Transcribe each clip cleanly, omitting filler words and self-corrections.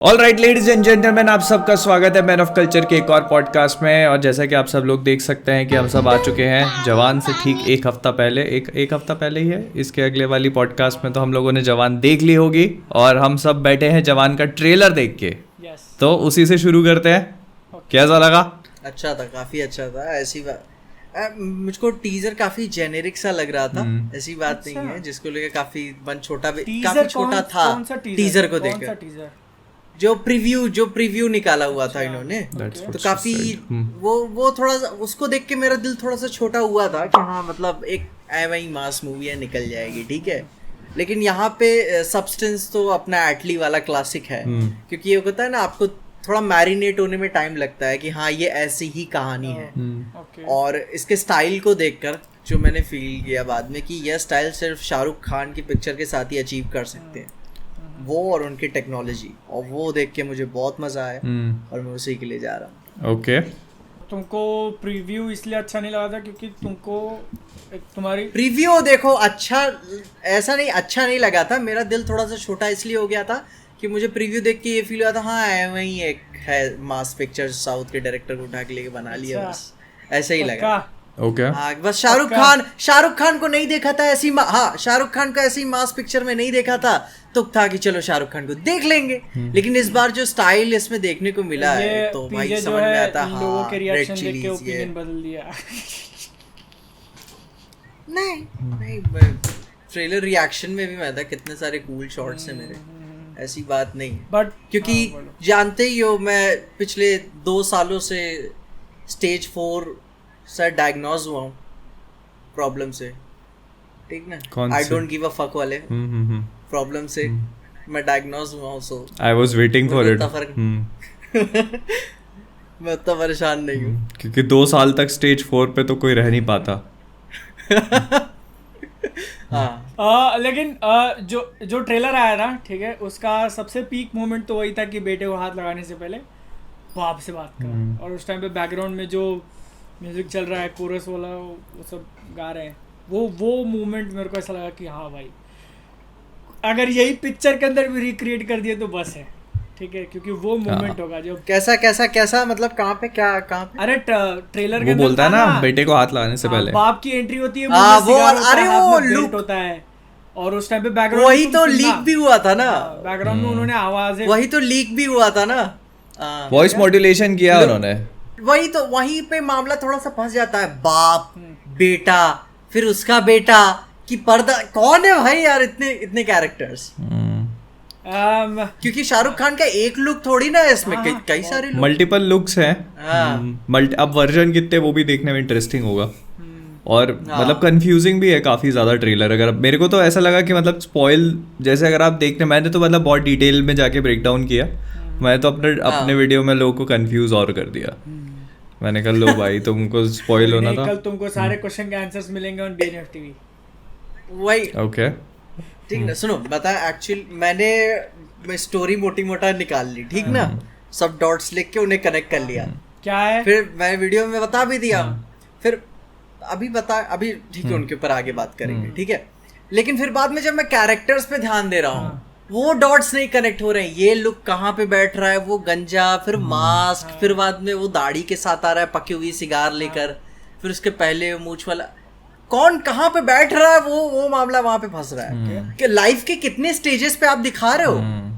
All right ladies and gentleman, आप सबका स्वागत है मैन ऑफ कल्चर के एक और पॉडकास्ट में। और जैसा कि आप सब लोग देख सकते हैं कि हम सब आ चुके हैं जवान से ठीक एक हफ्ता पहले। एक हफ्ता पहले ही है। इसके अगले वाली पॉडकास्ट में तो हम लोगों ने जवान देख ली होगी और हम सब बैठे हैं जवान का ट्रेलर देख के। तो उसी से शुरू करते हैं। कैसा लगा? अच्छा था, काफी अच्छा था। ऐसी बात मुझको टीजर काफी जेनेरिक सा लग रहा था। ऐसी बात नहीं है, जिसको लेके काफी मन काफी छोटा था। टीजर को देखकर जो प्रीव्यू निकाला हुआ था इन्होंने, तो काफी वो थोड़ा सा उसको देख के मेरा दिल थोड़ा सा छोटा हुआ था कि हाँ मतलब एक वही मास मूवी है, निकल जाएगी, ठीक है। लेकिन यहाँ पे सब्सटेंस तो अपना एटली वाला क्लासिक है, क्योंकि ये होता है ना, आपको थोड़ा मैरिनेट होने में टाइम लगता है कि हाँ ये ऐसी ही कहानी है। और इसके स्टाइल को देखकर जो मैंने फील किया बाद में कि यह स्टाइल सिर्फ शाहरुख खान की पिक्चर के साथ ही अचीव कर सकते हैं, वो और उनकी टेक्नोलॉजी, और वो देख के मुझे बहुत मजा आया और मैं उसी के लिए जा रहा हूँ। ओके, तुमको प्रीव्यू इसलिए अच्छा नहीं लगा था क्योंकि तुमको तुम्हारी प्रीव्यू देखो अच्छा, ऐसा नहीं अच्छा नहीं लगा था, मेरा दिल थोड़ा सा छोटा इसलिए हो गया था कि मुझे प्रीव्यू देख के ये फील हुआ था हाँ वही एक है मास पिक्चर, साउथ के डायरेक्टर को उठा के लेके बना लिया, बस ऐसा ही लगा। ओके हाँ, बस शाहरुख खान को नहीं देखा था ऐसी शाहरुख खान का ऐसी मास पिक्चर में नहीं देखा था, तो था कि चलो शाहरुख खान को देख लेंगे। लेकिन इस बार जो स्टाइल इसमें देखने को मिला है तो भाई समझ में आता है। लोगों के रिएक्शन देख के ओपिनियन बदल दिया। नहीं ट्रेलर रिएक्शन में भी मैं था, कितने सारे कूल शॉट्स हैं मेरे, ऐसी बात नहीं। बट क्योंकि जानते ही हो मैं पिछले 2 सालों से स्टेज 4 से डायग्नोज हुआ हूँ प्रॉब्लम से, ठीक ना, I don't give a fuck वाले प्रॉब्लम से मैं डायग्नोज हुआ हूँ। So I was waiting for it. मैं उतना परेशान नहीं हूँ, क्योंकि 2 साल तक स्टेज 4 पे तो कोई रह नहीं पाता। लेकिन जो ट्रेलर आया ना, ठीक है, उसका सबसे पीक मोमेंट तो वही था कि बेटे को हाथ लगाने से पहले बाप से बात कर, और उस टाइम पे बैकग्राउंड में जो म्यूजिक चल रहा है, कोरस वाला, वो सब गा रहे हैं, वो मोमेंट मेरे को ऐसा लगा कि हाँ भाई अगर यही पिक्चर के अंदर भी रिक्रिएट कर दिए तो बस है, ठीक है, क्योंकि वो मोमेंट होगा जो कैसा मतलब कहाँ पे अरे ट्रेलर के वो बोलता है ना बेटे को हाथ लगाने से पहले बाप की एंट्री होती है, वो लुक होता है, और उस टाइम पे बैकग्राउंड वही तो लीक भी हुआ था ना, बैकग्राउंड में उन्होंने आवाजें, वही तो लीक भी हुआ था ना, वॉइस मॉड्यूलेशन किया उन्होंने। वही तो वहीं पे मामला थोड़ा सा फंस जाता है, बाप बेटा फिर उसका बेटा कि पर्दा कौन है भाई यार, इतने कैरेक्टर्स। क्योंकि शाहरुख खान का एक लुक थोड़ी ना है इसमें, कई सारे मल्टीपल लुक्स हैं। अब वर्जन कितने वो भी देखने में इंटरेस्टिंग होगा, और मतलब कंफ्यूजिंग भी है काफी ज्यादा ट्रेलर। अगर मेरे को तो ऐसा लगा कि मतलब स्पॉइल जैसे अगर आप देखते, मैंने तो मतलब बहुत डिटेल में जाके ब्रेक डाउन किया, मैं तो अपने वीडियो में लोगों को कंफ्यूज और कर दिया। मैंने कहा लो भाई तुमको स्पॉइल होना था, कल तुमको सारे क्वेश्चन के आंसर्स मिलेंगे ऑन बीएनएफ टीवी। वही ओके ठीक ना। सुनो बता, एक्चुअली मैं स्टोरी मोटा निकाल ली, ठीक ना, सब डॉट्स लिख के उन्हें कनेक्ट कर लिया, क्या है, फिर मैं वीडियो में बता भी दिया, फिर अभी ठीक है, उनके ऊपर आगे बात करेंगे, ठीक है। लेकिन फिर बाद में जब मैं कैरेक्टर्स पे ध्यान दे रहा हूँ, वो डॉट्स नहीं कनेक्ट हो रहे हैं, ये लुक कहाँ पे बैठ रहा है, वो गंजा, फिर मास्क, फिर बाद में वो दाढ़ी के साथ आ रहा है पकी हुई सिगार लेकर, फिर उसके पहले मूंछ वाला, कौन कहाँ पे बैठ रहा है, वो मामला वहां पे फंस रहा है कि लाइफ के कितने स्टेजेस पे आप दिखा रहे हो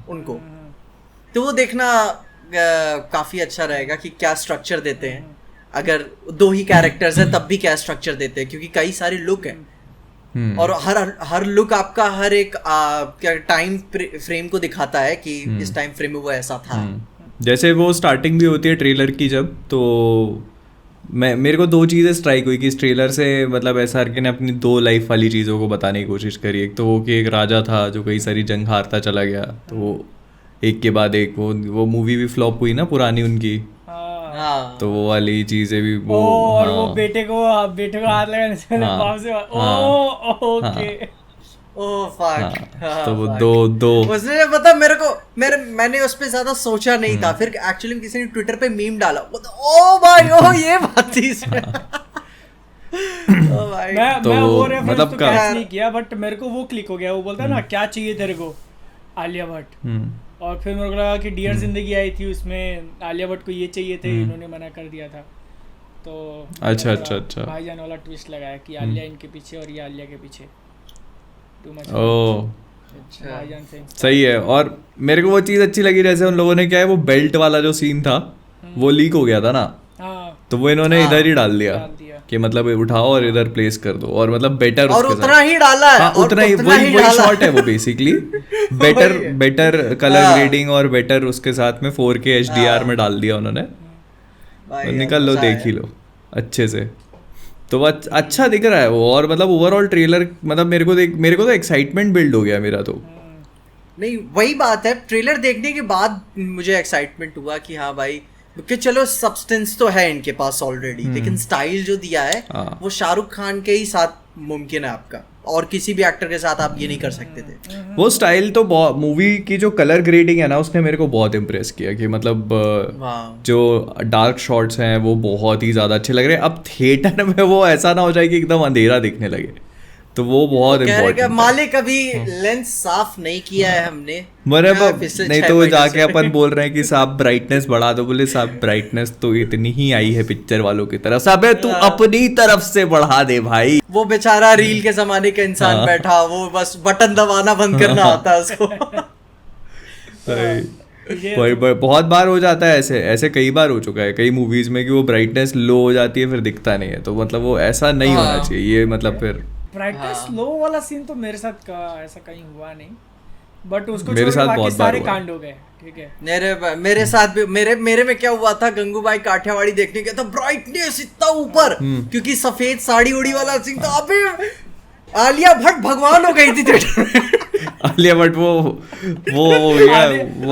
उनको, तो वो देखना काफी अच्छा रहेगा कि क्या स्ट्रक्चर देते हैं। अगर 2 ही कैरेक्टर्स हैं तब भी क्या स्ट्रक्चर देते हैं, क्योंकि कई सारे लुक हैं, और हर लुक आपका हर एक क्या टाइम फ्रेम को दिखाता है कि इस टाइम फ्रेम में वो ऐसा था। जैसे वो स्टार्टिंग भी होती है ट्रेलर की जब, तो मेरे को 2 चीज़ें स्ट्राइक हुई कि इस ट्रेलर से मतलब एसआर के ने अपनी 2 लाइफ वाली चीज़ों को बताने की कोशिश करी। एक तो वो कि एक राजा था जो कई सारी जंग हारता चला गया, तो वो एक के बाद एक वो मूवी भी फ्लॉप हुई ना पुरानी उनकी, तो वो वाली चीजें भी वो, और वो बेटे को हाथ लगाने से बाप से ओके, ओह फक, तो वो दो उसने पता मैंने उस पे ज्यादा सोचा नहीं था, फिर एक्चुअली किसी ने ट्विटर पे मीम डाला, ओ भाई ओ ये बात थी इसमें। मैं वो रेफरेंस तो कैच नहीं किया, बट मेरे को वो क्लिक हो गया, वो बोलता है ना क्या चाहिए तेरे को, आलिया भट्ट, और फिर मेरे को लगा कि डियर जिंदगी आई थी, उसमें आलिया भट्ट को ये चाहिए थे, इन्होंने मना कर दिया था, तो अच्छा भाईजान वाला ट्विस्ट लगाया कि आलिया इनके पीछे और ये आलिया के पीछे। Too much. ओह भाईजान से सही है। और मेरे को वो चीज़ अच्छी लगी, जैसे उन लोगों ने क्या है वो बेल्ट वाला जो सीन था वो लीक हो गया था ना, हाँ तो वो इन्होंने इधर ही डाल दिया कि मतलब उठाओ और इधर प्लेस कर दो, और मतलब बेटर और उतना ही डाला है, हाँ और उतना ही, वही शॉट है वो बेसिकली बेटर कलर ग्रेडिंग और बेटर उसके साथ में 4K HDR में डाल दिया उन्होंने, निकल लो देख ही लो अच्छे से। तो वो अच्छा दिख रहा है वो, और मतलब ओवरऑल ट्रेलर मतलब मेरे को तो एक्साइटमेंट बिल्ड हो गया मेरा तो। नहीं वही बात है, ट्रेलर देखने के बाद मुझे एक्साइटमेंट हुआ कि हाँ भाई, क्योंकि चलो सब्सटेंस तो है इनके पास ऑलरेडी, लेकिन स्टाइल जो दिया है वो शाहरुख खान के ही साथ मुमकिन है आपका, और किसी भी एक्टर के साथ आप ये नहीं कर सकते थे। वो स्टाइल तो मूवी की जो कलर ग्रेडिंग है ना, उसने मेरे को बहुत इम्प्रेस किया कि मतलब जो डार्क शॉट्स हैं वो बहुत ही ज़्यादा अच्छे लग रहे हैं। अब थिएटर में वो ऐसा ना हो जाए कि एकदम अंधेरा दिखने लगे, तो वो बहुत इम्पोर्टेंट। मालिक अभी लेंस साफ नहीं किया है हमने, नहीं तो वो जाके अपन बोल रहे हैं कि साहब ब्राइटनेस बढ़ा दो, बोले साहब ब्राइटनेस तो इतनी ही आई है पिक्चर वालों की तरफ से, अबे तू अपनी तरफ से बढ़ा दे भाई। वो बेचारा रील के जमाने का इंसान बैठा, वो बस बटन दबाना बंद करना आता है उसको। बहुत बार हो जाता है ऐसे कई बार हो चुका है कई मूवीज में कि वो ब्राइटनेस लो हो जाती है फिर दिखता नहीं है, तो मतलब वो ऐसा नहीं होना चाहिए ये, मतलब फिर ब्राइटनेस लो वाला सीन तो मेरे साथ ऐसा कहीं हुआ नहीं, बट उसको मेरे साथ बहुत सारे कांड हो गए, ठीक है। मेरे साथ भी मेरे में क्या हुआ था, गंगूबाई काठियावाड़ी देखने गया था, ब्राइटनेस इतना ऊपर, क्योंकि सफेद साड़ी उड़ी वाला सीन था। अबे आलिया भट्ट भगवान हो गई थी थिएटर में। आलिया भट्ट वो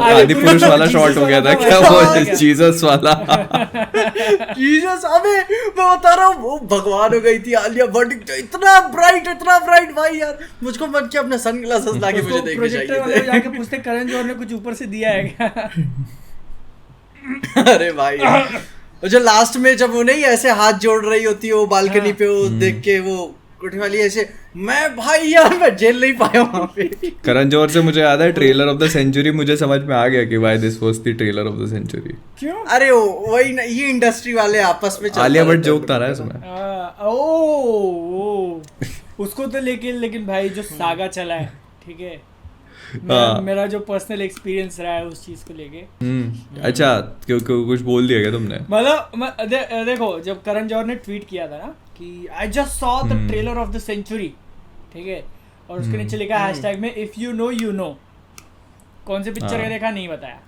आदि पुरुष वाला शॉट हो गया था क्या, वो जीसस वाला। जीसस, अबे मैं बता रहा हूँ वो भगवान हो गई थी आलिया भट्ट, इतना ब्राइट भाई यार, मुझको मन किया अपने सनग्लासेस लाके मुझे देखने चाहिए। जाके पूछते करण जौहर ने कुछ ऊपर से दिया है क्या? अरे भाई जो लास्ट में जब वो नहीं ऐसे हाथ जोड़ रही होती है वो बालकनी पे, वो देख के वो कोठी वाली ऐसे, मैं भाई यार मैं जेल नहीं पाया वहाँ पे। करण जौहर से मुझे याद है ट्रेलर ऑफ द सेंचुरी, मुझे समझ में आ गया कि why this was the trailer of the century. क्यों? अरे वही ना, ये इंडस्ट्री वाले आपस में आलिया भट्ट जोक था ना इसमें। उसको तो लेकिन भाई जो सागा चला है, ठीक है, मेरा जो पर्सनल एक्सपीरियंस रहा है उस चीज को लेके। अच्छा कुछ बोल दिया क्या तुमने? मतलब देखो जब करण जौहर ने ट्वीट किया था ना कि I just saw the trailer of the century, ठीक है, और उसके नीचे लिखा हैशटैग में if you know you know, कौन सी पिक्चर है देखा नहीं बताया,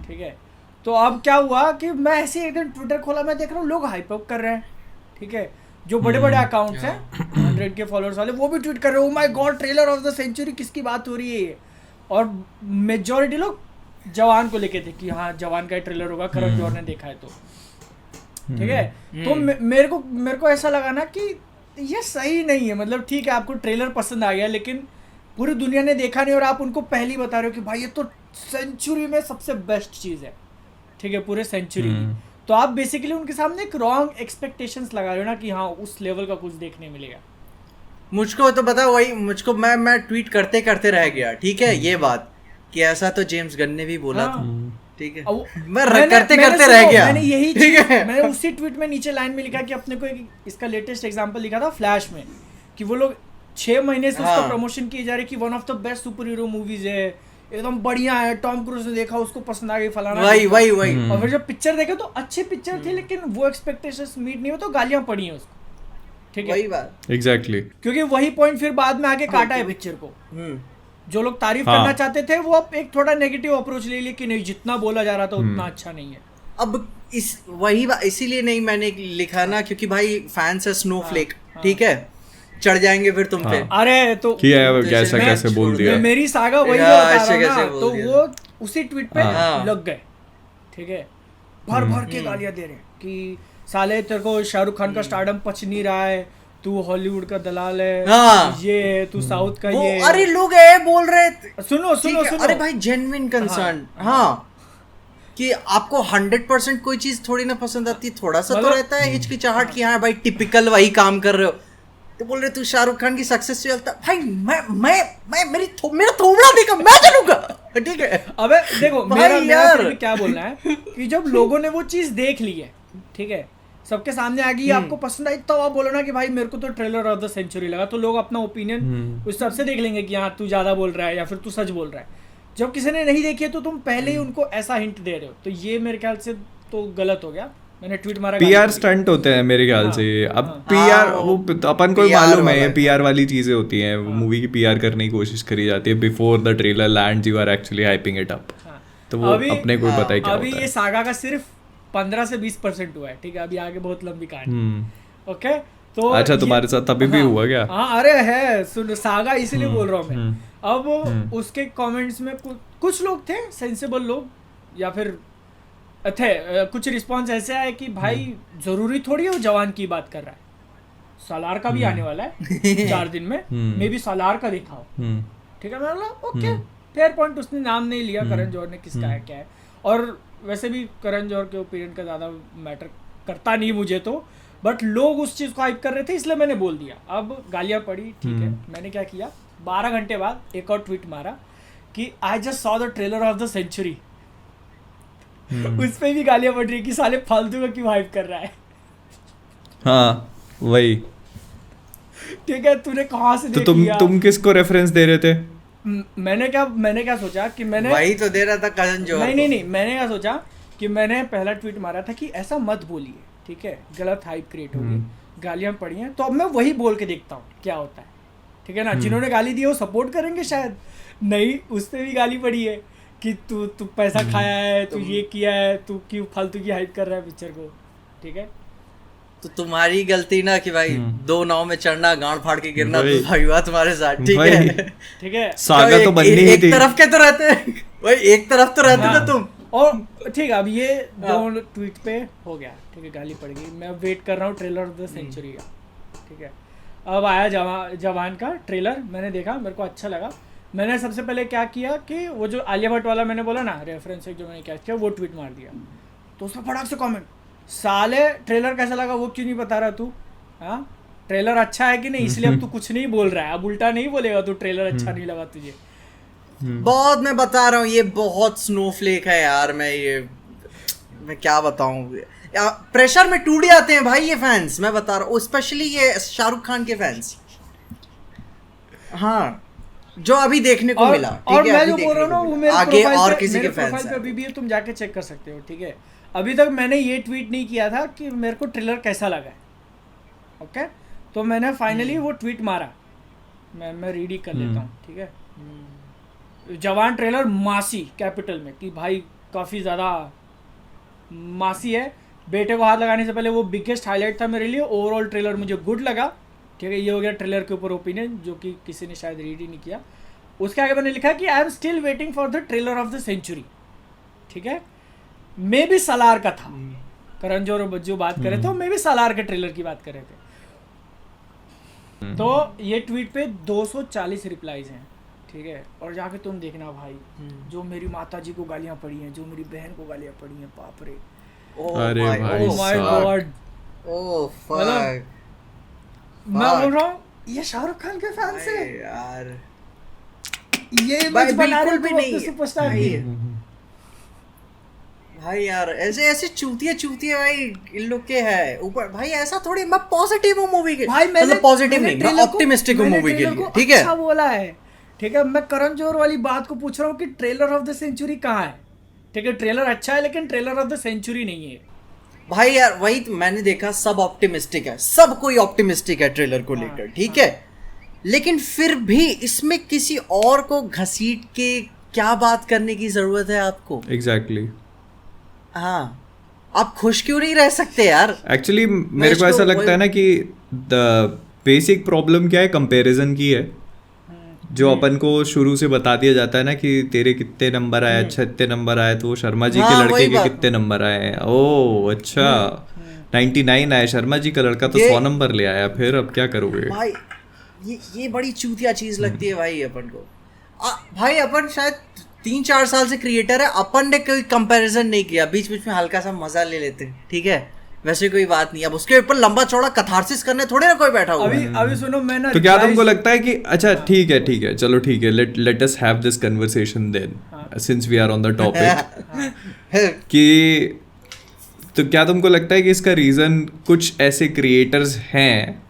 ठीक है। तो अब क्या हुआ कि मैं ऐसे एक दिन ट्विटर खोला, मैं देख रहा हूँ लोग हाइप अप कर रहे हैं, ठीक है, जो बड़े बड़े अकाउंट्स हैं 100K फॉलोअर्स वाले, वो भी ट्वीट कर रहे हैं, oh my god trailer of the century, किसकी बात हो रही है। और मेजॉरिटी लोग जवान को लेके थे कि हाँ जवान का ट्रेलर होगा, करण जौहर ने देखा है तो, ठीक है। तो मेरे को ऐसा लगा ना कि ये सही नहीं है, मतलब ठीक है आपको ट्रेलर पसंद आ गया, लेकिन पूरी दुनिया ने देखा नहीं और आप उनको पहली बता रहे हो कि भाई ये तो सेंचुरी में सबसे बेस्ट चीज़ है, ठीक है, पूरे सेंचुरी की। तो आप बेसिकली उनके सामने एक रॉन्ग एक्सपेक्टेशंस लगा रहे हो ना कि हाँ उस लेवल का कुछ देखने मिलेगा। मुझको तो पता वही, मुझको मैं ट्वीट करते करते रह गया, ठीक है, ये बात कि ऐसा तो जेम्स गन ने भी बोला था, ठीक है, मैं करते रह गया। मैंने यही चीज मैंने उसी ट्वीट में नीचे लाइन में लिखा कि अपने को एक इसका लेटेस्ट एग्जांपल लिखा था फ्लैश में, कि वो लोग 6 महीने से उसका प्रमोशन किए जा रहे कि one of the best super hero movies है, एकदम बढ़िया है, टॉम क्रूज ने देखा उसको पसंद आ गई फलाना, वही और फिर जब पिक्चर देखे तो अच्छी पिक्चर थी, लेकिन वो एक्सपेक्टेशंस मीट नहीं हो तो गालियां पड़ी हैं उसको, ठीक है, वही बात एग्जैक्टली, क्योंकि वही पॉइंट फिर बाद में आके काटा है पिक्चर को। जो लोग तारीफ करना चाहते थे वो अब एक थोड़ा नेगेटिव अप्रोच ले लिया कि नहीं जितना बोला जा रहा था उतना अच्छा नहीं है। अब इसीलिए नहीं मैंने लिखा ना, क्योंकि भाई फैंस है स्नोफ्लेक, ठीक है, चढ़ जाएंगे फिर तुम पे। अरे तो कैसे बोल दिया, मेरी सागा वही बता रहा हूं, तो वो उसी ट्वीट पे लग गए, ठीक है, भर के गालियां दे रहे कि साले तेरे को शाहरुख खान का स्टारडम पच नहीं रहा है, तू हॉलीवुड का दलाल है, ये है तू साउथ का, ये अरे लोग है बोल रहे, सुनो अरे भाई जेन्युइन कंसर्न, हाँ कि आपको 100% कोई चीज थोड़ी ना पसंद आती, थोड़ा सा तो रहता है हिचकिचाहट कि हाँ भाई टिपिकल वही काम कर रहे हो, तो बोल रहे तू शाहरुख खान की सक्सेस से चलता। भाई मैं मेरा थोबड़ा देखा मैं चलूंगा, ठीक है। अबे देखो मेरा यार फिर भी क्या बोलना है कि जब लोगों ने वो चीज देख ली है, ठीक है, सबके सामने आ गई, आपको पसंद आई, तो आप बोलो ना कि भाई मेरे को तो ट्रेलर ऑफ द सेंचुरी लगा, तो लोग अपना ओपिनियन उस हिसाब से देख लेंगे कि हाँ तू ज्यादा बोल रहा है या फिर तू सच बोल रहा है। जब किसी ने नहीं देखी है तो तुम पहले ही उनको ऐसा हिंट दे रहे हो, तो ये मेरे ख्याल से तो गलत हो गया। मैंने ट्वीट मारा, पीआर स्टंट होते हैं मेरे ख्याल से। अब पीआर वो अपन को मालूम है, पीआर वाली चीजें होती हैं, मूवी की पीआर करने की कोशिश करी जाती है before the trailer lands, you are actually hyping it up. तो वो अपने को पता है क्या होता है। अभी ये सागा का सिर्फ 15 से 20% हुआ है, ठीक है, अभी आगे बहुत लंबी कहानी। ओके, तो अच्छा तुम्हारे साथ अभी भी हुआ क्या? हाँ अरे है, सुन सागा इसीलिए बोल रहा हूँ मैं। अब उसके कमेंट्स में कुछ लोग थे सेंसिबल लोग, या फिर थे कुछ रिस्पॉन्स ऐसे आए कि भाई जरूरी थोड़ी है वो जवान की बात कर रहा है, सालार का भी आने वाला है 4 दिन में, मे भी सालार का देखा हो, ठीक है। मैं बोला ओके फेयर पॉइंट। उसने नाम नहीं लिया करण जौहर ने किसका है क्या है, और वैसे भी करण जौहर के ओपिनियन का ज़्यादा मैटर करता नहीं मुझे तो, बट लोग उस चीज़ को हाइप कर रहे थे इसलिए मैंने बोल दिया। अब गालियाँ पड़ी, ठीक है, मैंने क्या किया 12 घंटे बाद एक और ट्वीट मारा कि I just saw the trailer of the century. उस पे भी गालियाँ पड़ रही कि साले फालतू का क्यों हाइप कर रहा है। हाँ वही, ठीक है, तूने कहाँ से तो तुम किसको रेफरेंस दे रहे थे? मैंने क्या सोचा कि मैंने वही तो दे रहा था करण जौहर। नहीं, मैंने क्या सोचा कि मैंने पहला ट्वीट मारा था कि ऐसा मत बोलिए, ठीक है, गलत हाइप क्रिएट होगी, गालियाँ पड़ी हैं, तो अब मैं वही बोल के देखता हूँ क्या होता है, ठीक है ना। जिन्होंने गाली दी वो सपोर्ट करेंगे शायद, नहीं उस पर भी गाली पड़ी है कि तू पैसा खाया है, तू ये किया है, तू क्यों फालतू की हाइप कर रहा है पिक्चर को, ठीक है। तो तुम्हारी गलती ना कि भाई 2 नाव में चढ़ना, गांड फाड़ के गिरना, तो भाई हुआ तुम्हारे साथ, ठीक है, ठीक है। सागा तो बननी ही थी। एक तरफ के तो रहते भाई, एक तरफ तो रहते थे तुम। और ठीक है, अब ये 2 ट्वीट पे हो गया, ठीक है, गाली पड़ गई। मैं वेट कर रहा हूँ ट्रेलर ऑफ द सेंचुरी का, ठीक है। अब आया जवान का ट्रेलर, मैंने देखा, मेरे को अच्छा लगा। मैंने सबसे पहले क्या किया कि वो जो आलिया भट्ट वाला मैंने बोला ना रेफरेंस जो मैंने क्या किया, वो ट्वीट मार दिया। तो उसका फटाक से कमेंट, साले ट्रेलर कैसा लगा वो क्यों नहीं बता रहा तू, हाँ ट्रेलर अच्छा है कि नहीं, इसलिए अब तू कुछ नहीं बोल रहा है, अब उल्टा नहीं बोलेगा तू ट्रेलर अच्छा नहीं लगा तुझे। बहुत मैं बता रहा हूँ ये बहुत स्नोफ्लेक है यार। मैं क्या बताऊँ, प्रेशर में टूट जाते हैं भाई ये फैंस, मैं बता रहा हूँ, स्पेशली ये शाहरुख खान के फैंस। हाँ जो अभी देखने को मिला, और मैं जो बोल रहा हूँ ना वो मेरे आगे और किसी के फैंस पे अभी भी तुम जाके चेक कर सकते हो, ठीक है। अभी तक मैंने ये ट्वीट नहीं किया था कि मेरे को ट्रेलर कैसा लगा है, ओके। तो मैंने फाइनली वो ट्वीट मारा, मैं रीड ही कर लेता हूँ, ठीक है। जवान ट्रेलर मासी कैपिटल में कि भाई काफ़ी ज़्यादा मासी है। बेटे को हाथ लगाने से पहले वो बिगेस्ट हाईलाइट था मेरे लिए। ओवरऑल ट्रेलर मुझे गुड लगा, ठीक है। ये हो गया ट्रेलर के ऊपर ओपिनियन, जो कि किसी ने शायद रीड ही नहीं किया। उसके आगे मैंने लिखा कि I am still waiting for the trailer of the century, ठीक है। मे भी सालार का था, करण जौहर जो बात कर रहे थे मे भी सालार के ट्रेलर की बात कर रहे थे। तो ये ट्वीट पे 240 रिप्लाईज हैं, ठीक है। और जाके तुम देखना भाई, जो मेरी माता जी को गालियाँ पड़ी हैं, जो मेरी बहन को गालियाँ पड़ी हैं, बाप रे, अरे भाई, oh my God, oh fuck. मैं बोल रहा हूँ ये शाहरुख खान के फैन से यार, ये बिल्कुल भी नहीं सुपरस्टार की भाई यार। ऐसे ऐसे चूतिया भाई इन लोग के है ऊपर भाई। ऐसा थोड़ी, मैं पॉजिटिव हूँ मूवी के भाई, मतलब पॉजिटिव नहीं, मैं ऑप्टिमिस्टिक हूँ मूवी के लिए, ठीक है। अच्छा बोला है, ठीक है। मैं करण जौहर वाली बात को पूछ रहा हूँ कि ट्रेलर ऑफ द सेंचुरी कहाँ है, ठीक है। ट्रेलर अच्छा है लेकिन ट्रेलर ऑफ द सेंचुरी नहीं है भाई यार। वही तो मैंने देखा, सब ऑप्टिमिस्टिक है, सब कोई ऑप्टिमिस्टिक है ट्रेलर को लेकर, ठीक है। लेकिन फिर भी इसमें किसी और को घसीट के क्या बात करने की जरूरत है आपको? एग्जैक्टली हाँ, आप खुश क्यों नहीं रह सकते यार? एक्चुअली मेरे को ऐसा लगता है ना कि द बेसिक प्रॉब्लम क्या है, कंपैरिजन की है। जो अपन को शुरू से बता दिया जाता है ना कि तेरे कितने नंबर आए, अच्छा इतने नंबर आए, तो शर्मा जी के लड़के के कितने नंबर आए, ओह अच्छा 99 आए, शर्मा जी का लड़का तो 100 नंबर ले आया, फिर अब क्या करोगे भाई? ये बड़ी चूतिया चीज लगती है भाई अपन को। भाई अपन शायद 3-4 साल से क्रिएटर है, अपन ने कोई कंपैरिजन नहीं किया, बीच बीच में हल्का सा मजा ले लेते हैं, ठीक है। वैसे कोई बात नहीं, अब उसके ऊपर लंबा चौड़ा कथारसिस करने थोड़े ना कोई बैठा हुआ है। अभी सुनो, मैं ना तो क्या तुमको लगता है कि अच्छा ठीक है चलो ठीक है, let us have this conversation then since we are on the topic कि तो क्या तुमको लगता है कि इसका रीज़न कुछ ऐसे क्रिएटर्स हैं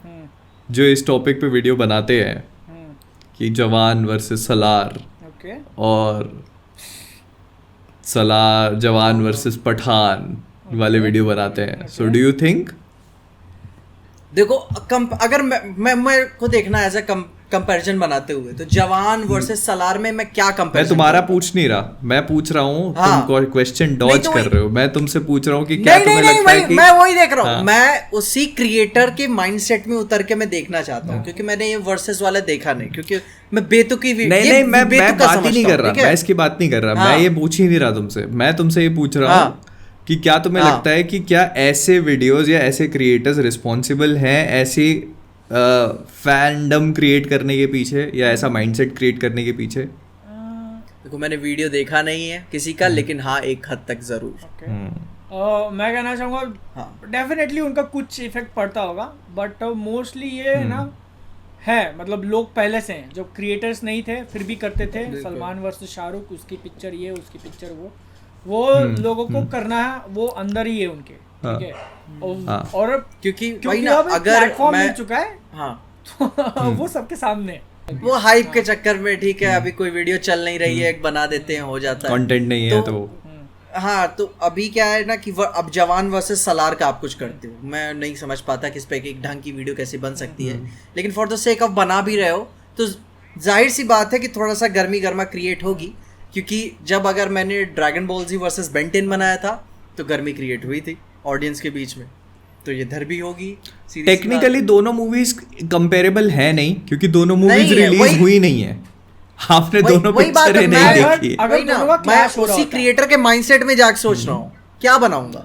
जो इस टॉपिक पे वीडियो बनाते हैं कि जवान वर्सेस सलार और सलार जवान वर्सेस पठान वाले वीडियो बनाते हैं, सो डू यू थिंक? देखो अगर मैं को देखना एज अ कंपैरिजन बनाते हुए तो जवान वर्सेस सलार में मैं क्या कंपैरिजन, मैं तुम्हारा पूछ नहीं रहा, मैं पूछ रहा हूँ तुम क्वेश्चन डॉज कर रहे हो, मैं तुमसे पूछ रहा हूँ कि क्या तुम्हें लगता है कि मैं वही देख रहा हूँ, मैं उसी क्रिएटर के माइंडसेट में उतर के मैं देखना चाहता हूँ, क्योंकि मैंने ये वर्सेस वाला देखा नहीं, क्योंकि मैं बेतुकी नहीं मैं बात ही नहीं कर रहा, मैं इसकी बात नहीं कर रहा, मैं ये पूछ ही नहीं रहा तुमसे, मैं तुमसे ये पूछ रहा हूँ कि क्या तुम्हें लगता है कि क्या ऐसे वीडियोस या ऐसे क्रिएटर्स रिस्पॉन्सिबल हैं ऐसी फैंडम क्रिएट करने के पीछे या ऐसा माइंडसेट क्रिएट करने के पीछे? देखो मैंने वीडियो देखा नहीं है किसी का, लेकिन हाँ एक हद तक जरूर मैं कहना चाहूँगा डेफिनेटली उनका कुछ इफेक्ट पड़ता होगा, बट मोस्टली ये ना है, मतलब लोग पहले से हैं, जब क्रिएटर्स नहीं थे फिर भी करते थे, सलमान वर्सेस शाहरुख, उसकी पिक्चर ये उसकी पिक्चर वो लोगों को करना है, वो अंदर ही है उनके, ठीक है। और क्योंकि अगर प्लेटफॉर्म मिल चुका है तो वो सबके सामने वो हाइप के चक्कर में, ठीक है अभी कोई वीडियो चल नहीं रही है, एक बना देते हैं, हो जाता है, कंटेंट नहीं है तो हाँ। तो अभी क्या है ना कि अब जवान वर्सेस सलार का आप कुछ करते हो, मैं नहीं समझ पाता कि इस पे एक ढंग की वीडियो कैसे बन सकती है, लेकिन फॉर द सेक ऑफ बना भी रहे हो तो जाहिर सी बात है कि थोड़ा सा गर्मा क्रिएट होगी, क्योंकि जब अगर मैंने ड्रैगन बॉल जी वर्सेस बेन 10 बनाया था तो गर्मी क्रिएट हुई थी ऑडियंस के बीच में, तो ये इधर भी होगी। टेक्निकली दोनों मूवीज कंपेरेबल है नहीं, क्योंकि दोनों मूवीज रिलीज हुई नहीं है, आपने दोनों पिक्चरें नहीं देखी। अगर ना मैं उसी क्रिएटर के माइंडसेट में जाके सोच रहा हूँ क्या बनाऊंगा,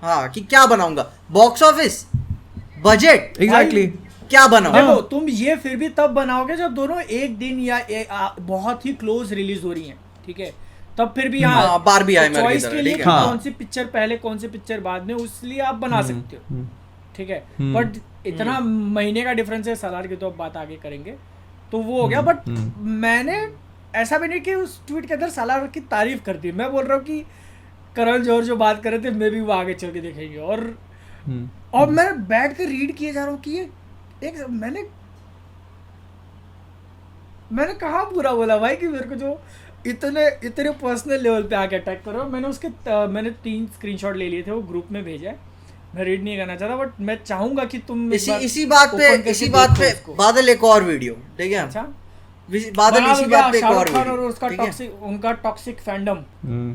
हाँ कि क्या बनाऊंगा, बॉक्स ऑफिस बजट एग्जैक्टली क्या बनाओ। देखो तुम ये फिर भी तब बनाओगे जब दोनों एक दिन या बहुत ही क्लोज रिलीज हो रही हैं, ठीक है, तब फिर भी बारबी आई चॉइस के लिए कौन सी पिक्चर पहले कौन सी पिक्चर बाद में, उसलिए आप बना सकते हो, ठीक है, बट इतना महीने का डिफरेंस है, सलार की तो अब बात आगे करेंगे, तो वो हो गया। बट मैंने ऐसा भी नहीं कि उस ट्वीट के अंदर सलार की तारीफ कर दी, मैं बोल रहा हूँ कि करण जौहर जो बात कर रहे थे मे भी वो आगे चल के देखेंगे, और मैं बैठ कर रीड किए जा रहा हूँ कि ये एक मैंने कहा पूरा बोला भाई कि मेरे को जो इतने पर्सनल लेवल पे आके अटैक करो, मैंने 3 स्क्रीनशॉट ले लिए थे, वो ग्रुप में भेजा है, मैं रीड नहीं करना चाहता, बट मैं चाहूंगा कि तुम इसी बात पे बादल एक और वीडियो, ठीक है, अच्छा बादल इसी बात पे एक और वीडियो, और उसका उनका toxic fandom,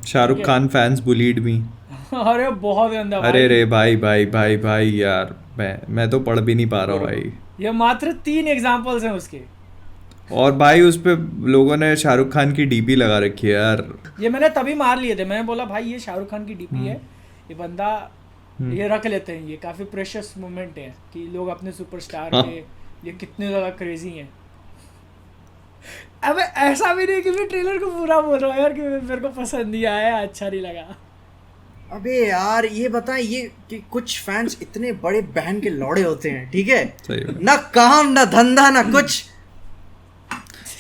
Shahrukh Khan fans bullied me, अरे बहुत गंदा, अरे रे भाई यार, मैं तो पढ़ भी नहीं पा रहा हूँ भाई, ये मात्र 3 एग्जांपल्स हैं उसके, और भाई उस पे लोगों ने शाहरुख खान की डीपी लगा रखी है यार, ये मैंने तभी मार लिए थे, मैंने बोला भाई ये शाहरुख खान की डीपी है, ये बंदा ये रख लेते हैं, ये काफी प्रेशियस मोमेंट है कि लोग अपने सुपरस्टार पे ये कितने ज्यादा क्रेजी हैं। अब ऐसा भी नहीं कि मैं ट्रेलर को पूरा बोल रहा हूँ यार कि मेरे को पसंद नहीं आया, अच्छा नहीं लगा। अबे यार ये बताएं, ये कि कुछ फैंस इतने बड़े बहन के लौड़े होते हैं, ठीक है, ना काम ना धंधा ना कुछ,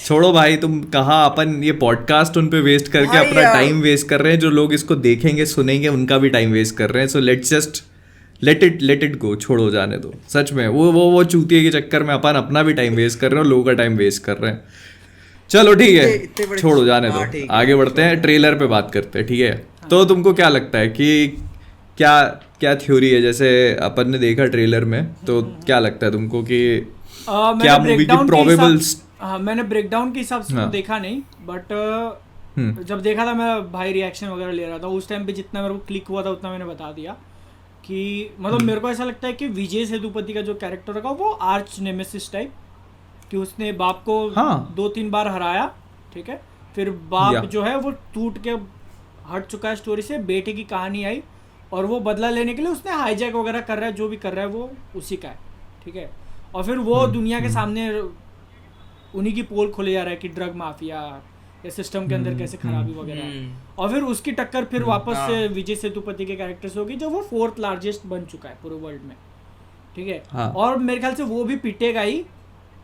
छोड़ो भाई, तुम कहाँ अपन ये पॉडकास्ट उन पे वेस्ट करके अपना टाइम वेस्ट कर रहे हैं, जो लोग इसको देखेंगे सुनेंगे उनका भी टाइम वेस्ट कर रहे हैं, so let's just let it go, छोड़ो जाने दो, सच में वो चूतिए के चक्कर में अपन अपना भी टाइम वेस्ट कर रहे हैं और लोगों का टाइम वेस्ट कर रहे हैं। चलो ठीक है, छोड़ो जाने दो, आगे बढ़ते हैं, ट्रेलर पे बात करते हैं, ठीक है। तो तुमको क्या लगता है कि क्या थ्योरी है, जैसे अपन ने देखा ट्रेलर में, तो क्या लगता है तुमको कि क्या मूवी की प्रोबेबल, मैंने ब्रेकडाउन के हिसाब से देखा नहीं, बट जब देखा था मेरा भाई रिएक्शन वगैरह ले रहा था, उस टाइम पे जितना मेरे को क्लिक हुआ था उतना मैंने बता दिया कि मतलब मेरे को ऐसा लगता है कि विजय सेतुपति का जो कैरेक्टर होगा वो आर्च नेमेसिस टाइप, कि उसने बाप को 2-3 बार हराया, ठीक है, फिर बाप जो है वो टूट के हट चुका है स्टोरी से, बेटे की कहानी आई और वो बदला लेने के लिए उसने हाईजैक वगैरह कर रहा है, जो भी कर रहा है वो उसी का है, ठीक है, और फिर वो दुनिया के सामने उन्हीं की पोल खोले जा रहा है कि ड्रग माफिया या सिस्टम के अंदर कैसे खराबी वगैरह है। और फिर उसकी टक्कर फिर वापस से विजय सेतुपति के कैरेक्टर से होगी जो वो 4th लार्जेस्ट बन चुका है पूरे वर्ल्ड में, ठीक है। और मेरे ख्याल से वो भी पिटेगा ही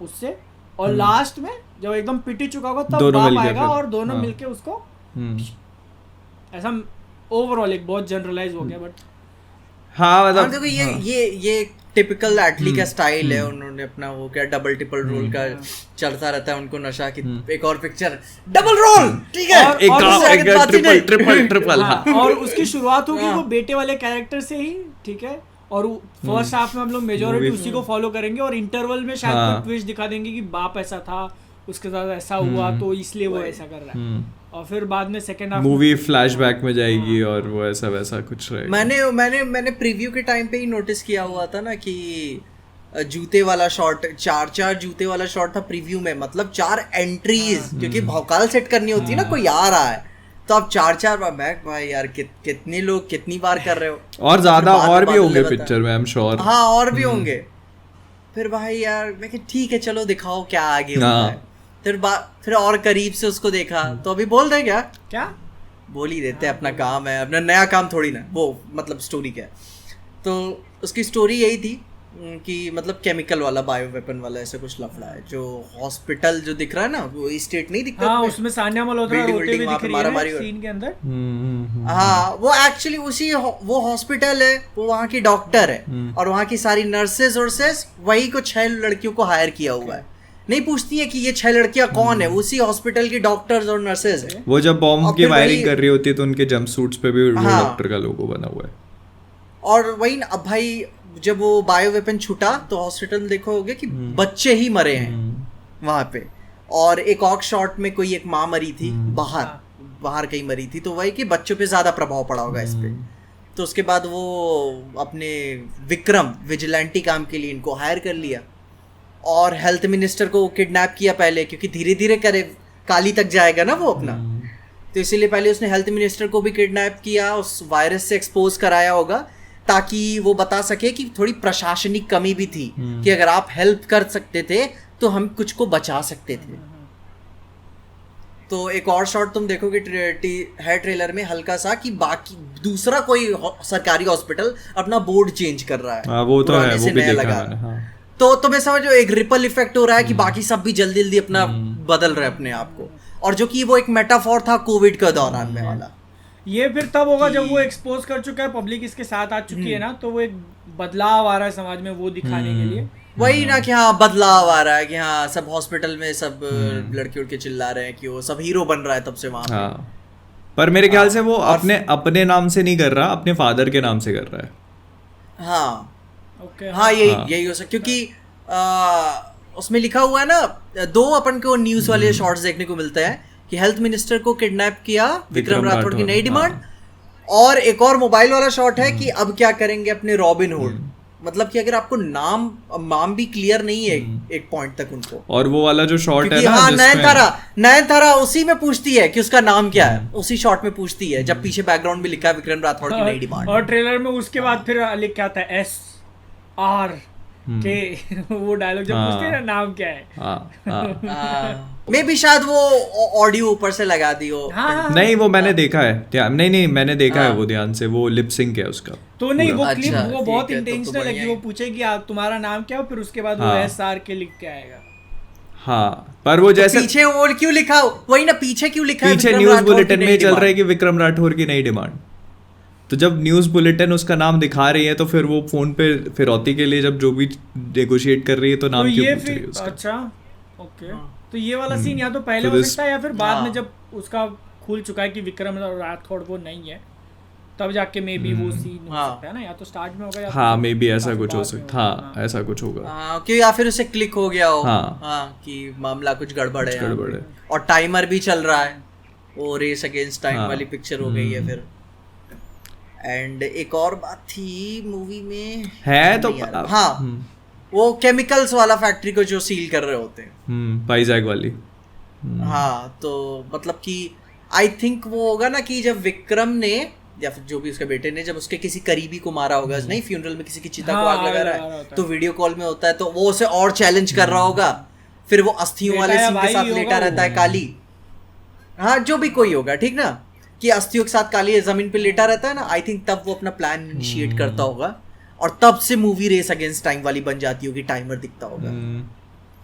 उससे, और लास्ट में जब एकदम पिट ही चुका होगा तब बाप आएगा और दोनों मिलके उसको ऐसा। ओवरऑल एक बहुत जनरलाइज हो गया, बट हाँ मतलब देखो ये टिपिकल एटली का स्टाइल है। उन्होंने अपना वो क्या डबल ट्रिपल रोल का चलता रहता है उनको नशा की। एक और पिक्चर डबल रोल, ठीक है, एक ट्रिपल। और उसकी शुरुआत होगी वो बेटे वाले कैरेक्टर से ही, ठीक है। और फर्स्ट हाफ में हम लोग मेजॉरिटी उसी को फॉलो करेंगे और इंटरवल में शायद कोई ट्विस्ट दिखा देंगे कि बाप ऐसा था, उसके साथ ऐसा हुआ तो इसलिए वो ऐसा कर रहा है। और फिर बाद में सेकंड हाफ मूवी फ्लैशबैक में जाएगी और वो ऐसा वैसा कुछ रहेगा। मैंने प्रीव्यू के टाइम पे ही नोटिस किया हुआ था ना कि जूते वाला शॉट, 4 जूते वाला शॉट था प्रीव्यू में, मतलब 4 एंट्रीज, क्योंकि भौकाल सेट करनी होती है ना, कोई आ रहा है तो आप 4 बार बैक भाई यार कितने लोग कितनी बार कर रहे हो। और ज्यादा और भी होंगे पिक्चर में, आई एम श्योर। हाँ और भी होंगे। फिर भाई यार मैं ठीक है चलो दिखाओ क्या आगे होता है। फिर और करीब से उसको देखा तो अभी बोल रहे क्या बोल ही देते अपना काम है, अपना नया काम थोड़ी ना वो, मतलब स्टोरी क्या है। तो उसकी स्टोरी यही थी कि मतलब केमिकल वाला बायो वेपन वाला ऐसा कुछ लफड़ा है। जो हॉस्पिटल जो दिख रहा है ना वो स्टेट नहीं दिखता। हाँ, उसमें सान्या मल्होत्रा रोते हुए दिख रही है सीन के अंदर। हाँ वो एक्चुअली उसी वो हॉस्पिटल है, वो वहाँ की डॉक्टर है और वहाँ की सारी नर्सेज और वही को 6 लड़कियों को हायर किया हुआ है। नहीं पूछती है कि ये 6 लड़कियां कौन है, उसी हॉस्पिटल की डॉक्टर्स और नर्सेज है। वो जब बॉम्ब की वायरिंग कर रही होती है तो उनके जंप सूट्स पे भी वो डॉक्टर का लोगो बना हुआ है। और वही अब भाई जब वो बायो वेपन छूटा तो हॉस्पिटल में देखो होगे कि बच्चे ही मरे हैं वहां पे। और एक और शॉट में कोई एक माँ मरी थी बाहर कहीं मरी थी, तो वही कि बच्चों पे ज्यादा प्रभाव पड़ा होगा इस पे। तो उसके बाद वो अपने विक्रम विजिलेंटी काम के लिए इनको हायर कर लिया और हेल्थ मिनिस्टर को किडनैप किया पहले, क्योंकि धीरे धीरे करे काली तक जाएगा ना वो अपना, तो इसीलिए पहले उसने हेल्थ मिनिस्टर को भी किडनैप किया, उस वायरस से एक्सपोज कराया होगा ताकि वो बता सके कि थोड़ी प्रशासनिक कमी भी थी कि अगर आप हेल्प कर सकते थे तो हम कुछ को बचा सकते थे। तो एक और शॉट तुम देखोगे है ट्रेलर में हल्का सा कि बाकी दूसरा कोई सरकारी हॉस्पिटल अपना बोर्ड चेंज कर रहा है, वो तो है, वो भी देखा मैंने। हाँ। तो तुम्हें समझो एक रिपल इफेक्ट हो रहा है कि बाकी सब भी जल्दी जल्दी अपना बदल रहे अपने आप को, और जो कि वो एक मेटाफोर था कोविड का दौरान में वाला। ये फिर तब होगा जब वो एक्सपोज कर चुका है, पब्लिक इसके साथ आ चुकी है ना, तो वो एक बदलाव आ रहा है समाज में वो दिखाने के लिए। वही ना कि हाँ बदलाव आ रहा है कि हाँ सब हॉस्पिटल में सब लड़के उड़के चिल्ला रहे हैं कि वो सब हीरो बन रहा है तब से वहां पे। पर मेरे ख्याल से वो अपने नाम से नहीं कर रहा, अपने फादर के नाम से कर रहा है। हाँ हाँ यही हो सकता, क्योंकि उसमें लिखा हुआ है ना, 2 अपन को न्यूज वाले शॉर्ट्स देखने को मिलते हैं कि हेल्थ मिनिस्टर को किडनैप किया विक्रम राठौड़ की नई डिमांड, और एक और मोबाइल वाला शॉट है कि अब क्या करेंगे अपने रॉबिन हुड। मतलब कि अगर आपको नाम भी क्लियर नहीं है एक पॉइंट तक उनको। और वो वाला जो शॉट है ना, हाँ नयनतारा उसी में पूछती है कि उसका नाम क्या है, उसी शॉट में पूछती है जब पीछे बैकग्राउंड में लिखा है विक्रम राठौड़ की नई डिमांड। और ट्रेलर में उसके बाद फिर लिख क्या था SR के वो डायलॉग जब पूछते हैं ना नाम क्या है, मैं भी शायद वो ऑडियो ऊपर से लगा दी हो। नहीं वो मैंने देखा है, नहीं मैंने देखा है वो ध्यान से, वो लिप सिंक है उसका। तो नहीं वो क्लिप वो बहुत इंटेंशनल है कि वो पूछे कि तुम्हारा नाम क्या हो, फिर उसके बाद वो SR के लिख के आएगा। हाँ पर वो जैसे पीछे वो क्यों लिखा, वही ना पीछे क्यों लिखा है, पीछे न्यूज बुलेटिन में चल रहा है कि विक्रम राठौर की नई डिमांड। तो जब न्यूज़ बुलेटिन उसका नाम दिखा रही है तो फिर वो फोन पे फिरौती के लिए जब जो भी नेगोशिएट कर रही है तो नाम क्यों पूछ रही है उसका। अच्छा ओके, तो ये वाला सीन या तो पहले हो सकता है या फिर बाद में जब उसका खुल चुका है कि विक्रम राठौड़ वो नहीं है तब जाके मे बी वो सीन हो सकता है ना, या तो स्टार्ट में होगा या हाँ मे बी ऐसा कुछ हो सकता है। हाँ ऐसा कुछ होगा क्योंकि या फिर उसे क्लिक हो गया हो हाँ कि मामला कुछ गड़बड़ है और टाइमर भी चल रहा है, वो रेस अगेंस्ट टाइम वाली पिक्चर हो गई है फिर। एंड एक और बात थी मूवी में है तो हाँ वो केमिकल्स वाला फैक्ट्री को जो सील कर रहे होते हैं पाइजैक वाली। हाँ तो मतलब कि आई थिंक वो होगा ना कि जब विक्रम ने या फिर जो भी उसके बेटे ने जब उसके किसी करीबी को मारा होगा, नहीं फ्यूनरल में किसी की चिता को आग लगा रहा है तो वीडियो कॉल में होता है तो वो उसे और चैलेंज कर रहा होगा, फिर वो अस्थियों वाले सीन के साथ लेटा रहता है काली। हाँ जो भी कोई होगा, ठीक ना, कि अस्थियों के साथ काली जमीन पे लेटा रहता है ना, आई थिंक तब वो अपना प्लान इनिशिएट करता होगा और तब से मूवी रेस अगेंस्ट टाइम वाली बन जाती होगी, टाइमर दिखता होगा।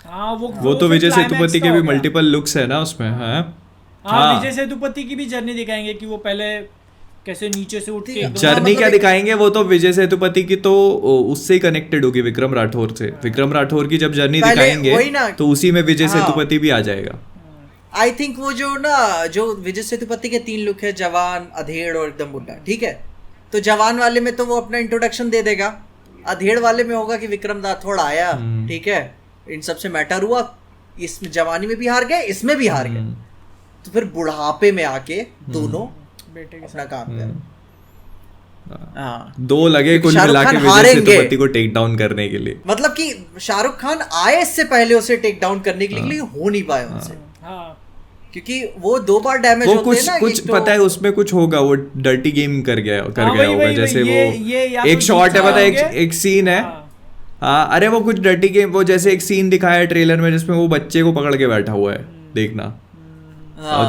हाँ वो तो विजय सेतुपति के भी मल्टीपल लुक्स है ना उसमें। हाँ विजय सेतुपति की भी जर्नी दिखाएंगे कि वो पहले कैसे नीचे से उठ के जर्नी क्या दिखाएंगे, वो तो विजय सेतुपति की तो उससे ही कनेक्टेड होगी विक्रम राठौर से। विक्रम राठौर की जब जर्नी दिखाएंगे तो उसी में विजय सेतुपति भी आ जाएगा। आई थिंक वो जो विजय सेतुपति के 3 लुक है, जवान, अधेड़ और एकदम बुढ़ा, ठीक है। तो जवान वाले में तो वो अपना इंट्रोडक्शन दे देगा, अधेड़ वाले में होगा कि विक्रम राठौड़ आया, ठीक है, इन सबसे मैटर हुआ, इसमें जवानी में भी हार गए, इसमें भी हार गए, तो फिर बुढ़ापे में आके दोनों बेटे के अपना काम कर। हाँ, 2 लगे कुल मिला के विजय सेतुपति को टेक डाउन करने के लिए। मतलब कि शाहरुख खान आए इससे पहले उसे टेक डाउन करने के लिए, हो नहीं पाया उनसे, क्योंकि वो 2 बार डैमेज होते हैं ना। कुछ पता है उसमें कुछ होगा, वो डर्टी गेम कर गया होगा, जैसे वो एक शॉट है, पता है एक सीन है, हाँ अरे वो कुछ डर्टी गेम, वो जैसे एक सीन दिखाया है ट्रेलर में जिसमें वो बच्चे को पकड़ के बैठा हुआ है, देखना।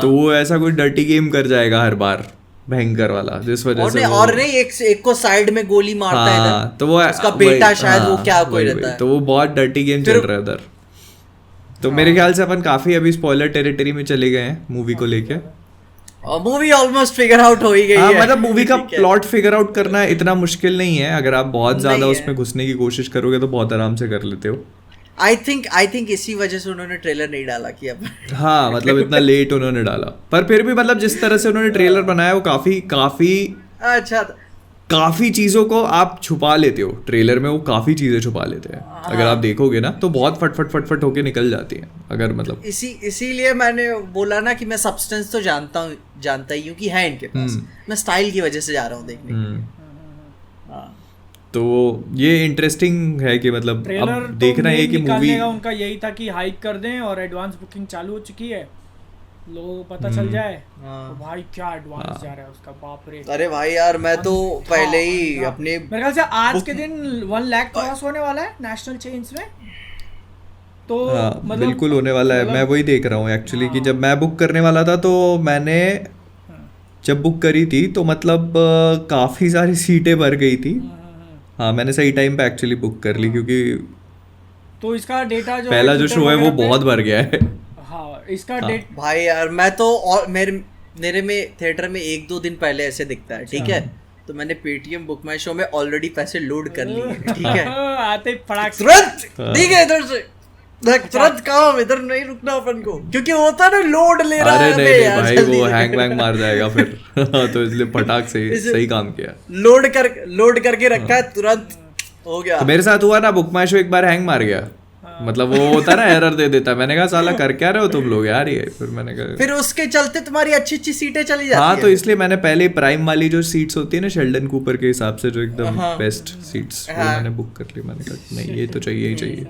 तो वो ऐसा कुछ डर्टी गेम कर जाएगा हर बार, भयंकर वाला, जिस वजह से और नहीं एक को साइड में गोली मारता है इधर, तो वो उसका बेटा शायद वो क्या कोई रहता है, तो वो बहुत डर्टी गेम चल रहा है उधर। तो मेरे ख्याल से अपन काफी अभी स्पॉइलर टेरिटरी में चले गए हैं मूवी को लेके। मूवी ऑलमोस्ट फिगर आउट हो ही गई है। मतलब मूवी का प्लॉट फिगर आउट करना इतना मुश्किल नहीं है, अगर आप बहुत ज्यादा उसमें घुसने की कोशिश करोगे तो बहुत आराम से कर लेते हो। आई थिंक इसी वजह से उन्होंने ट्रेलर नहीं डाला कि अब हाँ मतलब इतना लेट उन्होंने डाला, पर फिर भी मतलब जिस तरह से उन्होंने ट्रेलर बनाया वो काफी अच्छा था। काफी चीजों को आप छुपा लेते हो ट्रेलर में, वो काफी चीजें छुपा लेते हैं। अगर आप देखोगे ना तो बहुत फट होके निकल जाती हैं, अगर मतलब इसीलिए मैंने बोला ना कि मैं सब्सटेंस तो जानता ही हूँ कि है इनके पास, मैं स्टाइल की वजह से जा रहा हूँ देखने के लिए। तो ये इंटरेस्टिंग है कि मतलब अब देखना है कि मूवी उनका यही था कि हाइक कर दें और एडवांस बुकिंग चालू हो चुकी है, लोगों को पता चल जाए तो भाई क्या एडवांस जा रहा है उसका, बाप रे। अरे भाई यार मैं तो पहले ही अपने मेरे ख्याल से आज के दिन 1 लाख क्रॉस होने वाला है नेशनल चेन्स में, तो मतलब बिल्कुल होने वाला है। मैं वही देख रहा हूँ एक्चुअली कि जब मैं बुक करने वाला था तो मैंने जब बुक करी थी तो मतलब काफ़ी सारी सीटें भर गई थी। हाँ मैंने सही टाइम पे एक्चुअली बुक कर ली, क्योंकि तो इसका डेटा जो पहला जो शो है वो बहुत भर गया है। हाँ इसका डेट भाई यार मैं तो और मेरे में थिएटर में 1-2 दिन पहले ऐसे दिखता है, ठीक है, तो मैंने पेटीएम बुक माई शो में ऑलरेडी पैसे लोड कर लिए, ठीक है, आते फटाक तुरंत ठीक है इधर से तुरंत काम, इधर नहीं रुकना अपन को, क्योंकि होता ना लोड ले रहा है। अरे नहीं भाई वो हैंग वैंग मार जाएगा फिर तो इसलिए फटाक से सही काम किया, लोड करके रखा है, तुरंत हो गया। तो मेरे साथ हुआ ना, बुक माई शो एक बार हैंग मार गया, मतलब वो होता ना एरर दे देता। मैंने कहा साला कर क्या रहे हो तुम लोग यार ये, फिर मैंने कहा फिर उसके चलते तुम्हारी अच्छी सीटें चली जाती हाँ, तो इसलिए मैंने पहले प्राइम वाली जो सीट्स होती है ना शेल्डन कूपर के हिसाब से जो एकदम बेस्ट सीट्स वो मैंने बुक कर ली। मैंने कहा नहीं ये तो चाहिए ही चाहिए।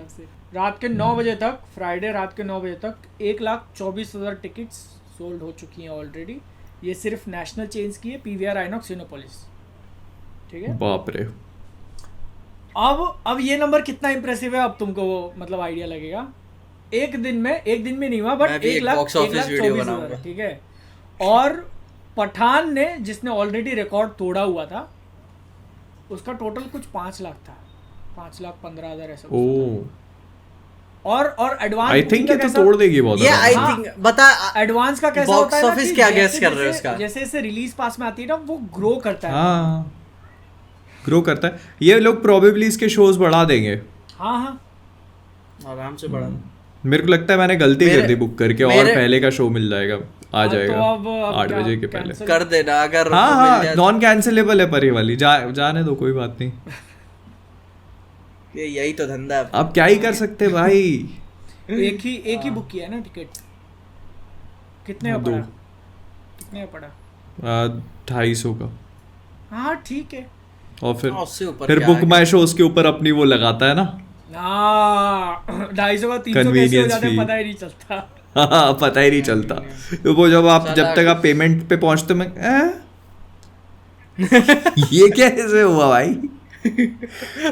रात के 9 बजे तक, फ्राइडे रात के 9 बजे तक 1,24,000 टिकट्स सोल्ड हो चुकी हैं ऑलरेडी। ये सिर्फ नेशनल चेन्स की है, पीवीआर आइनॉक्स सिनेपोलिस, ठीक है। बाप रे। अब ये नंबर कितना इंप्रेसिव है अब तुमको वो मतलब आइडिया लगेगा। एक दिन में नहीं हुआ बट 1,24,000, ठीक है। और पठान ने जिसने ऑलरेडी रिकॉर्ड तोड़ा हुआ था उसका टोटल कुछ 5 लाख था, 5,15,000 ऐसा। और एडवांस आई थिंक ये तो तोड़ देगी बहुत। ये आई थिंक बता एडवांस का कैसा होता है, बॉक्स ऑफिस क्या गेस कर रहे हो उसका, जैसे रिलीज पास में आती है ना वो ग्रो करता है। हाँ ग्रो करता है। ये लोग प्रोबेबली इसके शोज बढ़ा देंगे। हाँ आराम से बढ़ा। मेरे को लगता है मैंने गलती कर दी बुक करके, और पहले का शो मिल जाएगा, आ जाएगा तो 8 बजे के पहले कर देना अगर। हाँ नॉन कैंसिलेबल है पर ये वाली जाने दो, कोई बात नहीं। यही तो धंधा है, अब क्या ही कर सकते भाई। एक ही बुक किया है ना टिकट। कितने का पड़ा 250 का। हाँ ठीक है। और फिर बुक माई शो उसके ऊपर अपनी वो लगाता है ना 250 का 300 कैसे हो जाता है पता ही नहीं चलता। हाँ पता ही नहीं चलता। तो वो जब तक आप पेमेंट पे पहुंचते मैं ये कैसे हुआ भाई,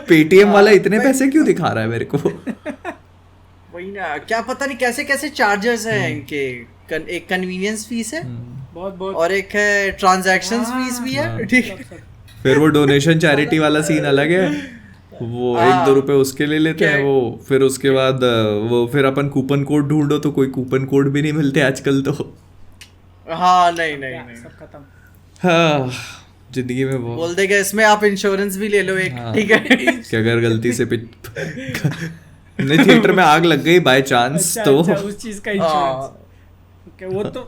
पेटीएम वाला इतने पैसे क्यों दिखा रहा है मेरे को। वही ना, क्या पता नहीं कैसे चार्जेस हैं इनके एक कन्वीनियंस फीस है बहुत बहुत और एक है ट्रांजैक्शन फीस भी है, ठीक है। फिर वो डोनेशन चैरिटी वाला सीन अलग है, वो 1-2 रुपए उसके ले लेते हैं वो। फिर उसके बाद वो फिर अपन कूपन कोड ढूंढो तो कोई कूपन कोड भी नहीं मिलते आजकल तो। हाँ नहीं सब खत्म। हाँ, जिंदगी में वो बोल देगा इसमें आप इंश्योरेंस भी ले लो एक, ठीक है। कि अगर गलती से नहीं थिएटर में आग लग गई बाय चांस तो उस चीज का इंश्योरेंस वो तो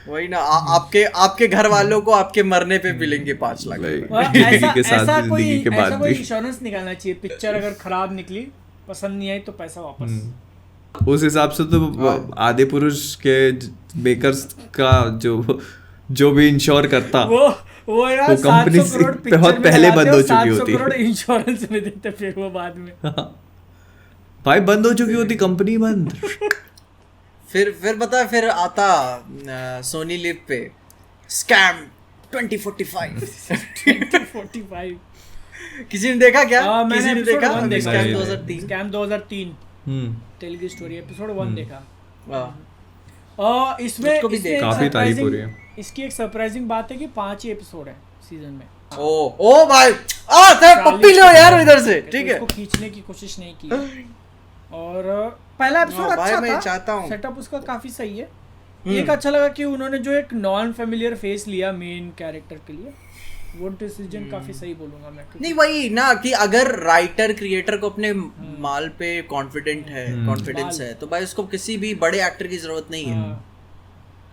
वही ना, आपके घर वालों को आपके मरने पे मिलेंगे 5 लाख। जिंदगी के साथ जिंदगी के बाद भी इंश्योरेंस निकालना चाहिए। पिक्चर अगर खराब निकली, पसंद नहीं आई तो पैसा वापस। उस हिसाब से तो आदि पुरुष के मेकर्स का जो भी इंश्योर करता वो यार 700 करोड़ पिक्चर बहुत पहले बंद हो चुकी होती, 700 करोड़ इंश्योरेंस में देते फिर वो बाद में भाई बंद हो चुकी होती कंपनी बंद। फिर बता, फिर आता सोनी लिव पे स्कैम 2045। 2045 किसी ने देखा क्या? मैंने किसी ने एपिसोड देखा? 1 देखा। Scam 2003। Scam 2003 Telugu story episode 1 देखा। इसमें उसको भी देखा। काफी तारीफ हो रही है। इसकी एक सरप्राइजिंग बात है कि 5 ही एपिसोड है सीजन में। ओ भाई पप्पी लो यार इधर से, ठीक है। उसको खींचने की कोशिश नहीं की और पहला एपिसोड अच्छा मैं था, चाहता हूं सेटअप उसका काफी सही है। एक अच्छा लगा कि उन्होंने जो एक नॉन फेमिलियर फेस लिया मेन कैरेक्टर के लिए, वो डिसीजन काफी सही बोलूंगा मैं। नहीं वही ना कि अगर राइटर क्रिएटर को अपने माल पे कॉन्फिडेंस है तो भाई उसको किसी भी बड़े एक्टर की जरूरत नहीं है,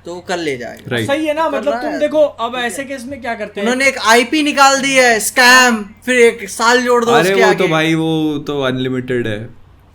तो कर ले जाएगा। सही है ना, मतलब तुम देखो अब ऐसे केस में क्या करते हैं, उन्होंने एक आईपी निकाल दी है स्कैम, फिर 1 साल जोड़ दो अरे उसके वो आगे। तो भाई वो तो अनलिमिटेड है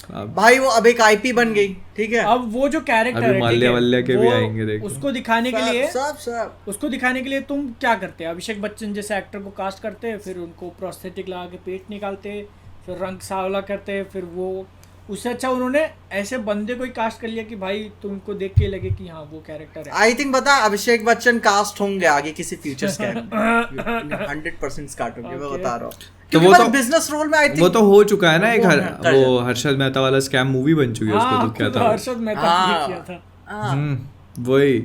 भाई, वो अब एक आईपी बन गई, ठीक है। अब वो जो कैरेक्टर है, माल्या के भी आएंगे देखो। उसको दिखाने के लिए सब उसको दिखाने के लिए तुम क्या करते हैं? अभिषेक बच्चन जैसे एक्टर को कास्ट करते हैं, फिर उनको प्रोस्थेटिक लगा के पेट निकालते हैं, फिर रंग सांवला करते हैं, फिर वो उससे अच्छा उन्होंने ऐसे बंदे को ही कास्ट कर लिया कि भाई तुमको देख के लगे कि हाँ वो कैरेक्टर है। आई थिंक बता अभिषेक बच्चन कास्ट होंगे आगे किसी फ्यूचर स्कैम 100% कास्ट होंगे, मैं बता रहा हूँ। तो वो तो बिजनेस रोल में आई थिंक वो तो हो चुका है ना, एक वो हर्षद मेहता वाला स्कैम मूवी बन चुकी है, उसको तो क्या था हर्षद मेहता ने किया था। वही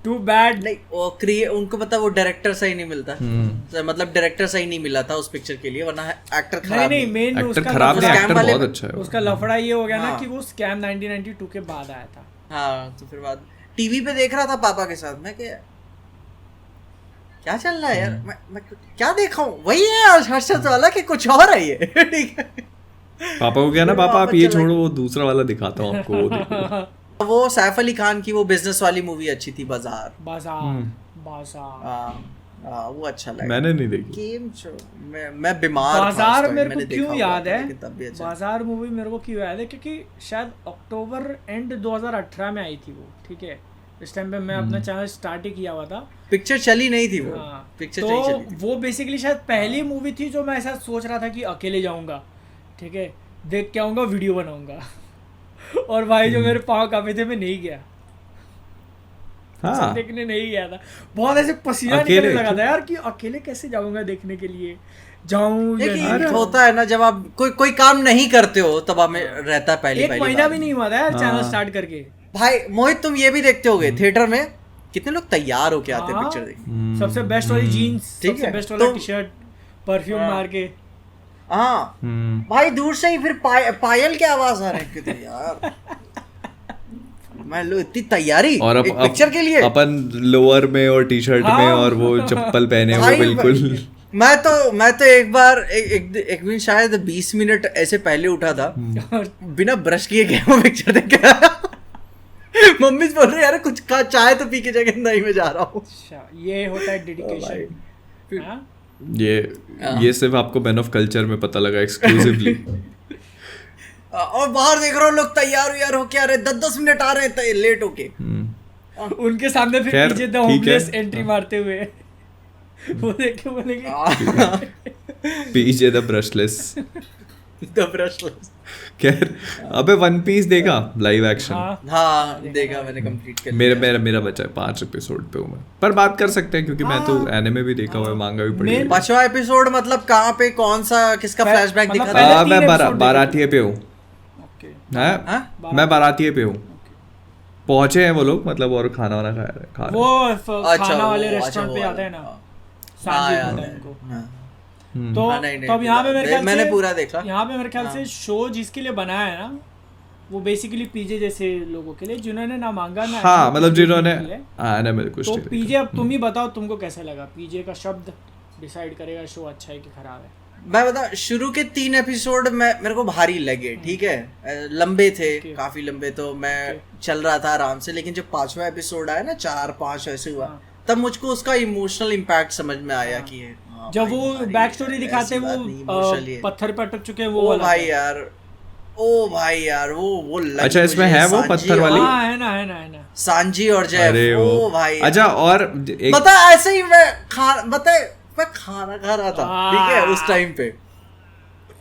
टू बैड। नहीं वो उनको पता वो डायरेक्टर सही नहीं मिलता, मतलब डायरेक्टर सही नहीं मिला था उस पिक्चर के लिए, वरना एक्टर खराब नहीं मेन एक्टर उसका खराब नहीं, एक्टर वाले बहुत अच्छा है। उसका लफड़ा ये हो गया ना कि वो स्कैम 1992 के बाद आया था। हाँ तो फिर बाद टीवी पे देख रहा था पापा के साथ, मैं क्या चल रहा है यार, मैं क्या देखा हूँ, वही है हर्षद वाला कि कुछ और है ये, ठीक है। पापा को क्या ना, पापा आप ये छोड़ो, वो दूसरा वाला दिखाता हूँ आपको, वो देखो। वो सैफ अली खान की वो बिजनेस वाली मूवी अच्छी थी, बाजार। वो अच्छा लगा, मैंने नहीं देखी। गेम शो मैं बीमार बाजार मेरे को क्यों याद है, बाजार मूवी मेरे को क्यों याद है, क्योंकि शायद अक्टूबर एंड 2018 में आई थी वो, ठीक है। इस टाइम पे मैं अपना चैनल स्टार्ट ही किया हुआ था, पिक्चर चली नहीं थी वो। पिक्चर तो चली वो बेसिकली शायद पहली मूवी थी जो मैं ऐसा सोच रहा था कि अकेले जाऊंगा, ठीक है, देख के आऊंगा, वीडियो बनाऊंगा। और भाई जो मेरे पाँव कांपे थे, मैं नहीं गया, देखने नहीं गया था। बहुत ऐसे पसीना निकलने लगा था यार कि अकेले कैसे जाऊंगा देखने के लिए, जाऊं होता है ना जब आप कोई काम नहीं करते हो तब हमें रहता है पहली एक महीना भी नहीं हुआ था यार चैनल स्टार्ट करके। भाई मोहित तुम ये भी देखते होगे थिएटर में कितने लोग तैयार होके आते हैं पिक्चर देखने, सबसे बेस्ट वाली जीन्स, सबसे बेस्ट वाला टी शर्ट, परफ्यूम मार के। हाँ भाई दूर से ही फिर पायल की आवाज आ रही थी यार। मैं लो इतनी तैयारी और एक पिक्चर के लिए, अपन लोअर में और टी शर्ट में और वो चप्पल पहने हुए बिल्कुल। मैं तो एक बार एक दिन शायद 20 मिनट ऐसे पहले उठा था, बिना ब्रश किए गया वो पिक्चर देख के। मम्मी बोल रही यार कुछ चाय तो पी के जगह नहीं मैं जा रहा हूँ। ये होता है डेडिकेशन। ये सिर्फ आपको मैन ऑफ कल्चर में पता लगा एक्सक्लूसिवली। और बाहर देख रहा हूँ लोग तैयार होके आ रहे, 10-10 मिनट आ रहे हैं लेट होके, उनके सामने फिर पीछे द होमलेस एंट्री मारते हुए वो देख के बोलेंगे पीछे द ब्रशलेस। The brushless. खैर अबे वन पीस देखा लाइव एक्शन? हाँ देखा मैंने, कंप्लीट कर लिया। मेरा बचा है 5 एपिसोड पे हूँ मैं, पर बात कर सकते हैं क्योंकि मैं तो एनिमे भी देखा हुआ है, मांगा भी पढ़ी है। 5वां एपिसोड मतलब कहाँ पे, कौन सा, किसका फ्लैशबैक दिखा था? मैं बारातिये पे हूँ। मैं बारातिये पे हूँ। पहुंचे हैं वो लोग मतलब, और खाना वाना खा रहे वो अच्छा, खाना वाले वो- रेस्टोरेंट पे अच्छा, आते हैं ना, हाँ, सांजी याद बोलते है, हैं उनको। हाँ। तो हाँ, नहीं, नहीं, तब यहाँ पे मेरे ख्याल मैंने से पूरा देखा। यहाँ पे मेरे ख्याल हाँ। से शो जिसके लिए बनाया है ना, वो बेसिकली पीजे जैसे लोगों के लिए जिन्होंने ना मांगा ना हाँ anime मतलब कुछ जिन्होंने देखने के लिए। हाँ ना मेरे कुछ तो नहीं देखा। पीजे, अब तुम ही बताओ तुमको कैसा लगा? पीजे का शब्द डिसाइड करेगा शो अच्छा है कि खराब है। मैं बता, शुरू के 3 एपिसोड मेरे को भारी लगे, ठीक है, लंबे थे, काफी लंबे, तो मैं चल रहा था आराम से, लेकिन जब 5वां एपिसोड आया ना, 4-5 ऐसे हुआ, तब मुझको उसका इमोशनल इम्पैक्ट समझ में आया कि हाँ जब भाई, वो भारी बैक है, स्टोरी ऐसी दिखाते बात वो नहीं, emotional है। पत्थर पे अटक चुके हैं वो ओ वाला भाई था। यार, ओ भाई यार, वो लगी अच्छा, इसमें मुझे, है वो सांजी पत्थर वाली? हाँ है ना, है ना, है ना। सांजी और जय, अरे ओ भाई अच्छा, और एक बता, ऐसे ही मैं खाना खा रहा था, ठीक है, उस टाइम पे,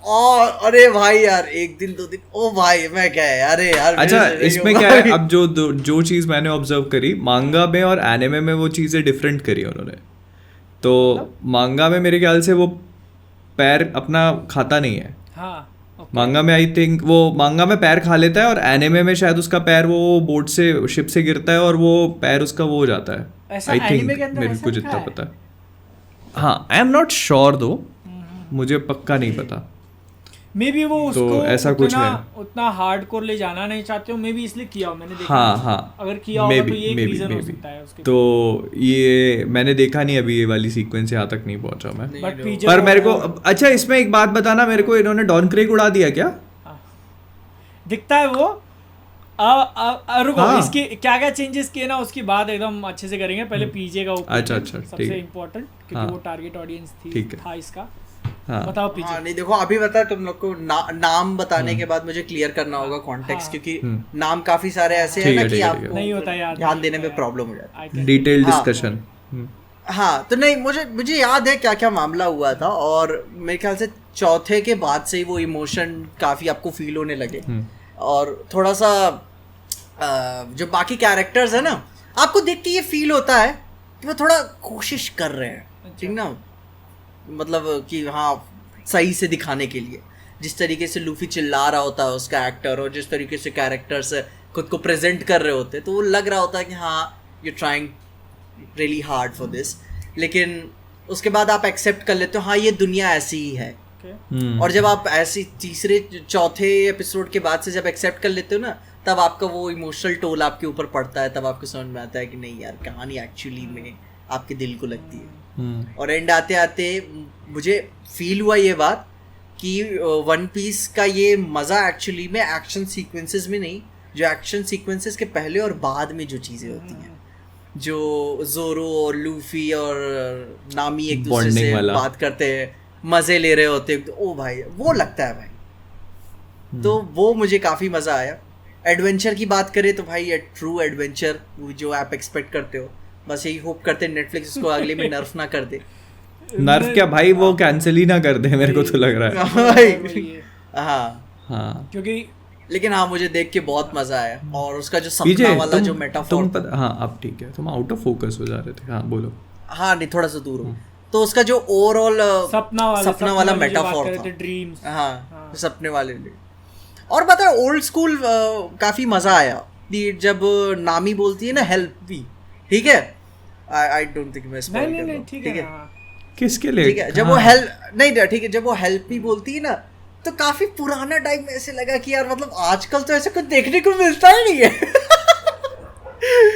और अरे भाई यार, 1 दिन 2 दिन, ओ भाई मैं क्या, अरे यार, अच्छा मेरे से नहीं इसमें होगा। क्या है, अब जो चीज़ मैंने ऑब्जर्व करी मांगा में और एनिमे में, वो चीज़ें डिफरेंट करी उन्होंने। तो मांगा में मेरे ख्याल से वो पैर अपना खाता नहीं है। हाँ मांगा में आई थिंक वो मांगा में पैर खा लेता है, और एनिमे में शायद उसका पैर वो बोट से, शिप से गिरता है और वो पैर उसका वो हो जाता है। ऐसा आई anime थिंक के अंदर मेरे ऐसा को लिखा जितना है? पता है, हाँ आई एम नॉट श्योर दो, मुझे पक्का नहीं पता। मे बी वो तो उसको ऐसा कुछ है। उतना हार्डकोर ले जाना नहीं चाहते हो, मे बी इसलिए किया हो, मैंने देखा हाँ नहीं। हाँ, अगर किया होगा maybe, तो ये एक maybe, रीजन हो maybe। सकता है उसके। तो ये मैंने देखा नहीं अभी, ये वाली सीक्वेंस यहाँ तक नहीं पहुंचा मैं। बट पीजे पर मेरे को अच्छा, इसमें एक बात बताना, मेरे को इन्होंने डॉन क्रेग उड़ा दिया क्या? दिखता है वो। रुको, हाँ। इसकी क्या क्या चेंजेस किए ना, उसकी बात एकदम अच्छे से करेंगे। पहले पीजे का अच्छा, ठीक सबसे है। इम्पोर्टेंट, क्योंकि हाँ। वो टारगेट ऑडियंस ठीक है। था इसका। हाँ बताओ पीजे। हाँ, नहीं देखो, अभी बता, तुम लोग को नाम बताने के बाद मुझे क्लियर करना होगा कॉन्टेक्स्ट, हाँ। क्योंकि नाम काफी सारे ऐसे हैं ठीक ना है, कि ठीक है, आपको नहीं होता याद, ध्यान देने में प्रॉब्लम हो जाती है। डिटेल हाँ। डिस्कशन। हाँ, तो नहीं, मुझे याद है क्या क्या मामला हुआ था, और मेरे ख्याल से चौथे के बाद से ही वो इमोशन काफी आपको फील होने लगे, और थोड़ा सा जो बाकी कैरेक्टर्स है ना, आपको देख के ये फील होता है कि वो थोड़ा कोशिश कर रहे हैं, ठीक ना, मतलब कि हाँ सही से दिखाने के लिए, जिस तरीके से लूफी चिल्ला रहा होता है उसका एक्टर, और जिस तरीके से कैरेक्टर्स खुद को प्रेजेंट कर रहे होते, तो वो लग रहा होता है कि हाँ you trying really hard for this, लेकिन उसके बाद आप एक्सेप्ट कर लेते हो, हाँ ये दुनिया ऐसी ही है। और जब आप ऐसी तीसरे चौथे एपिसोड के बाद से जब एक्सेप्ट कर लेते हो ना, तब आपका वो इमोशनल टोल आपके ऊपर पड़ता है, तब आपको समझ में आता है कि नहीं यार, कहानी एक्चुअली में आपके दिल को लगती है। और एंड आते आते मुझे फील हुआ ये बात कि वन पीस का ये मज़ा एक्चुअली में एक्शन सीक्वेंसेस में नहीं, जो एक्शन सीक्वेंसेस के पहले और बाद में जो चीज़ें होती हैं, जो जोरो और लूफी और नामी एक दूसरे Bonding से वाला। बात करते हैं, मज़े ले रहे होते हैं, ओ भाई वो लगता है भाई। तो वो मुझे काफ़ी मज़ा आया। एडवेंचर की बात करें तो भाई ट्रू एडवेंचर जो आप एक्सपेक्ट करते हो, बस यही होप करते हैं नेटफ्लिक्स उसको अगले में नर्फ ना कर दे। नर्फ क्या भाई, वो कैंसिल ही ना कर दे, मेरे को तो लग रहा है। भाई हाँ हाँ क्योंकि लेकिन हाँ, मुझे देख के बहुत मजा आया, और उसका जो सपना वाला जो मेटाफोर, हाँ अब ठीक है, तुम आउट ऑफ फोकस हो जा रहे थे। हाँ बोलो। हाँ नहीं, थोड़ा सा दूर हो, तो उसका जो ओवरऑल सपना वाला मेटाफोर था, ड्रीम्स, हाँ सपने वाले लिए। और पता है ओल्ड स्कूल काफी मजा आया जब नामी बोलती है ना हेल्प भी, ठीक है, आई डोंट थिंक मैं स्पॉइल कर रहा हूं, ठीक है। किसके लिए? ठीक है, जब वो हेल्प नहीं, ठीक है, जब वो हेल्प भी बोलती है ना, तो काफी पुराना टाइम में ऐसे लगा कि यार मतलब आजकल तो ऐसा कुछ देखने को मिलता ही नहीं है।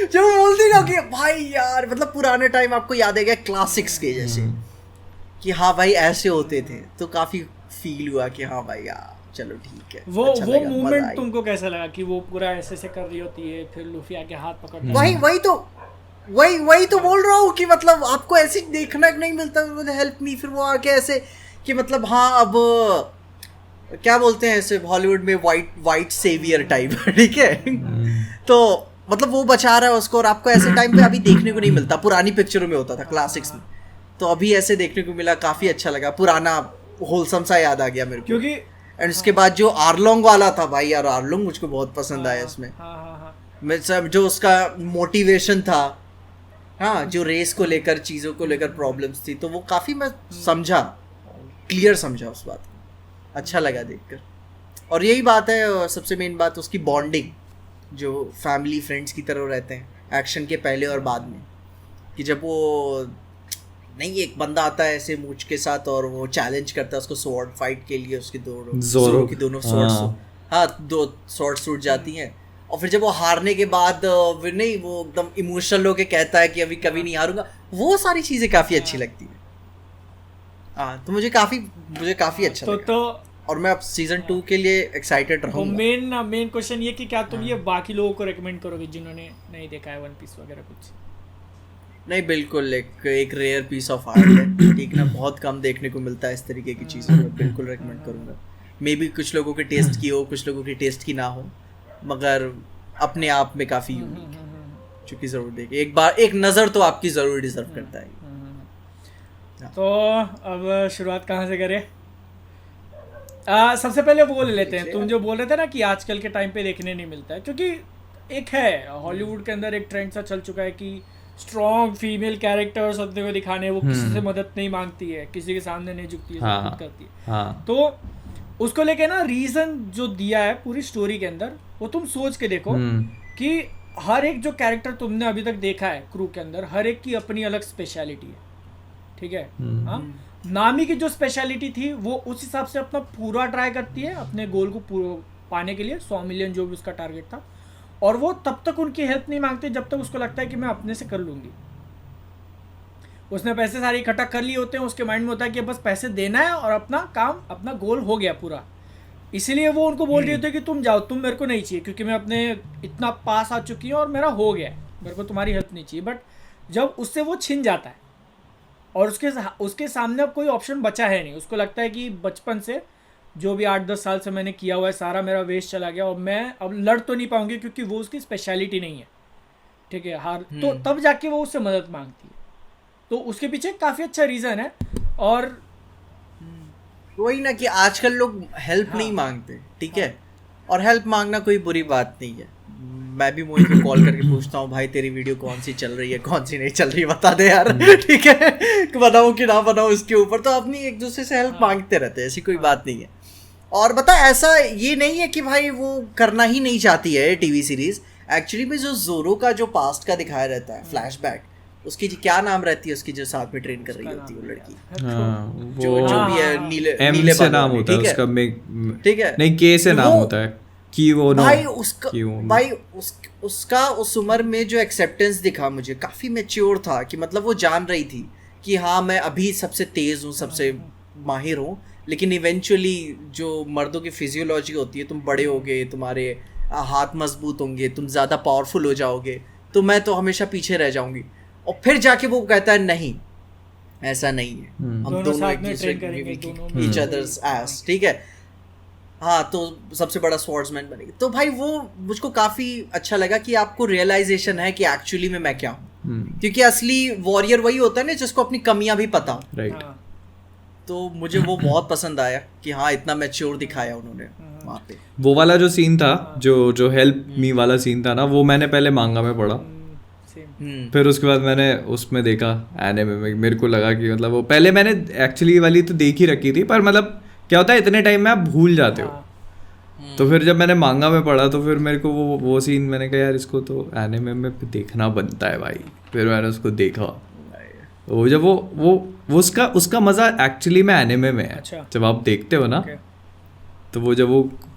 जब वो बोलती ना कि भाई यार मतलब पुराने टाइम आपको याद है क्या, क्लासिक्स के जैसे, कि हाँ भाई ऐसे होते थे, तो काफी फील हुआ कि हाँ भाई यार चलो ठीक है। वो मूवमेंट तुमको कैसा लगा कि वो पूरा ऐसे कर रही होती है, फिर लूफी आके हाथ पकड़ता है? वही तो बोल रहा हूँ कि मतलब आपको ऐसे देखना नहीं मिलता, हेल्प मी, फिर वो आके ऐसे कि मतलब हाँ अब क्या बोलते हैं ऐसे हॉलीवुड में वाइट सेवियर टाइप, ठीक है। तो मतलब वो बचा रहा है उसको, और आपको ऐसे टाइम पे अभी देखने को नहीं मिलता, पुरानी पिक्चरों में होता था, क्लासिक्स में, तो अभी ऐसे देखने को मिला, काफी अच्छा लगा, पुराना होलसम सा याद आ गया मेरे को। क्योंकि एंड उसके बाद जो आर्लोंग वाला था भाई यार, आर्लोंग मुझको बहुत पसंद आया इसमें। मैं सब जो उसका मोटिवेशन था, हाँ जो रेस को लेकर, चीज़ों को लेकर प्रॉब्लम्स थी, तो वो काफ़ी मैं समझा, क्लियर समझा उस बात को, अच्छा लगा देखकर। और यही बात है सबसे मेन बात, उसकी बॉन्डिंग जो फैमिली फ्रेंड्स की तरह रहते हैं एक्शन के पहले और बाद में, कि जब वो नहीं एक बंदा आता है ऐसे मूंछ के साथ और वो चैलेंज करता है उसको स्वॉर्ड फाइट के लिए, उसकी जोरो की दोनों स्वॉर्ड्स दो स्वॉर्ड्स टूट जाती हैं और फिर जब वो हारने के बाद नहीं वो एकदम इमोशनल होके कहता है कि अभी कभी नहीं हारूंगा, वो सारी चीजें काफी अच्छी लगती है। हाँ तो मुझे काफी अच्छा लगा और मैं अब सीजन 2 के लिए एक्साइटेड रहूंगा। मेन क्वेश्चन ये कि क्या तुम ये बाकी लोगों को रेकमेंड करोगे जिन्होंने नहीं देखा है वन पीस वगैरह कुछ? नहीं बिल्कुल, एक रेयर पीस ऑफ आर्ट है, ठीक ना, बहुत कम देखने को मिलता है इस तरीके की चीज़ें, मैं बिल्कुल रेकमेंड करूँगा। मे बी कुछ लोगों के टेस्ट की हो, कुछ लोगों के टेस्ट की ना हो, मगर अपने आप में काफ़ी यूनिक है, चूँकि ज़रूर देखे एक बार, एक नज़र तो आपकी ज़रूर डिजर्व करता है। तो अब शुरुआत कहाँ से करें? सबसे पहले वो ले लेते हैं, तुम जो बोल रहे थे ना कि आजकल के टाइम पे देखने नहीं मिलता है, क्योंकि एक है हॉलीवुड के अंदर एक ट्रेंड सा चल चुका है कि स्ट्रॉन्ग फीमेल कैरेक्टर्स अपने को दिखाने, वो किसी से मदद नहीं मांगती है, किसी के सामने नहीं झुकती है, सब कुछ करती है। तो उसको लेके ना रीजन जो दिया है पूरी स्टोरी के अंदर, वो तुम सोच के देखो कि हर एक जो कैरेक्टर तुमने अभी तक देखा है क्रू के अंदर, हर एक की अपनी अलग स्पेशलिटी है, ठीक है। हाँ, नामी की जो स्पेशलिटी थी वो उस हिसाब से अपना पूरा ट्राई करती है अपने गोल को पाने के लिए, 100 मिलियन जो भी उसका टारगेट था, और वो तब तक उनकी हेल्प नहीं मांगते जब तक उसको लगता है कि मैं अपने से कर लूँगी। उसने पैसे सारे इकट्ठा कर लिए होते हैं, उसके माइंड में होता है कि बस पैसे देना है और अपना काम, अपना गोल हो गया पूरा, इसीलिए वो उनको बोल रही होती है कि तुम जाओ, तुम मेरे को नहीं चाहिए, क्योंकि मैं अपने इतना पास आ चुकी हूँ और मेरा हो गया है, मेरे को तुम्हारी हेल्प नहीं चाहिए। बट जब उससे वो छिन जाता है और उसके सामने अब कोई ऑप्शन बचा है नहीं, उसको लगता है कि बचपन से जो भी 8-10 साल से मैंने किया हुआ है सारा मेरा वेस्ट चला गया और मैं अब लड़ तो नहीं पाऊंगी क्योंकि वो उसकी स्पेशलिटी नहीं है, ठीक है, हार तो तब जाके वो उससे मदद मांगती है। तो उसके पीछे काफ़ी अच्छा रीज़न है। और वही ना कि आजकल लोग हेल्प नहीं मांगते, ठीक है, और हेल्प मांगना कोई बुरी बात नहीं है। मैं भी मोहित को कॉल करके पूछता हूँ, भाई तेरी वीडियो कौन सी चल रही है, कौन सी नहीं चल रही, बता दे यार, ठीक है, बनाऊँ कि ना बनाऊँ इसके ऊपर। तो अपनी एक दूसरे से हेल्प मांगते रहते हैं, ऐसी कोई बात नहीं है। और बता, ऐसा ये नहीं है कि भाई वो करना ही नहीं चाहती है टीवी सीरीज। एक्चुअली में जो जोरो का जो पास्ट का दिखाया रहता है फ्लैशबैक, उसकी क्या नाम रहती है उसकी जो साथ में ट्रेन कर रही होती है वो लड़की, जो भी है नीले से नाम होता है उसका, ठीक है, नहीं के से नाम होता है कि वो भाई उसका उस उम्र में जो एक्सेप्टेंस दिखा मुझे काफी मैच्योर था, कि मतलब वो जान रही थी कि हाँ मैं अभी सबसे तेज हूँ, सबसे माहिर हूँ, लेकिन इवेंचुअली जो मर्दों की फिजियोलॉजी होती है, तुम बड़े होगे, तुम्हारे हाथ मजबूत होंगे, तुम ज़्यादा पावरफुल हो जाओगे, तो मैं तो हमेशा पीछे रह जाऊंगी। और फिर जाके वो कहता है नहीं ऐसा नहीं है, हम दोनों एक दूसरे ईच अदर्स एस, ठीक है, हाँ, तो सबसे बड़ा स्वॉर्ड्समैन बनेगी। तो भाई वो मुझको काफ़ी अच्छा लगा कि आपको रियलाइजेशन है कि एक्चुअली में मैं क्या हूँ, क्योंकि असली वॉरियर वही होता है ना जिसको अपनी कमियां भी पता हो, राइट। तो मुझे वो बहुत पसंद आया कि हाँ इतना मैच्योर दिखाया उन्होंने वहाँ पे। वो वाला जो सीन था, जो हेल्प मी वाला सीन था ना, वो मैंने पहले मांगा में पढ़ा, फिर उसके बाद मैंने उसमें देखा एनिमे में, मेरे को लगा कि मतलब वो पहले मैंने एक्चुअली वाली तो देख ही रखी थी, पर मतलब क्या होता है इतने टाइम में आप भूल जाते हो, तो फिर जब मैंने मांगा में पढ़ा तो फिर मेरे को वो सीन, मैंने कहा यार इसको तो एनिमे में देखना बनता है भाई, फिर मैंने उसको देखा। वो जब वो उसका मज़ा एक्चुअली में एनिमे में है। अच्छा। जब आप देखते हो ना, तो वो जब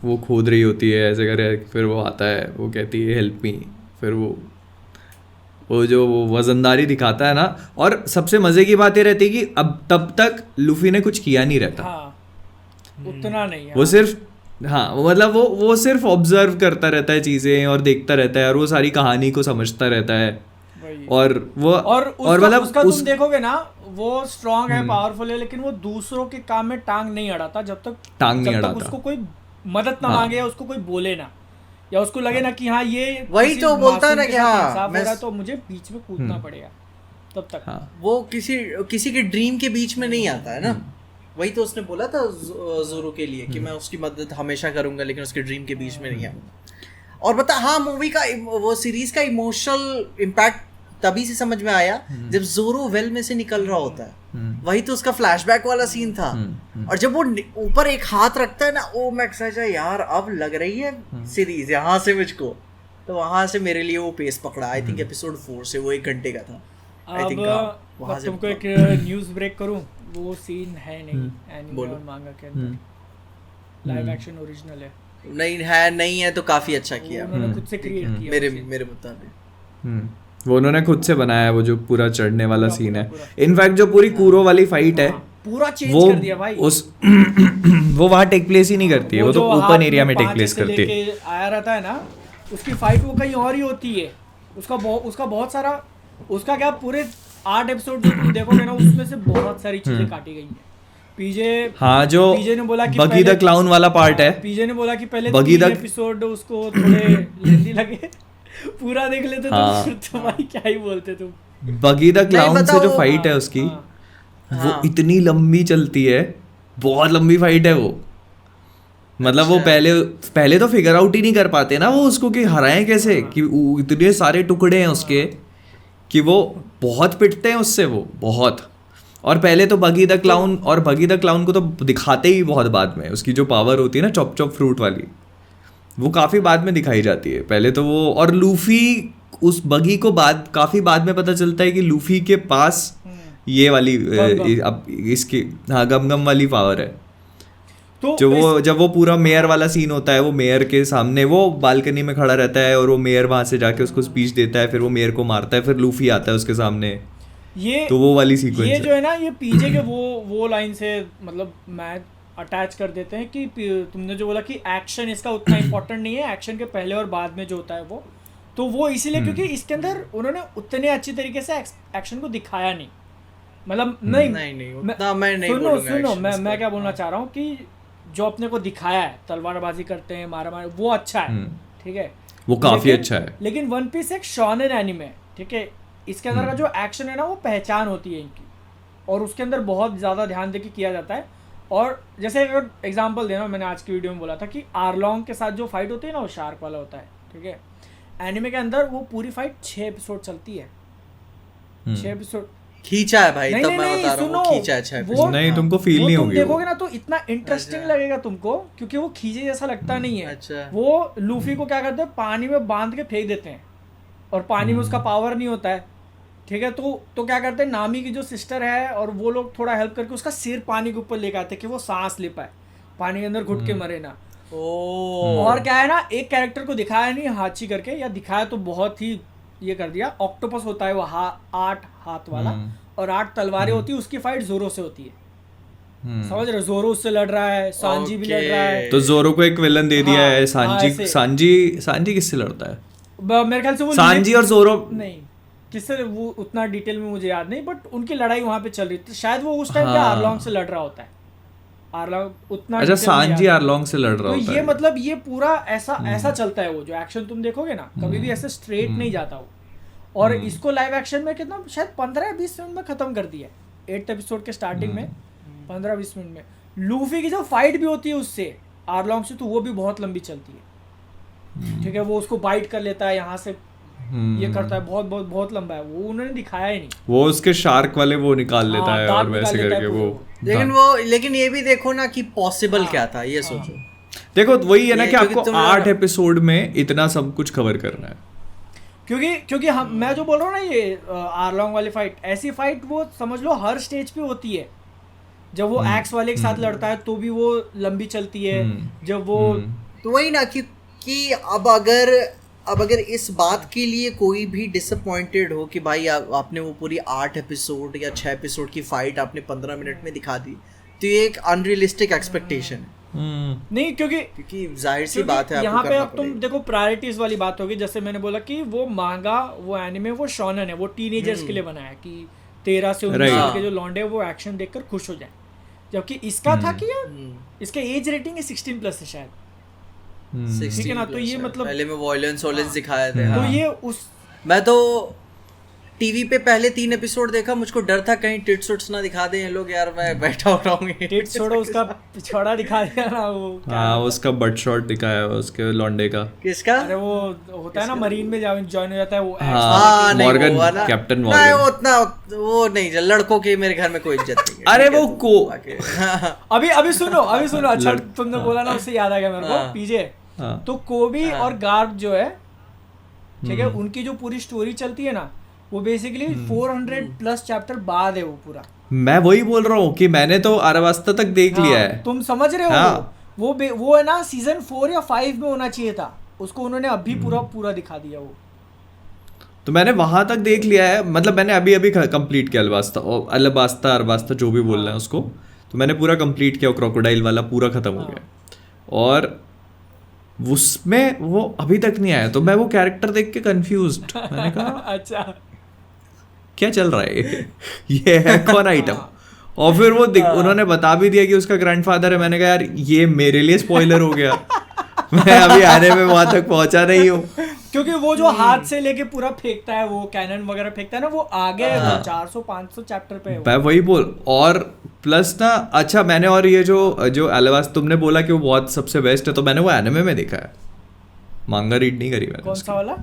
वो खोद रही होती है ऐसे करे, फिर वो आता है, वो कहती है हेल्प मी, फिर वो जो वजनदारी दिखाता है ना, और सबसे मज़े की बात ये रहती है कि अब तब तक लूफी ने कुछ किया नहीं रहता, उतना नहीं है, वो सिर्फ मतलब वो सिर्फ ऑब्जर्व करता रहता है चीज़ें और देखता रहता है और वो सारी कहानी को समझता रहता है। और मतलब तुम देखोगे ना, वो स्ट्रांग है, पावरफुल है, लेकिन वो दूसरों के काम में टांग नहीं अड़ाता जब तक उसको कोई मदद ना मांगे या उसको कोई बोले ना, या उसको लगे ना कि हाँ ये वही तो बोलता है ना कि हाँ मैं तो मुझे बीच में कूदना पड़ेगा, तब तक वो किसी के ड्रीम के बीच में नहीं आता है ना। वही तो उसने बोला था जोरो के लिए कि मैं उसकी मदद हमेशा करूंगा, लेकिन उसके ड्रीम के बीच में नहीं आऊंगा। और बता, हाँ, मूवी का वो सीरीज का इमोशनल इम्पैक्ट तभी से समझ में आया जब जोरो वेल में से निकल रहा होता है, वही तो उसका फ्लैशबैक वाला सीन था। और जब वो ऊपर एक हाथ रखता है ना, ओ मैं यार अब लग रही है सीरीज यहाँ से मुझको, तो वहां से मेरे लिए वो पेस पकड़ा। आई थिंक एपिसोड 4 से वो 1 घंटे का था। अब तुमको एक न्यूज़ ब्रेक करूं, वो सीन है नहीं एनीमे और मांगा के अंदर, लाइव एक्शन ओरिजिनल है। नहीं है तो काफी अच्छा किया उन्होंने खुद से क्रिएट किया मेरे मुताबिक। वो उन्होंने खुद से बनाया, वो जो पूरा चढ़ने वाला सीन है। इनफैक्ट जो पूरी कूरो वाली फाइट है पूरा चेंज कर दिया भाई। उस वो वहाँ टेक प्लेस ही नहीं करती है, वो तो ओपन एरिया में टेक प्लेस करती है। आया रहता है ना उसकी फाइट, वो कहीं और ही होती है। उसका बहुत सारा, उसका क्या पूरे 8 एपिसोड जो तुम देखोगे ना उसमें से बहुत सारी चीजें काटी गई हैं। पीजे ने बोला कि बगी द क्लाउन वाला पार्ट है। पीजे ने बोला कि पहले 3 एपिसोड उसको थोड़े लेंदी लगे, पूरा देख लेते तो भाई क्या ही बोलते तुम। बगी द क्लाउन से जो फाइट है उसकी वो इतनी लंबी चलती है, बहुत लंबी फाइट है वो। मतलब वो पहले तो फिगर आउट ही नहीं कर पाते ना वो उसको कि हराएं कैसे, कि इतने सारे टुकड़े हैं उसके कि वो बहुत पिटते हैं उससे, वो बहुत। और पहले तो बगी द क्लाउन को तो दिखाते ही बहुत बाद में, उसकी जो पावर होती है ना चॉप चॉप फ्रूट वाली, वो काफ़ी बाद में दिखाई जाती है। पहले तो वो, और लूफी उस बगी को काफ़ी बाद में पता चलता है कि लूफी के पास ये वाली अब इसकी गम वाली पावर है। तो जब वो पूरा मेयर वाला सीन होता है, वो मेयर के सामने वो बालकनी में खड़ा रहता है और वो मेयर वहां से जाके उसको स्पीच देता है, फिर वो मेयर को मारता है, फिर लूफी आता है उसके सामने। ये तो वो वाली सीक्वेंस ये जो है ना, ये पीजे के वो लाइन से मतलब मैं अटैच कर देते हैं कि तुमने जो बोला कि एक्शन इसका उतना इम्पोर्टेंट नहीं है, एक्शन के पहले और बाद में जो होता है वो इसीलिए क्योंकि इसके अंदर उन्होंने उतने अच्छी तरीके से एक्शन को दिखाया नहीं। मतलब सुनो मैं क्या बोलना चाह रहा हूँ कि जो अपने को दिखाया है तलवारबाजी करते हैं, मारा वो अच्छा है, ठीक है, वो काफी अच्छा है। लेकिन वन पीस एक शॉनेन एनीमे, ठीक है, इसके अंदर का जो एक्शन है ना वो पहचान होती है इनकी, और उसके अंदर बहुत ज़्यादा ध्यान देके किया जाता है। और जैसे अगर एग्जांपल देना, मैंने आज की वीडियो में बोला था कि आरलॉन्ग के साथ जो फाइट होती है ना वो शार्क वाला होता है, ठीक है, एनीमे के अंदर वो पूरी फाइट 6 एपिसोड चलती है। 6 एपिसोड खींचा है भाई, तब मैं बता रहा हूँ खींचा है 6 एपिसोड। नहीं तुमको फील नहीं होगी, देखोगे ना तो इतना इंटरेस्टिंग लगेगा तुमको, क्योंकि वो खींचे जैसा लगता नहीं है। अच्छा। वो लूफी को क्या करते हैं, पानी में बांध के फेंक देते हैं, और पानी में उसका पावर नहीं होता है, ठीक है, तो क्या करते हैं, नामी की जो सिस्टर है और वो लोग थोड़ा हेल्प करके उसका सिर पानी के ऊपर लेके आते हैं कि वो सांस ले पाए, पानी के अंदर घुट के मरे ना। और क्या है ना, एक कैरेक्टर को दिखाया नहीं हाची करके, या दिखाया तो बहुत ही ये कर दिया, ऑक्टोपस होता है वो 8 हाथ वाला, और 8 तलवारें होती है, उसकी फाइट जोरो से होती है, समझ रहे हो, जोरो उससे लड़ रहा है, सांजी भी लड़ रहा है, तो जोरो को एक विलन दे दिया है। सांजी किससे लड़ता है मेरे ख्याल से वो सांजी और जोरो नहीं, किससे वो उतना डिटेल में मुझे याद नहीं, बट उनकी लड़ाई वहां पे चल रही थी, शायद वो उस टाइम पे आरलॉन्ग से लड़ रहा होता है, आरलॉन्ग उतना, अच्छा सांजी आरलॉन्ग से लड़ रहा होता है, तो ये मतलब ये पूरा ऐसा चलता है, वो जो एक्शन तुम देखोगे ना कभी भी ऐसे स्ट्रेट नहीं जाता वो। और इसको लाइव एक्शन में कितना शायद 15 या 20 मिनट में खत्म कर दिया है, 8 एपिसोड के स्टार्टिंग में 15-20 मिनट में। लूफी की जो फाइट भी होती है उससे आरलॉन्ग से, तो वो भी बहुत लंबी चलती है, ठीक है, वो उसको बाइट कर लेता है यहाँ से, ये करता है, बहुत बहुत बहुत लंबा है, वो उन्होंने दिखाया ही नहीं। वो उसके शार्क वाले वो निकाल लेता है और वैसे करके वो, लेकिन ये भी देखो ना कि पॉसिबल क्या था, ये सोचो। देखो वही है ना कि आपको 8 एपिसोड में इतना सब कुछ कवर करना है, क्योंकि मैं जो बोल रहा हूँ ना, ये आरलॉन्ग वाली फाइट, ऐसी फाइट वो समझ लो हर स्टेज पे होती है। जब वो एक्स वाले के साथ लड़ता है तो भी वो लंबी चलती है, जब वो तो वही ना कि अब अगर इस बात के लिए कोई भी डिसअपॉइंटेड हो कि भाई आपने वो पूरी 8 एपिसोड या 6 एपिसोड की फाइट आपने 15 मिनट में दिखा दी, तो ये एक अनरियलिस्टिक एक्सपेक्टेशन है। नहीं, क्योंकि जाहिर सी बात है, यहाँ पे अब तुम देखो प्रायोरिटीज वाली बात होगी। जैसे मैंने बोला कि वो मांगा, वो एनिमे, वो शोनन है, वो टीनेजर्स के लिए बनाया है कि 13 से 19 साल के जो लौंडे वो एक्शन देखकर खुश हो जाए, जबकि इसका था कि यार इसका एज रेटिंग है 16+ है शायद, ठीक है ना, तो ये मतलब पहले में वॉयलेंस दिखाया था, तो ये मैं तो टीवी पे पहले 3 एपिसोड देखा, मुझको डर था कहीं टिट्स उट्स ना दिखा दें लोग, यार मैं बैठा हो रहा हूँ, टिट्स छोड़ो, उसका पिछवाड़ा दिखा दिया ना वो, हाँ उसका बट शॉट दिखाया उसके लौंडे का, किसका, अरे वो होता है ना मरीन में ज्वाइन हो जाता है वो, मॉर्गन, कैप्टन मॉर्गन, उतना वो नहीं, लड़कों की मेरे घर में कोई इज्जत नहीं। अरे वो को अभी सुनो, अच्छा तुमने बोला ना, उससे याद आ गया मेरे को, पीजे, तो कोबी और गार्ब जो है ठीक है, उनकी जो पूरी स्टोरी चलती है ना वो बेसिकली 400+ चैप्टर बाद है वो पूरा। मैं वही बोल रहा हूँ कि मैंने तो अरवास्ता तक देख लिया है। तुम समझ रहे हो? हाँ। वो है ना सीजन 4 या 5 में होना चाहिए था, उसको उन्होंने अभी पूरा दिखा दिया वो। तो मैंने वहां तक देख लिया है, मतलब मैंने अभी अभी कंप्लीट किया अरवास्ता जो भी बोल रहे हैं उसको, तो मैंने पूरा कंप्लीट किया, क्रोकोडाइल वाला पूरा खत्म हो गया। और उसमें वो अभी तक नहीं आया, तो मैं वो कैरेक्टर देख के कंफ्यूज्ड, मैंने कहा अच्छा क्या चल रहा है ये है कौन आइटम। और फिर वो उन्होंने बता भी दिया कि उसका ग्रैंडफादर है। मैंने कहा यार ये मेरे लिए स्पॉइलर हो गया मैं अभी आने में वहां तक पहुंचा नहीं हूँ, क्योंकि वो जो हाथ से लेके पूरा फेंकता है, वो कैनन वगैरह फेंकता है ना, वो आगे 400-500 चैप्टर पे है मैं वही बोल। और प्लस ना, अच्छा मैंने, और ये जो अलावास तुमने बोला कि वो बहुत सबसे बेस्ट है, तो मैंने वो एनिमे में देखा है, मांगा रीड नहीं करी मैंने। कौन सा वाला?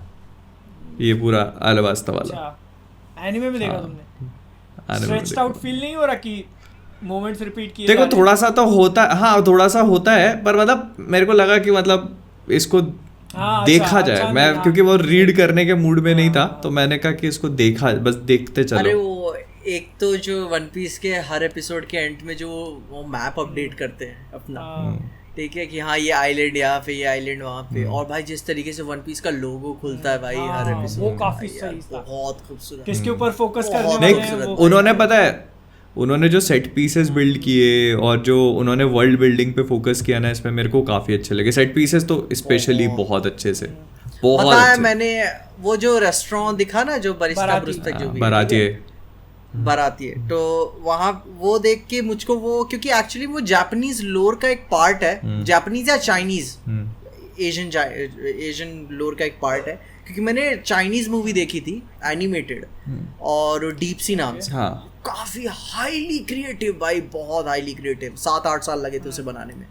ये पूरा अलावास्ता वाला। अच्छा एनिमे में देखा तुमने? स्ट्रेच्ड आउट फील नहीं हो रहा कि मोमेंट्स रिपीट किए? देखो थोड़ा सा तो होता है, हाँ थोड़ा सा होता है, पर मतलब मेरे को लगा कि मतलब इसको देखा जाए। मैं क्योंकि वो रीड करने के मूड में नहीं था, तो मैंने कहा कि इसको देखा, बस देखते चलो। अरे वो एक तो जो वन पीस के हर एपिसोड के एंड में जो वो मैप अपडेट करते हैं अपना, ठीक है, कि हाँ ये आइलैंड यहाँ पे, ये आइलैंड वहाँ पे, और भाई जिस तरीके से वन पीस का लोगो खुलता है भाई हर एपिसोड, वो काफी सही था, बहुत खूबसूरत। किसके ऊपर फोकस करने वाले हैं वो? उन्होंने पता है, उन्होंने जो सेट पीसेस बिल्ड किए और जो उन्होंने वर्ल्ड बिल्डिंग पे फोकस किया ना, इसमें मेरे को काफी अच्छे लगे सेट पीसेस तो, स्पेशली बहुत अच्छे से, बहुत पता है अच्छे। मैंने वो जो रेस्टोरेंट दिखा ना, जो बरिस्ता तक जो भी बाराती है, तो वहाँ वो देख के मुझको वो, क्योंकि एक्चुअली वो जापानीज लोर का एक पार्ट है, जापानीज या चाइनीज एशियन लोर का एक पार्ट है, क्योंकि मैंने चाइनीज मूवी देखी थी एनिमेटेड, और डीप सी नाम से, काफी हाईली क्रिएटिव भाई, बहुत हाईली क्रिएटिव, 7-8 साल लगे थे उसे बनाने में।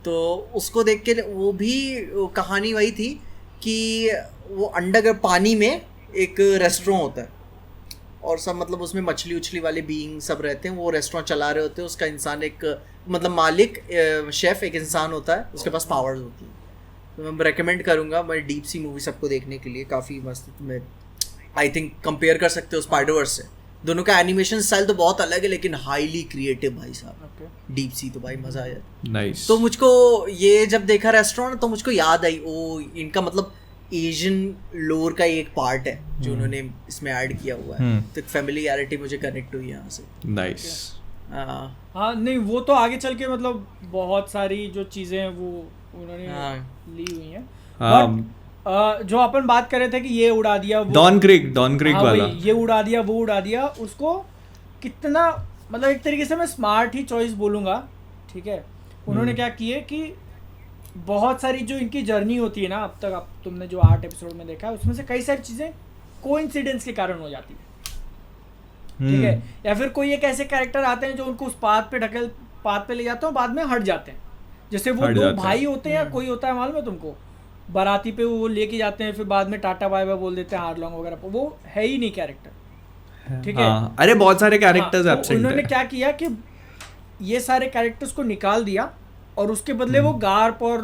तो उसको देख के वो भी कहानी वही थी कि वो अंडर पानी में एक रेस्टोरेंट होता है, और सब मतलब उसमें मछली उछली वाले बीइंग सब रहते हैं, वो रेस्टोरेंट चला रहे होते हैं, उसका इंसान एक मतलब मालिक शेफ एक इंसान होता है, उसके पास पावर्स होती है। तो मैं रेकमेंड करूँगा, मैं डीप सी मूवी सबको देखने के लिए, काफ़ी मस्त। तुम्हें आई थिंक कंपेयर कर सकते हो स्पाइडरवर्स से, दोनों का एनिमेशन स्टाइल तो बहुत अलग है, लेकिन हाईली क्रिएटिव भाई साहब। डीप सी तो भाई मजा आया। नाइस। तो मुझको ये जब देखा रेस्टोरेंट, तो मुझको याद आई ओ इनका मतलब एशियन लोर का एक पार्ट है जो उन्होंने इसमें ऐड किया हुआ है, तो फैमिलियरिटी मुझे कनेक्ट हुई यहाँ से। नाइस। हाँ नहीं वो तो आगे चल के मतलब बहुत सारी जो चीजें हैं वो उन्होंने ली हुई हैं, बट जो अपन बात कर रहे थे कि ये उड़ा दिया, डॉन क्रिक वाला, ये उड़ा दिया, वो उड़ा दिया, उसको कितना मतलब एक तरीके से मैं स्मार्ट ही चॉइस बोलूँगा, ठीक है। उन्होंने क्या किए कि बहुत सारी जो इनकी जर्नी होती है ना, अब तक तुमने जो 8 एपिसोड में देखा है, उसमें से कई सारी चीज़ें कोइंसिडेंस के कारण हो जाती है, ठीक है, या फिर कोई एक ऐसे कैरेक्टर आते हैं जो उनको उस पाथ पे ले जाते हैं, बाद में हट जाते हैं। जैसे वो 2 भाई होते हैं या कोई होता है, मालूम है तुमको, बाराती पे वो लेके जाते हैं, फिर बाद में टाटा बाय बाय बोल देते हैं हार्लॉन्ग वगैरह पर, वो है ही नहीं कैरेक्टर, ठीक है। अरे बहुत सारे कैरेक्टर्स एब्सेंट हैं। उन्होंने क्या किया कि ये सारे कैरेक्टर्स को निकाल दिया और उसके बदले वो गार्प और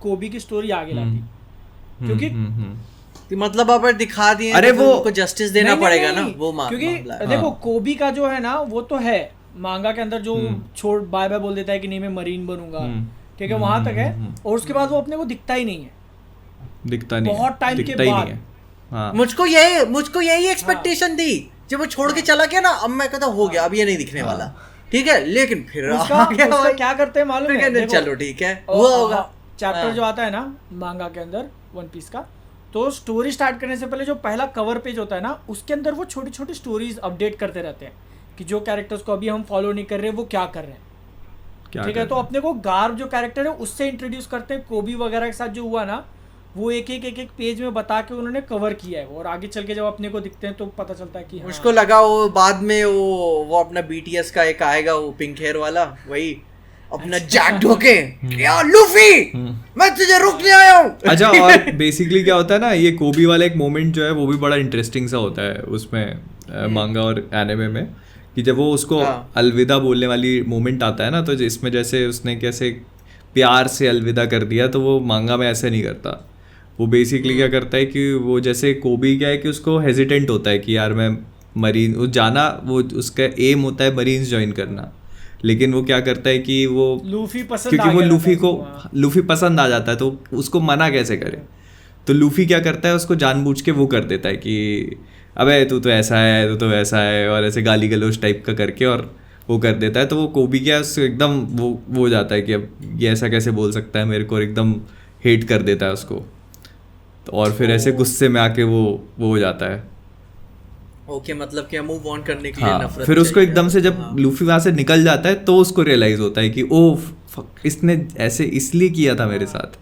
कोबी की स्टोरी आगे लाती, क्योंकि मतलब अब दिखा दिए, अरे वो उनको जस्टिस देना पड़ेगा ना वो, क्योंकि देखो कोबी का जो है ना वो तो है मांगा के अंदर, जो छोड़ बाय बाय बोल देता है कि नहीं मैं मरीन बनूंगा, ठीक है, वहां तक है, और उसके बाद वो अपने को दिखता ही नहीं है, बहुत टाइम के बाद। मुझको यही एक्सपेक्टेशन थी जब वो छोड़ के चला गया ना, अब मैं कहता हो गया, अब ये नहीं दिखने वाला, ठीक है, लेकिन फिर उसका क्या करते हैं मालूम है, चलो ठीक है वो होगा। चैप्टर जो आता है ना मांगा के अंदर वन पीस का, तो स्टोरी स्टार्ट करने से पहले जो पहला कवर पेज होता है ना, उसके अंदर वो छोटी छोटी स्टोरीज अपडेट करते रहते हैं कि जो कैरेक्टर्स को अभी हम फॉलो नहीं कर रहे वो क्या कर रहे हैं, ठीक है। तो अपने को गार्ब जो कैरेक्टर है उससे इंट्रोड्यूस करते हैं, कोबी वगैरह के साथ जो हुआ ना वो एक एक पेज में बता के उन्होंने कवर किया है, और आगे चल के जब अपने को दिखते हैं तो पता चलता है कि मुझको लगा वो बाद में वो अपना BTS का एक आएगा, वो पिंक हेयर वाला, वही अपना जैक ढोके क्या लूफी मैं तुझे रुकने आया हूँ। अच्छा, और बेसिकली क्या होता है ना, ये कोबी वाला एक मोमेंट जो है वो भी बड़ा इंटरेस्टिंग सा होता है उसमें मांगा और एनिमे में, कि जब वो उसको अलविदा बोलने वाली मोमेंट आता है ना, तो इसमें जैसे उसने कैसे प्यार से अलविदा कर दिया, तो वो मांगा में ऐसे नहीं करता, वो बेसिकली क्या करता है कि वो जैसे कोबी क्या है कि उसको हेजिटेंट होता है कि यार मैं मरीन वो जाना, वो उसका एम होता है मरीन्स ज्वाइन करना, लेकिन वो क्या करता है कि वो लूफी पसंद क्योंकि वो लूफी हाँ। पसंद आ जाता है तो उसको मना कैसे करे, तो लूफी क्या करता है उसको जानबूझ के वो कर देता है कि अबे तू तो ऐसा है, तू तो वैसा है, और ऐसे गाली गलौज टाइप का करके और वो कर देता है। तो वो कोबी क्या उससे एकदम वो हो जाता है कि अब ये ऐसा कैसे बोल सकता है मेरे को, और एकदम हेट कर देता है उसको। तो और फिर ऐसे गुस्से में आके वो हो जाता है। ओके मतलब क्या मूव ऑन करने के लिए हाँ, नफरत फिर उसको चाहिए। एकदम से जब लूफी वहाँ से निकल जाता है तो उसको रियलाइज होता है कि ओ फक, इसने ऐसे इसलिए किया था मेरे साथ।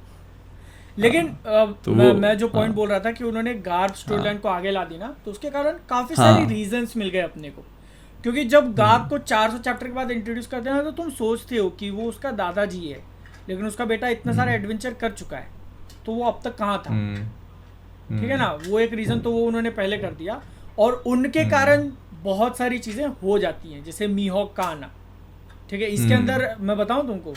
लेकिन तो मैं जो पॉइंट बोल रहा था कि उन्होंने गार्ब स्टोरी लाइन को आगे ला दी ना, तो उसके कारण काफी सारी रीजंस मिल गए अपने को। क्योंकि जब गार्ब को 400 चैप्टर के बाद इंट्रोड्यूस करते हैं तो तुम सोचते हो कि वो उसका दादाजी है, लेकिन उसका बेटा इतना सारा एडवेंचर कर चुका है, तो वो अब तक कहाँ था। ठीक है ना, वो एक रीजन तो वो उन्होंने पहले कर दिया, और उनके कारण बहुत सारी चीजें हो जाती हैं, जैसे मीहॉक का आना। ठीक है, इसके अंदर मैं बताऊं तुमको,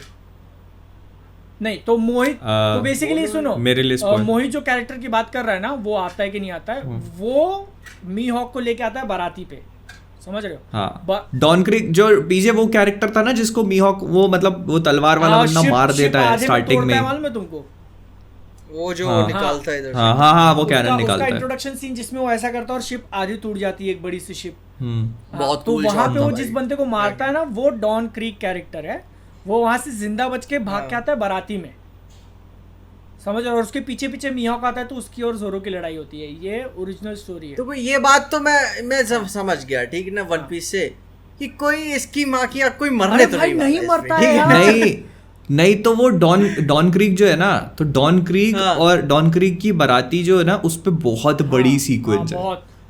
नहीं तो मोहित तो बेसिकली सुनो, मेरे लिए मोहित जो कैरेक्टर की बात कर रहा है ना, वो आता है कि नहीं आता है, वो मीहॉक को लेके आता है बाराती पे, समझ रहे हो। हाँ, डॉन क्रीक जो पीछे वो कैरेक्टर था ना जिसको मीहॉक वो मतलब वो तलवार वाला बंदा मार देता है स्टार्टिंग में, मालूम है तुमको, वो जो निकालता है इधर से। हाँ वो कैनन निकालता है। उसका इंट्रोडक्शन सीन जिसमें वो ऐसा करता है और शिप आधी टूट जाती है, एक बड़ी सी शिप। बहुत तो वहां पे वो जिस बंदे को मारता है ना, वो डॉन क्रीक कैरेक्टर है, वो वहां से जिंदा बच के भाग के आता है बाराती में, समझ रहे हो। और उसके पीछे पीछे मीहॉक आता है, तो उसकी और जोरो की लड़ाई होती है। ये ओरिजिनल स्टोरी है। तो ये बात तो मैं समझ गया, ठीक ना, वन पीस से कि कोई इसकी माँ की या कोई मरने तो नहीं मरता है यार। नहीं तो वो डॉन क्रीक जो है ना, तो डॉन क्रीक और डॉन क्रीक की बाराती जो है ना, उस पे बहुत बड़ी सीक्वेंस है,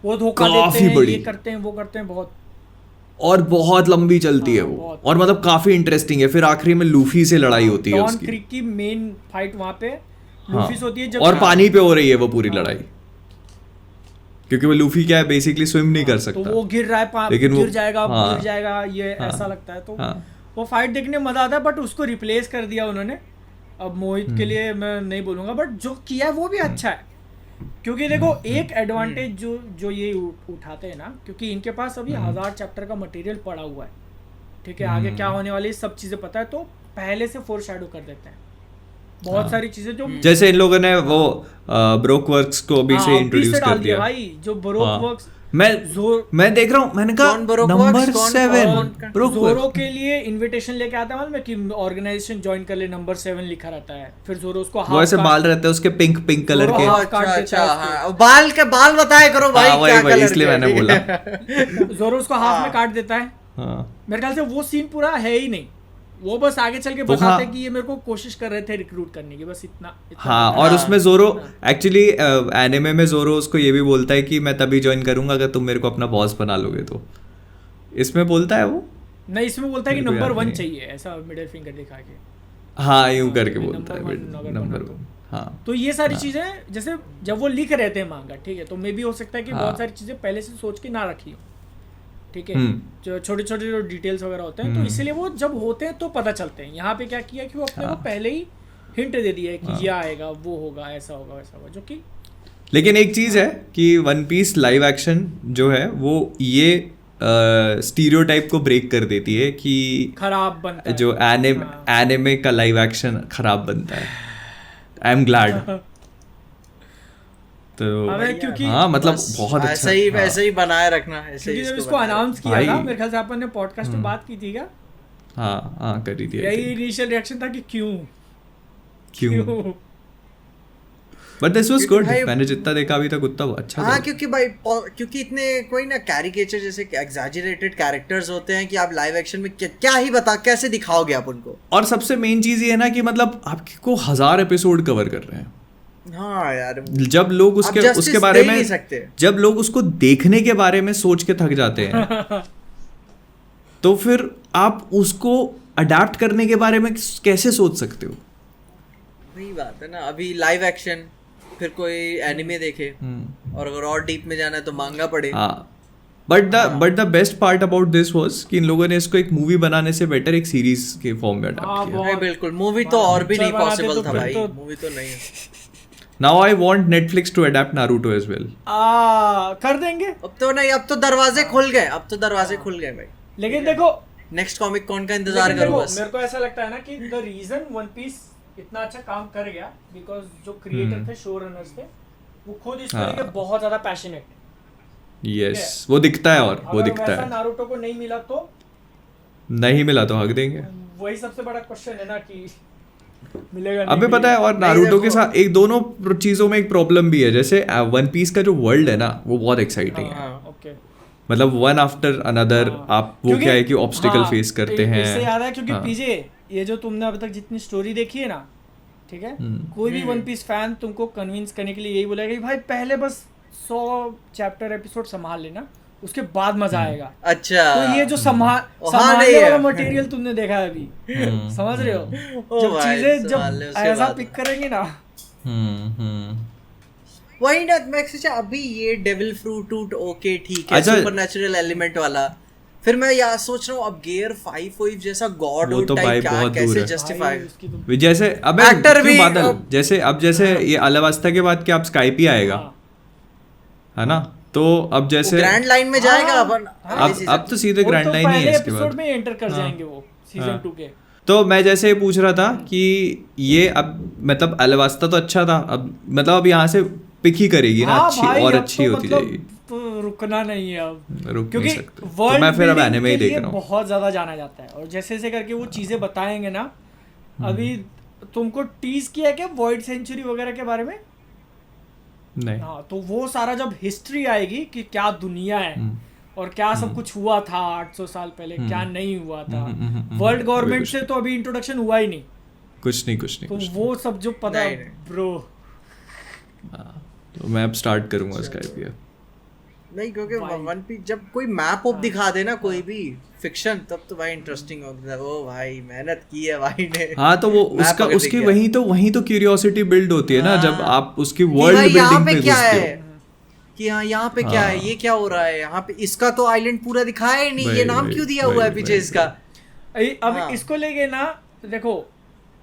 वो धोखा देते हैं, ये करते हैं, वो करते हैं, बहुत और बहुत लंबी चलती है वो, और मतलब काफी इंटरेस्टिंग है। फिर आखिरी में लूफी से लड़ाई होती है उसकी। डॉन क्रीक की मेन फाइट वहां पे लूफी से होती है, जब और पानी पे हो रही है वो पूरी लड़ाई, क्योंकि वो लूफी क्या है बेसिकली स्विम नहीं कर सकता, तो वो गिर रहा है, लेकिन गिर जाएगा ये ऐसा लगता है। तो वो फाइट देखने में मजा आता है, बट उसको रिप्लेस कर दिया उन्होंने। अब मोहित के लिए मैं नहीं बोलूंगा, बट जो किया है वो भी अच्छा है। क्योंकि देखो एक एडवांटेज जो ये उठाते हैं ना, क्योंकि इनके पास अभी 1000 चैप्टर का मटेरियल पड़ा हुआ है, ठीक है, आगे क्या होने वाली सब चीजें पता है, तो पहले से फोर शैडो कर देते हैं बहुत सारी चीजें। जो जैसे इन लोगों ने वो ब्रोक वर्क्स को अभी से इंट्रोड्यूस कर दिया भाई, जो ब्रोक वर्क्स मैं देख रहा हूँ, मैंने कहा नंबर 7 जोरो के लिए इनविटेशन लेके आता है, मालूम है कि ऑर्गेनाइजेशन ज्वाइन कर ले, नंबर 7 लिखा रहता है। फिर जोरो उसको वो ऐसे बाल रहते हैं उसके पिंक कलर के। अच्छा, बाल बताया करो भाई, क्या कलर, इसलिए मैंने बोला। जोरो उसको हाफ में काट देता है। मेरे ख्याल से वो सीन पूरा है ही नहीं, वो बस आगे चल के बताते हैं कि ये मेरे को कोशिश कर रहे थे रिक्रूट करने की, बस इतना हाँ। और उसमें जोरो एक्चुअली एनिमे में जोरो उसको ये भी बोलता है कि मैं तभी ज्वाइन करूंगा अगर तुम मेरे को अपना बॉस बना लोगे। तो इसमें बोलता है वो नहीं, इसमें बोलता है कि नंबर 1 चाहिए, ऐसा मिडिल फिंगर दिखा के, हाँ यूं करके बोलता है नंबर 1। हाँ, तो ये सारी चीजें जैसे जब वो लिख रहे थे मांगा, ठीक है, तो मे भी हो सकता है कि बहुत सारी चीजें पहले से सोच के ना रखी हो, ठीक है, जो छोटे छोटे जो डिटेल्स वगैरह होते हैं, तो इसीलिए वो जब होते हैं तो पता चलते हैं। यहाँ पे क्या किया कि वो अपने को पहले ही हिंट दे दिया है कि ये आएगा, वो होगा, ऐसा होगा, वैसा होगा, जो कि लेकिन एक चीज है कि वन पीस लाइव एक्शन जो है वो ये स्टीरियोटाइप को ब्रेक कर देती है कि खराब बनता है, जो एनिमे का लाइव एक्शन खराब बनता है। I am glad. तो क्योंकि हाँ मतलब बहुत अच्छा, ऐसा ही वैसे ही बनाए रखना। ऐसे ही जब इसको अनाउंस किया था, मेरे ख्याल से अपन ने पॉडकास्ट में बात की थी क्या? हाँ करी थी। यही इनिशियल रिएक्शन था कि क्यों बट दिस वाज गुड। मैंने जितना देखा अभी तक उतना अच्छा था। हाँ, क्योंकि इतने कोई ना कैरिकेचर जैसे एग्जैजरेटेड कैरेक्टर्स होते हैं कि आप लाइव एक्शन में क्या ही कैसे दिखाओगे आप उनको। और सबसे मेन चीज ये है ना कि मतलब आपको 1000 एपिसोड कवर कर रहे हैं। हाँ यार, जब लोग उसके बारे में जब लोग उसको देखने के बारे में सोच के थक जाते हैं तो फिर आप उसको अडैप्ट करने के बारे में कैसे सोच सकते हो? वही बात है ना। अभी लाइव एक्शन, फिर कोई एनिमे देखे, और अगर और डीप में जाना है तो मांगा पड़े। But the best part about this was कि इन लोगों ने इसको एक मूवी बनाने से बेटर एक सीरीज के फॉर्म में अडैप्ट किया। बिल्कुल, मूवी तो और भी नहीं पॉसिबल था भाई, मूवी तो नहीं है। Now I want Netflix to adapt Naruto as well. कर देंगे। अब तो नहीं, अब तो दरवाजे खुल गए भाई। लेकिन देखो नेक्स्ट कॉमिक कॉन का इंतजार करो बस। मेरे को ऐसा लगता है ना कि द रीजन वन पीस इतना अच्छा काम कर गया बिकॉज जो क्रिएटर थे, शो रनर्स थे, वो खुद इसको लेके बहुत ज्यादा पैशनेट। यस, वो दिखता है, और वो दिखता है। नारुतो को नहीं मिला तो हक देंगे। वही सबसे बड़ा क्वेश्चन है ना कि मिलेगा नहीं। अबे पता है, और नारुतो के साथ एक दोनों चीजों में एक प्रॉब्लम भी है। जैसे वन पीस का जो वर्ल्ड है ना, वो बहुत एक्साइटिंग है। ओके, मतलब वन आफ्टर अनदर आप वो क्या है कि ऑब्स्टिकल फेस करते हैं। इससे याद है क्योंकि पीजे ये जो तुमने अभी तक जितनी स्टोरी देखी है ना, ठीक है, कोई भी वन पीस फैन तुमको कन्विंस करने के लिए यही बोलेगा कि भाई पहले बस 100 चैप्टर एपिसोड संभाल लेना, उसके बाद मजा आएगा। अच्छा, तो ये जो संभालने वाला मटेरियल तुमने देखा है अभी, समझ रहे हो, जब चीजें जब ऐसा पिक करेंगे ना, वही ना। मैं सोचा अभी ये डेविल फ्रूट ओके ठीक है, सुपरनैचुरल एलिमेंट वाला, फिर मैं यार सोच रहा हूँ अब गियर 5 जैसा गॉड टाइप क्या कैसे जस्टिफाई। जैसे अबे एक्टर भी बादल जैसे अब जैसे ये अलावास्ता के बाद क्या अब स्काइप ही आएगा, है ना? तो अब जैसे ग्रैंड लाइन में जाएगा अपन। अब तो सीधे ग्रैंड लाइन ही है इसके बाद, एपिसोड में एंटर कर जाएंगे वो सीजन 2 के। तो मैं जैसे पूछ रहा था कि ये अब मतलब अलावास्ता तो अच्छा था, अब मतलब अब यहाँ से पिक ही करेगी ना, अच्छी और अच्छी होती जाएगी। तो रुकना नहीं है अब, क्योंकि वर्ल्ड मैं फिर अब एनिमे ही देख रहा हूँ, बहुत ज्यादा जाना जाता है। और जैसे जैसे करके वो चीजें बताएंगे ना, अभी तुमको टीज किया क्या वॉइड सेंचुरी वगैरह के बारे में? नहीं। हाँ, तो वो सारा जब हिस्ट्री आएगी कि क्या दुनिया है और क्या सब कुछ हुआ था 800 साल पहले, क्या नहीं हुआ था, वर्ल्ड गवर्नमेंट से तो अभी इंट्रोडक्शन हुआ ही नहीं, कुछ नहीं। तो वो सब जो पता है ब्रो। तो मैं अब स्टार्ट करूंगा स्काइप ये नहीं, क्योंकि वन पीस जब कोई मैप ऑफ दिखा दे ना कोई भी फिक्शन, तब तो भाई इंटरेस्टिंग होता है। ओ भाई मेहनत की है भाई ने। हाँ, तो वो उसका उसकी वही तो क्यूरियोसिटी बिल्ड होती है ना, जब आप उसकी वर्ल्ड बिल्डिंग पे घुसते हो कि हाँ यहाँ पे क्या है, ये क्या हो रहा है यहाँ पे, इसका तो आइलैंड पूरा दिखाया ही नहीं, ये नाम क्यों दिया हुआ है पीछे इसका। अब इसको लेके ना देखो,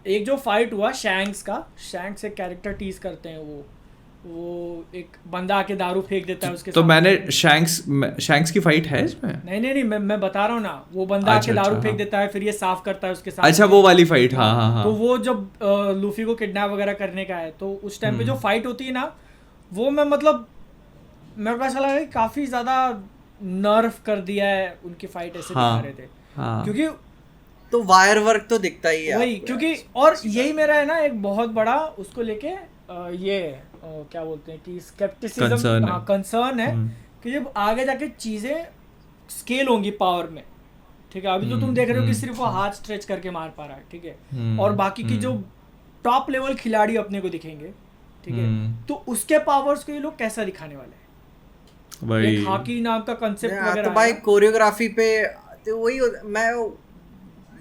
एक जो फाइट हुआ शैंक्स एक कैरेक्टर टीज करते हैं, वो एक बंदा आके दारू फेंक देता है उसके तो मैंने शैंक्स की फाइट है इसमें? नहीं मैं बता रहा हूँ ना, वो बंदा आके दारू फेंक देता है, फिर ये साफ करता है उसके साथ। अच्छा, वो वाली फाइट। हाँ। तो वो जब लूफी को किडनैप वगैरह करने का है, तो उस टाइम पे जो फाइट होती है ना, वो मैं मतलब मेरे को ऐसा लगा कि काफी ज्यादा नर्फ कर दिया है उनकी फाइट, ऐसे दिखा रहे थे। क्योंकि तो वायर वर्क तो दिखता ही है वही, क्योंकि और यही मेरा है ना एक बहुत बड़ा उसको लेके ये क्या बोलते हैं कि स्केप्टिसिज्म, कंसर्न है कि जब आगे जाके चीजें स्केल होंगी पावर में, ठीक है। अभी तो तुम देख रहे हो कि सिर्फ वो हाथ स्ट्रेच करके मार पा रहा है, ठीक है, और बाकी की जो टॉप लेवल खिलाड़ी अपने को दिखेंगे, ठीक है, तो उसके पावर्स को ये लोग कैसा दिखाने वाले हैं भाई। हाकी नाम का कांसेप्ट वगैरह तो भाई कोरियोग्राफी पे तो वही मैं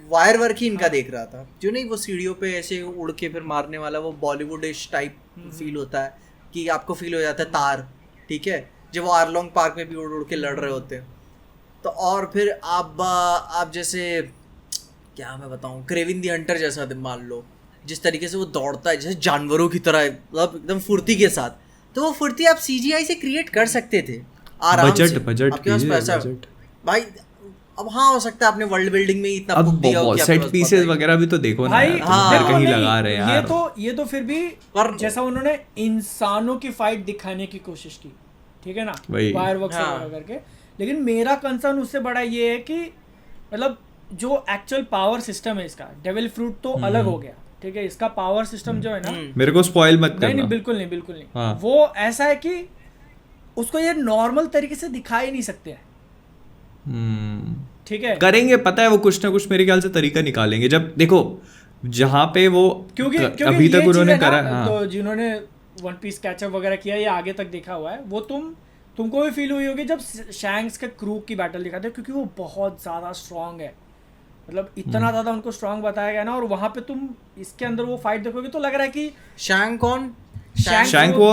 वायर वर्क ही इनका देख रहा था, जो नहीं वो सीढ़ियों पे ऐसे उड़ के फिर मारने वाला, वो बॉलीवुडिश टाइप फील होता है कि आपको फील हो जाता है तार, ठीक है, जब वो आरलोंग पार्क में भी उड़ के लड़ रहे होते हैं। तो और फिर आप जैसे क्या मैं बताऊं, क्रेविन द हंटर जैसा मान लो, जिस तरीके से वो दौड़ता है जैसे जानवरों की तरह, मतलब एकदम फुर्ती के साथ, तो वो फुर्ती आप CGI से क्रिएट कर सकते थे आराम से, आपके पास पैसा भाई। अब हाँ हो सकता है आपने वर्ल्ड बिल्डिंग में इतना अब सेट पीसेस वगैरह भी तो देखो ना यार, हाँ, कहीं लगा रहे हैं यार। ये तो फिर भी जैसा उन्होंने इंसानों की फाइट दिखाने की कोशिश की, ठीक है ना, वायर वर्क वगैरह करके। लेकिन मेरा कंसर्न उससे बड़ा ये है कि मतलब जो एक्चुअल पावर सिस्टम है इसका, डेविल फ्रूट तो अलग हो गया, ठीक है, इसका पावर सिस्टम जो है ना, मेरे को स्पॉइल मत करना। नहीं, बिल्कुल नहीं। हाँ। वो ऐसा है कि उसको ये नॉर्मल तरीके से दिखा ही नहीं सकते हैं, ठीक है, करेंगे, पता है वो कुछ ना कुछ मेरे ख्याल से तरीका निकालेंगे। जब देखो जहाँ पे वो क्योंकि अभी तक उन्होंने करा, तो जिन्होंने वन पीस कैचअप वगैरह किया या आगे तक देखा हुआ है, वो तुमको भी फील हुई होगी जब शैंक्स के क्रू की बैटल दिखाते हैं, क्योंकि वो बहुत ज्यादा स्ट्रांग है, मतलब इतना ज्यादा उनको स्ट्रांग बताया गया ना। और वहां पे तुम इसके अंदर वो फाइट देखोगे तो लग रहा है कि शैंक कौन, शैंक वो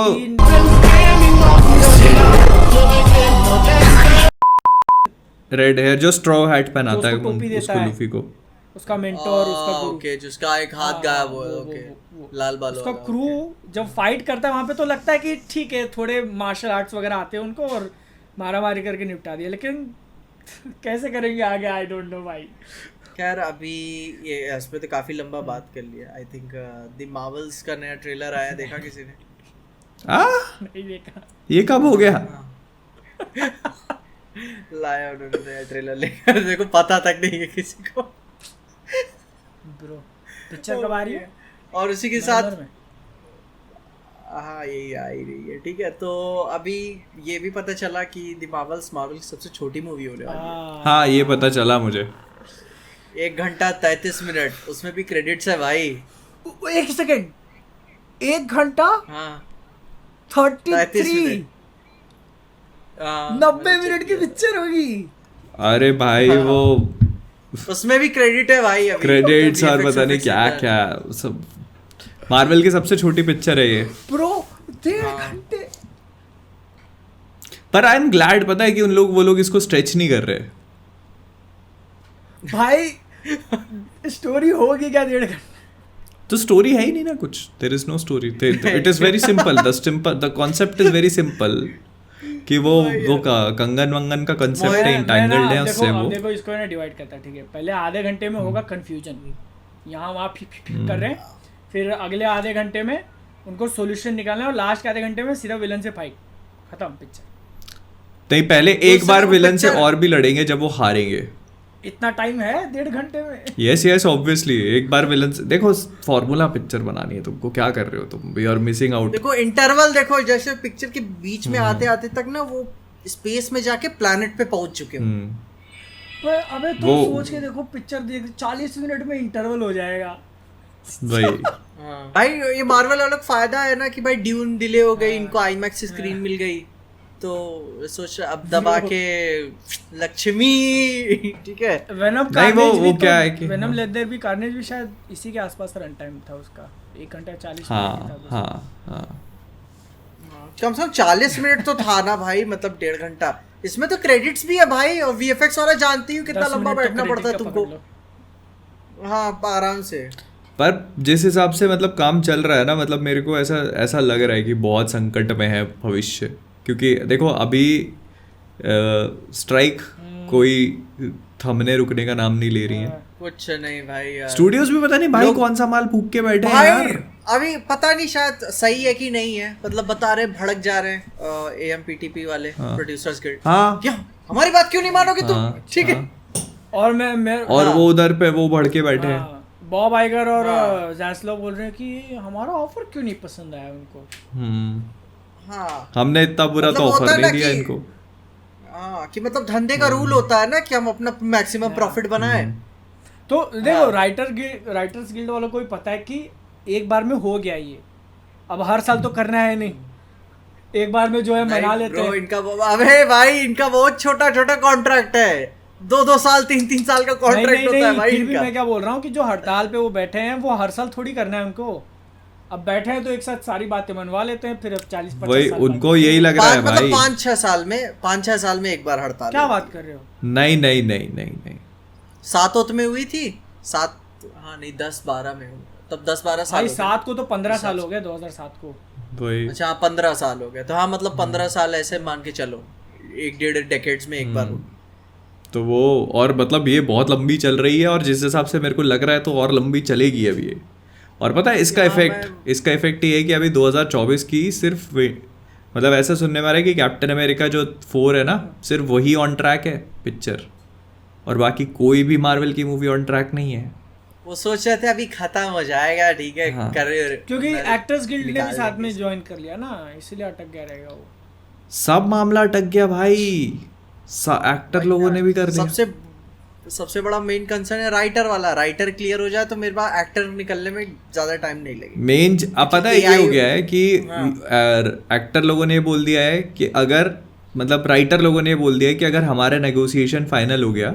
रेड हेयर जो स्ट्रॉ हैट पहनाता है उसको, लूफी को, उसका मेंटोर, उसका गुरु, ओके, जिसका एक हाथ गायब हुआ है, ओके, लाल बाल उसका क्रू जब फाइट करता है वहां पे तो लगता है कि ठीक है थोड़े मार्शल आर्ट्स वगैरह आते हैं उनको और मारा मारी करके निपटा दिया, लेकिन कैसे करेंगे आगे, आई डोंट नो भाई। खैर अभी ये इस पे तो काफी लंबा बात कर लिया। आई थिंक द मार्वल्स का नया ट्रेलर आया, देखा किसी ने? नहीं देखा। ये कब हो गया? लाया उन्होंने नया ट्रेलर लेकर, देखो पता तक नहीं है किसी को। ब्रो पिक्चर कब आ रही है? और उसी के साथ हाँ यही आ ही रही है, ठीक है। तो अभी ये भी पता चला कि द मार्वल्स मार्वल की सबसे छोटी मूवी होने वाली है। हाँ ये पता चला मुझे। 1 घंटा 33 मिनट, उसमें भी क्रेडिट्स है भाई। 1 सेकंड, 1 घंटा हाँ 33 90 मिनट की पिक्चर होगी। अरे भाई वो उसमें भी क्रेडिट है भाई, अभी क्रेडिट्स और पता नहीं क्या क्या सब। मार्वल की सबसे छोटी पिक्चर है ये ब्रो, 1.5 घंटे। पर आई एम ग्लैड, पता है कि उन लोग वो लोग इसको स्ट्रेच नहीं कर रहे भाई। स्टोरी होगी क्या 1.5 घंटे? तो स्टोरी है ही नहीं ना कुछ, there is no story, it is very simple, the concept is very simple कि वो कंगन वंगन का कांसेप्ट है, इंटैंगल्ड है उससे। वो देखो इसको ना डिवाइड करता है, ठीक है। पहले आधे घंटे में होगा कंफ्यूजन, यहाँ वहाँ कर रहे हैं, फिर अगले आधे घंटे में उनको सॉल्यूशन निकालना है, और लास्ट के आधे घंटे में सीधा विलन से फाइट, खत्म पिक्चर। नहीं पहले एक बार विलन से और भी लड़ेंगे जब वो हारेंगे। इतना टाइम है 1.5 घंटे में? यस ऑब्वियसली, एक बार विलन से देखो, फॉर्मूला पिक्चर बनानी है तुमको, क्या कर रहे हो तुम, यू आर मिसिंग आउट। देखो इंटरवल देखो, जैसे पिक्चर के बीच में आते आते तक ना वो स्पेस में जाके प्लैनेट पे पहुंच चुके हो। पर अबे तो सोच के देखो, पिक्चर देख 40 मिनट में इंटरवल हो जाएगा भाई। भाई ये मार्वल वालों का फायदा है ना कि भाई ड्यून डिले हो गई, इनको आईमैक्स स्क्रीन मिल गई, तो सोच अब दबा के लक्ष्मी, ठीक है। वेनम नहीं वो क्या है कि वेनम लेदर भी, कार्नेज भी शायद इसी के आसपास रन टाइम था उसका, 1 घंटा 40 मिनट था। हाँ कम से कम 40 मिनट तो था ना भाई, मतलब 1.5 घंटा। इसमें तो क्रेडिट्स भी है भाई, और वीएफएक्स वाला जानती हूँ कितना लंबा बैठना पड़ता है तुमको। हाँ आराम से। पर जिस हिसाब से मतलब काम चल रहा है ना, मतलब मेरे को ऐसा लग रहा है कि बहुत संकट में है भविष्य, क्योंकि देखो अभी स्ट्राइक कोई थमने रुकने का नाम नहीं ले रही है। कुछ नहीं भाई यार, स्टूडियोज भी पता नहीं भाई कौन सा माल फूक के बैठे हैं यार। अभी पता नहीं शायद सही है कि नहीं है, मतलब बता रहे भड़क जा रहे हैं एएमपीटीपी वाले, प्रोड्यूसर्स गिल्ड। हाँ क्या हमारी बात क्यों नहीं मानोगे तुम, ठीक है। और मैं और वो उधर पे वो भड़ के बैठे हैं, बॉब आइगर और जैस्लो बोल रहे हैं कि हमारा ऑफर क्यों नहीं पसंद आया उनको। हाँ हमने इतना बुरा तो ऑफर नहीं दिया इनको। हाँ कि मतलब धंधे का रूल होता है ना कि हम अपना मैक्सिमम प्रॉफिट बनाए। तो देखो राइटर्स गिल्ड वालों को भी पता है कि एक बार में हो गया ये, अब हर साल तो करना है नहीं, एक बार में जो है मना लेते हैं। इनका अबे भाई इनका बहुत छोटा छोटा कॉन्ट्रैक्ट है, 2-2 साल 3-3 साल का कॉन्ट्रैक्ट होता है भाई। फिर भी मैं क्या बोल रहा हूँ कि जो हड़ताल पे वो बैठे हैं वो हर साल थोड़ी करना है उनको, अब बैठे हैं तो एक साथ सारी बातें मनवा लेते हैं, फिर अब 40-50 साल उनको यही लग रहा है भाई, 5-6 साल में एक बार हड़ताल। क्या बात कर रहे हो? नहीं 7 में हुई थी, 7 हाँ नहीं 10-12 में हुई, तब 10-12 साल। भाई 7 को तो 15 साल हो गए, 2007 को। अच्छा हाँ 15 साल हो गए, तो हाँ मतलब 15 साल ऐसे मान के चलो, 1-1.5 डेकेड्स में एक बार। तो वो और मतलब ये बहुत लंबी चल रही है, और जिस हिसाब से मेरे को लग रहा है तो और लंबी चलेगी अभी ये। और पता है इसका इफेक्ट ये है कि अभी 2024 की सिर्फ मतलब ऐसा सुनने में आ रहा है कि कैप्टन अमेरिका जो 4 है ना, सिर्फ वही ऑन ट्रैक है पिक्चर, और बाकी कोई भी मार्वल की मूवी ऑन ट्रैक नहीं है। वो सोच रहे थे अभी खत्म हो जाएगा, ठीक है हाँ। कर रहे, क्योंकि एक्टर्स गिल्ड ने भी साथ में ज्वाइन कर लिया ना, इसलिए अटक गया रहेगा वो। सब मामला अटक गया भाई, एक्टर लोगों ने भी कर दिया। सबसे बड़ा मेन कंसर्न है राइटर वाला, राइटर क्लियर हो जाए तो मेरे पास एक्टर निकलने में ज्यादा टाइम नहीं लगेगा। मेन अब पता है क्या हो गया है कि एक्टर लोगों ने बोल दिया है कि अगर मतलब राइटर लोगों ने बोल दिया है कि अगर हमारा नेगोशिएशन फाइनल हो गया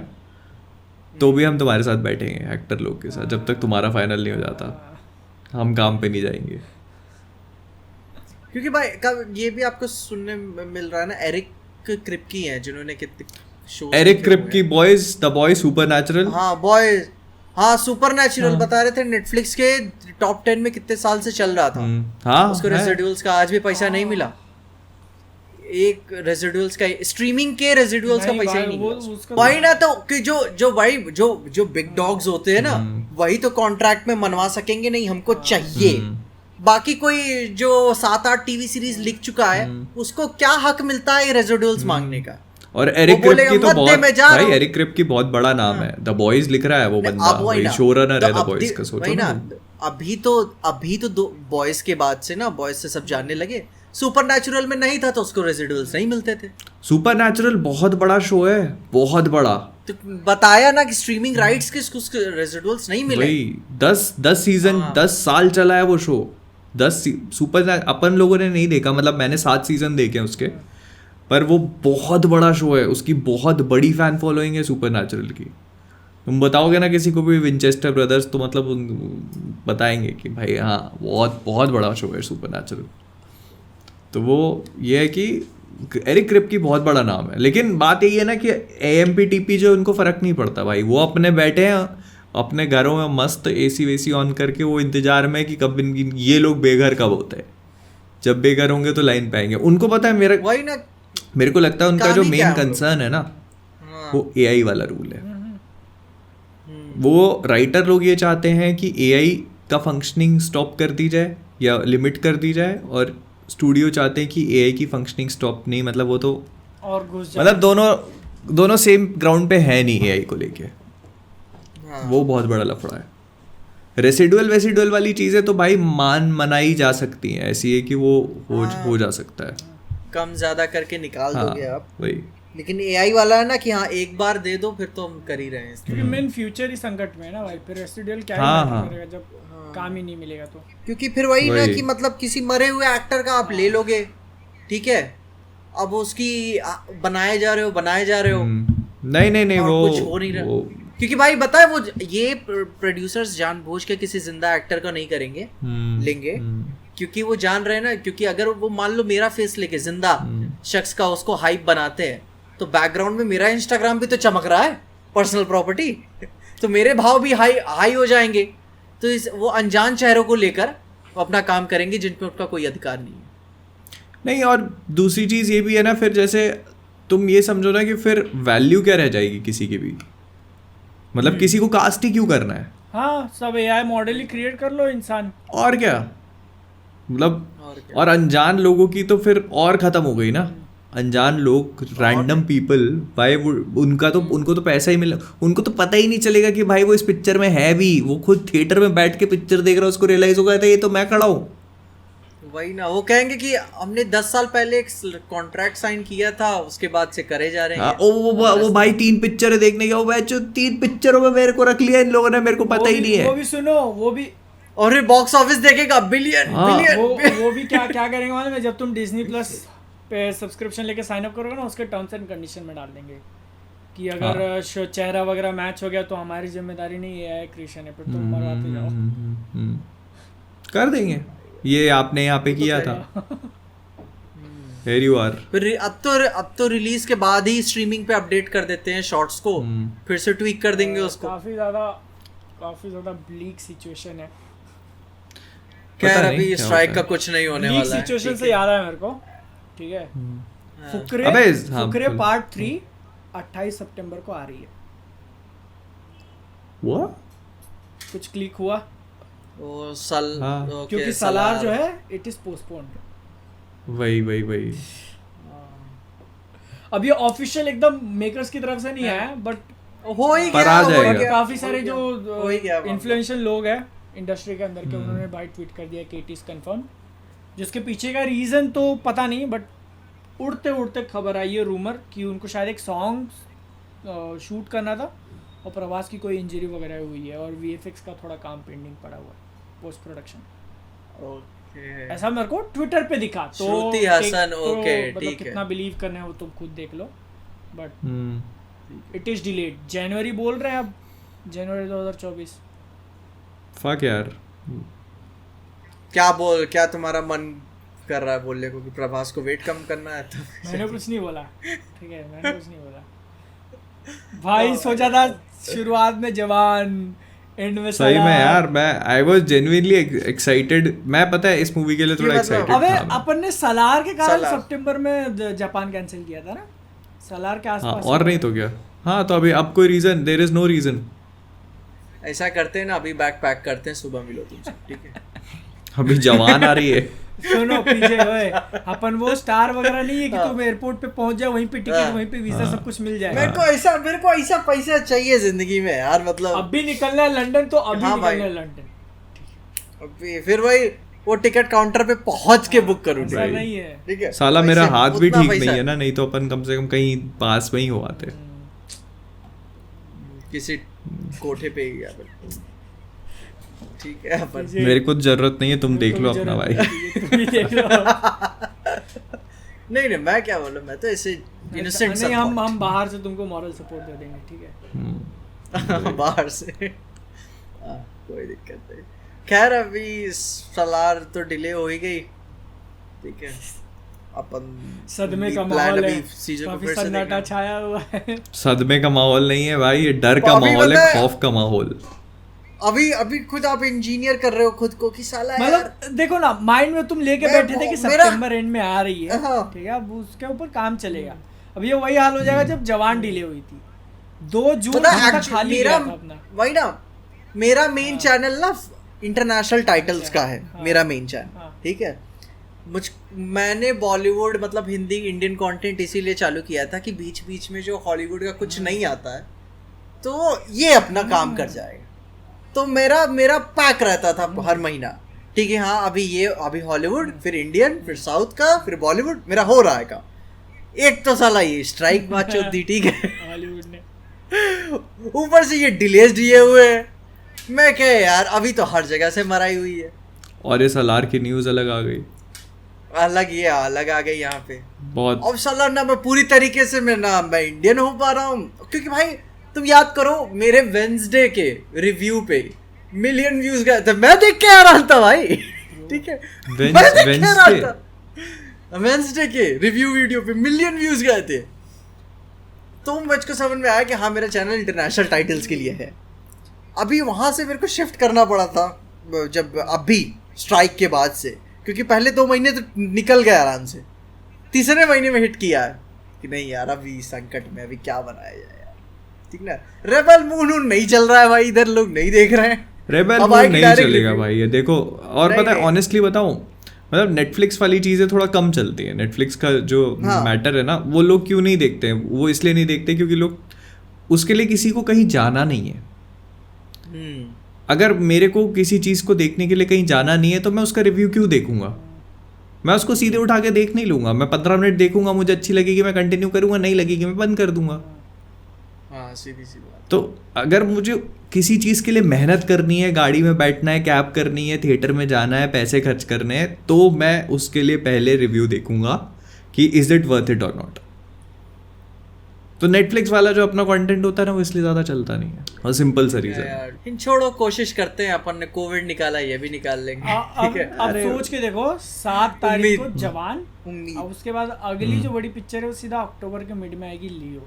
तो भी हम तुम्हारे साथ बैठेंगे एक्टर लोग के साथ, जब तक तुम्हारा फाइनल नहीं हो जाता हम काम पे नहीं जाएंगे। क्योंकि भाई ये भी आपको सुनने में मिल रहा है ना, एरिक क्रिप्की है जिन्होंने कितने एरिक क्रिप्की, द बॉय सुपरनैचुरल। हाँ बॉय, हाँ सुपरनैचुरल बता रहे थे नेटफ्लिक्स के टॉप 10 में कितने साल से चल रहा था। हाँ उसको रेजिडुअल्स का आज भी पैसा नहीं मिला, एक रेजिडुअल्स का स्ट्रीमिंग के रेजिडुअल्स का पैसा ही नहीं मिला। वही ना, तो कि जो बिग डॉग्स होते हैं ना वही तो कॉन्ट्रैक्ट में मनवा सकेंगे, नहीं हमको चाहिए। बाकी कोई जो 7-8 टीवी सीरीज लिख चुका है उसको क्या हक मिलता है रेजिडुअल्स मांगने का। और एरिक क्रिप्ट की तो बहुत भाई, एरिक क्रिप्ट की बहुत बड़ा नाम है, द बॉयज लिख रहा है वो बंदा, वही शोरनर है द बॉयज का। सोचो ना, अभी तो दो बॉयज के बाद से ना बॉयज से सब जानने लगे। सुपरनैचुरल में नहीं था तो उसको रेजिडुअल्स नहीं मिलते थे। सुपरनैचुरल बहुत बड़ा शो है, बहुत बड़ा। तो बताया ना कि स्ट्रीमिंग राइट्स के रेजिडुअल्स नहीं मिले। वही 10 सीजन 10 साल चला है वो शो। 10 सुपर अपन लोगों ने नहीं देखा, मतलब मैंने 7 सीजन देखे उसके, पर वो बहुत बड़ा शो है, उसकी बहुत बड़ी फैन फॉलोइंग है सुपरनैचुरल की। तुम बताओगे ना किसी को भी विंचेस्टर ब्रदर्स, तो मतलब बताएंगे कि भाई हाँ बहुत बहुत बड़ा शो है सुपरनैचुरल। तो वो ये है कि एरिक क्रिप्ट की बहुत बड़ा नाम है, लेकिन बात यही है ना कि AMPTP जो उनको फ़र्क नहीं पड़ता भाई, वो अपने बैठे हैं अपने घरों में मस्त AC वेसी ऑन करके, वो इंतजार में कि कब ये लोग बेघर कब होते हैं। जब बेघर होंगे तो लाइन पे आएंगे। उनको पता है, वही ना, मेरे को लगता है उनका जो मेन कंसर्न है ना वो AI वाला रूल है। वो राइटर लोग ये चाहते हैं कि AI का फंक्शनिंग स्टॉप कर दी जाए या लिमिट कर दी जाए, और स्टूडियो चाहते हैं कि AI की फंक्शनिंग स्टॉप नहीं, मतलब वो तो और घुस जाए, मतलब दोनों सेम ग्राउंड पे है नहीं AI को लेके। वो बहुत बड़ा लफड़ा है। रेसिडुअल वाली चीज़ें तो भाई मनाई जा सकती हैं, ऐसी है कि वो हो जा सकता है, कम ज़्यादा करके निकाल दोगे आप। वही, लेकिन AI वाला है ना कि हाँ एक बार दे दो फिर तो हम कर ही रहे हैं। क्योंकि मेन फ्यूचर ही संकट में है ना भाई, फिर रेसिडुअल क्या ही करेगा जब काम ही नहीं मिलेगा तो। क्योंकि फिर वही ना कि मतलब किसी मरे हुए एक्टर का आप ले लोगे, ठीक है, अब उसकी बनाए जा रहे हो नहीं वो कुछ हो नहीं रहा। क्योंकि भाई बताए वो ये प्रोड्यूसर्स जानबूझ के किसी जिंदा एक्टर को नहीं करेंगे, लेंगे, क्योंकि वो जान रहे हैं ना, क्योंकि अगर वो मान लो मेरा फेस लेके जिंदा शख्स का उसको हाइप बनाते हैं तो बैकग्राउंड में मेरा इंस्टाग्राम भी तो चमक रहा है, पर्सनल प्रॉपर्टी, तो मेरे भाव भी हाई हो जाएंगे। तो वो अनजान चेहरों को लेकर वो अपना काम करेंगे जिन पे उनका कोई अधिकार नहीं है। और दूसरी चीज़ ये भी है ना, फिर जैसे तुम ये समझो ना कि फिर वैल्यू क्या रह जाएगी किसी की भी, मतलब किसी को कास्ट ही क्यों करना है। हाँ, सब AI मॉडल ही क्रिएट कर लो इंसान, और क्या, मतलब और अनजान लोगों की तो फिर और ख़त्म हो गई ना। अनजान लोग, रैंडम पीपल, भाई उनको तो पैसा ही मिला, उनको तो पता ही नहीं चलेगा कि भाई वो इस पिक्चर में है भी। वो खुद थिएटर में बैठ के पिक्चर देख रहा है, उसको रियलाइज हो गया था ये तो मैं खड़ा हूँ। वही ना, वो कहेंगे कि हमने 10 साल पहले एक कॉन्ट्रैक्ट साइन किया था, उसके बाद से करे जा रहे हैं। वो भाई 3 पिक्चर देखने गया, वो भाई जो 3 पिक्चरों में मेरे को रख लिया इन लोगों ने, मेरे को पता ही नहीं है। वो भी सुनो, वो भी, और बॉक्स ऑफिस देखेगा बिलियन। वो भी क्या करेंगे मालूम है, जब तुम डिज्नी प्लस पे सब्सक्रिप्शन लेके साइन अप करोगे ना, उसके टर्म्स एंड कंडीशन में डाल देंगे कि अगर चेहरा वगैरह मैच हो गया तो हमारी जिम्मेदारी नहीं है, क्रिएशन है, फिर तुम मरवाते जाओ। कर देंगे, ये आपने यहाँ पे किया था। Here you are। फिर अब तो रिलीज के बाद ही स्ट्रीमिंग पे अपडेट कर देते हैं शॉर्ट्स को, फिर से ट्वीक कर देंगे उसको। काफी ज्यादा ब्लीक सिचुएशन है। खैर अभी स्ट्राइक का कुछ नहीं होने वाला है। सिचुएशन से याद है मेरे को, ठीक है, फुकरे पार्ट 3 28 सितंबर को आ रही है। वो कुछ क्लिक हुआ वो क्योंकि सलार जो है इट इज पोस्टपोन्ड। वही अब ये ऑफिशियल एकदम मेकर्स की तरफ से नहीं है, बट हो ही गया। काफी सारे जो इन्फ्लुएंशियल लोग हैं इंडस्ट्री के अंदर के, उन्होंने भाई ट्वीट कर दिया कि इट इज कंफर्म। जिसके पीछे का रीजन तो पता नहीं, बट उड़ते खबर आई है, रूमर कि उनको शायद एक सॉन्ग शूट करना था और प्रभास की कोई इंजरी वगैरह हुई है और VFX का थोड़ा काम पेंडिंग पड़ा हुआ है, पोस्ट प्रोडक्शन। ऐसा मेरे को ट्विटर पे दिखा। तो श्रुति हसन, ओके मतलब कितना बिलीव करना है वो तुम खुद देख लो, बट इट इज डिलेड। जनवरी बोल रहे हैं, अब जनवरी 2024। फक यार, क्या तुम्हारा मन कर रहा है बोलने को कि प्रभास को वेट कम करना है? तो मैंने कुछ नहीं बोला, ठीक है, मैंने कुछ नहीं बोला भाई। सोचा था शुरुआत में जवान एंड में सही में यार, मैं आई वाज जेन्युइनली एक्साइटेड। मैं पता है इस मूवी के लिए थोड़ा एक्साइटेड था। अबे अपन ने सलार के कारण सितंबर में जापान कैंसिल किया था ना, सलार के आसपास। और नहीं तो क्या। हाँ तो अभी अब कोई reason, there is no reason. ऐसा करते हैं ना, अभी बैग पैक करते हैं, सुबह मिलो तुमसे, ठीक है? अभी जवान आ रही है। सुनो पीछे ओए, अपन वो स्टार वगैरह नहीं है कि तुम एयरपोर्ट पे पहुंच जाओ, वहीं पे टिकट, वहीं पे वीजा, सब कुछ मिल जाएगा। मेरे को ऐसा पैसा चाहिए जिंदगी में यार, मतलब अभी निकलना है लंदन तो अभी निकलना है लंदन। अभी फिर वही वो टिकट काउंटर पे पहुंच के बुक करूँ, नहीं है ठीक है? साला मेरा हाथ भी ठीक नहीं है ना, नहीं तो अपन कम से कम कहीं पास में ही हो आते। किसी कोठे पे ही यार, ठीक है? अपन मेरे को जरूरत नहीं है, तुम देख लो अपना भाई। तुम भी देख लो। नहीं मैं क्या बोलूं, मैं तो ऐसे इनोसेंट नहीं, हम बाहर से तुमको मॉरल सपोर्ट दे देंगे, ठीक है? बाहर से कोई दिक्कत नहीं। खैर अभी सलार तो डिले हो ही गई, ठीक है? अपन सदमे का माहौल है, काफी सन्नाटा छाया हुआ है। सदमे का माहौल नहीं है भाई, ये डर का माहौल है, खौफ का माहौल। अभी खुद आप इंजीनियर कर रहे हो खुद को कि साला मतलब देखो ना, माइंड में तुम लेके बैठे थे कि सितंबर एंड में आ रही है, ठीक है? अब उसके ऊपर काम चलेगा। अब ये वही हाल हो जाएगा जब जवान डिले हुई थी, 2 जून तक खाली गया था अपना। वही ना, मेरा मेन चैनल ना इंटरनेशनल टाइटल्स का है, मेरा मेन चैनल, ठीक है? मैंने बॉलीवुड मतलब हिंदी इंडियन कंटेंट इसीलिए चालू किया था कि बीच बीच में जो हॉलीवुड का कुछ नहीं आता है तो ये अपना काम कर जाएगा। तो मेरा पैक रहता था हर महीना, ठीक है? हाँ अभी हॉलीवुड, फिर इंडियन, फिर साउथ का, फिर बॉलीवुड, मेरा हो रहा है का। एक तो साला ये स्ट्राइक बात चलती, ठीक है? हॉलीवुड ने ऊपर से ये डिलेज दिए हुए हैं। मैं क्या यार, अभी तो हर जगह से मराई हुई है। और ये सलार की न्यूज़ अलग आ गई, अलग आ गई यहाँ पे बहुत। अब साला ना मैं पूरी तरीके से मैं इंडियन हो पा रहा हूँ, क्योंकि भाई तुम याद करो मेरे वेंसडे के रिव्यू पे मिलियन व्यूज गए थे, मैं देख के आ रहा था भाई, ठीक है? वेंसडे के रिव्यू वीडियो पे मिलियन व्यूज गए थे। तो मुझको समझ में आया कि हाँ मेरा चैनल इंटरनेशनल टाइटल्स के लिए है। अभी वहां से मेरे को शिफ्ट करना पड़ा था जब अभी स्ट्राइक के बाद से, क्योंकि पहले 2 महीने तो निकल गए आराम से, तीसरे महीने में हिट किया है कि नहीं यार अभी संकट में अभी क्या बनाया जाए यार, ठीक ना? रेबल मून नहीं चल रहा है भाई, इधर लोग नहीं देख रहे हैं। रेबल मून नहीं चलेगा भाई, ये देखो। और पता है ऑनेस्टली बताऊं, मतलब नेटफ्लिक्स वाली चीज़ें थोड़ा कम चलती है। नेटफ्लिक्स का जो मैटर है ना, वो लोग क्यों नहीं देखते हैं? वो इसलिए नहीं देखते क्योंकि लोग उसके लिए किसी को कहीं जाना नहीं है। अगर मेरे को किसी चीज़ को देखने के लिए कहीं जाना नहीं है तो मैं उसका रिव्यू क्यों देखूंगा? मैं उसको सीधे उठा के देख नहीं लूंगा। मैं 15 मिनट देखूंगा, मुझे अच्छी लगेगी मैं कंटिन्यू करूंगा, नहीं लगेगी मैं बंद कर दूंगा। हाँ, सीधी सी बात। तो अगर मुझे किसी चीज़ के लिए मेहनत करनी है, गाड़ी में बैठना है, कैब करनी है, थिएटर में जाना है, पैसे खर्च करने हैं, तो मैं उसके लिए पहले रिव्यू देखूंगा कि इज इट वर्थ इट और नॉट। तो नेटफ्लिक्स वाला जो अपना कंटेंट होता है ना, वो इसलिए ज़्यादा चलता नहीं है, और सिंपल सा रीज़न। छोड़ो, कोशिश करते हैं, अपन ने कोविड निकाला, ये भी निकाल लेंगे, ठीक है? अब सोच के देखो 7 तारीख को जवान, अब उसके बाद अगली जो बड़ी पिक्चर है वो सीधा अक्टूबर के मिड में आएगी, लियो।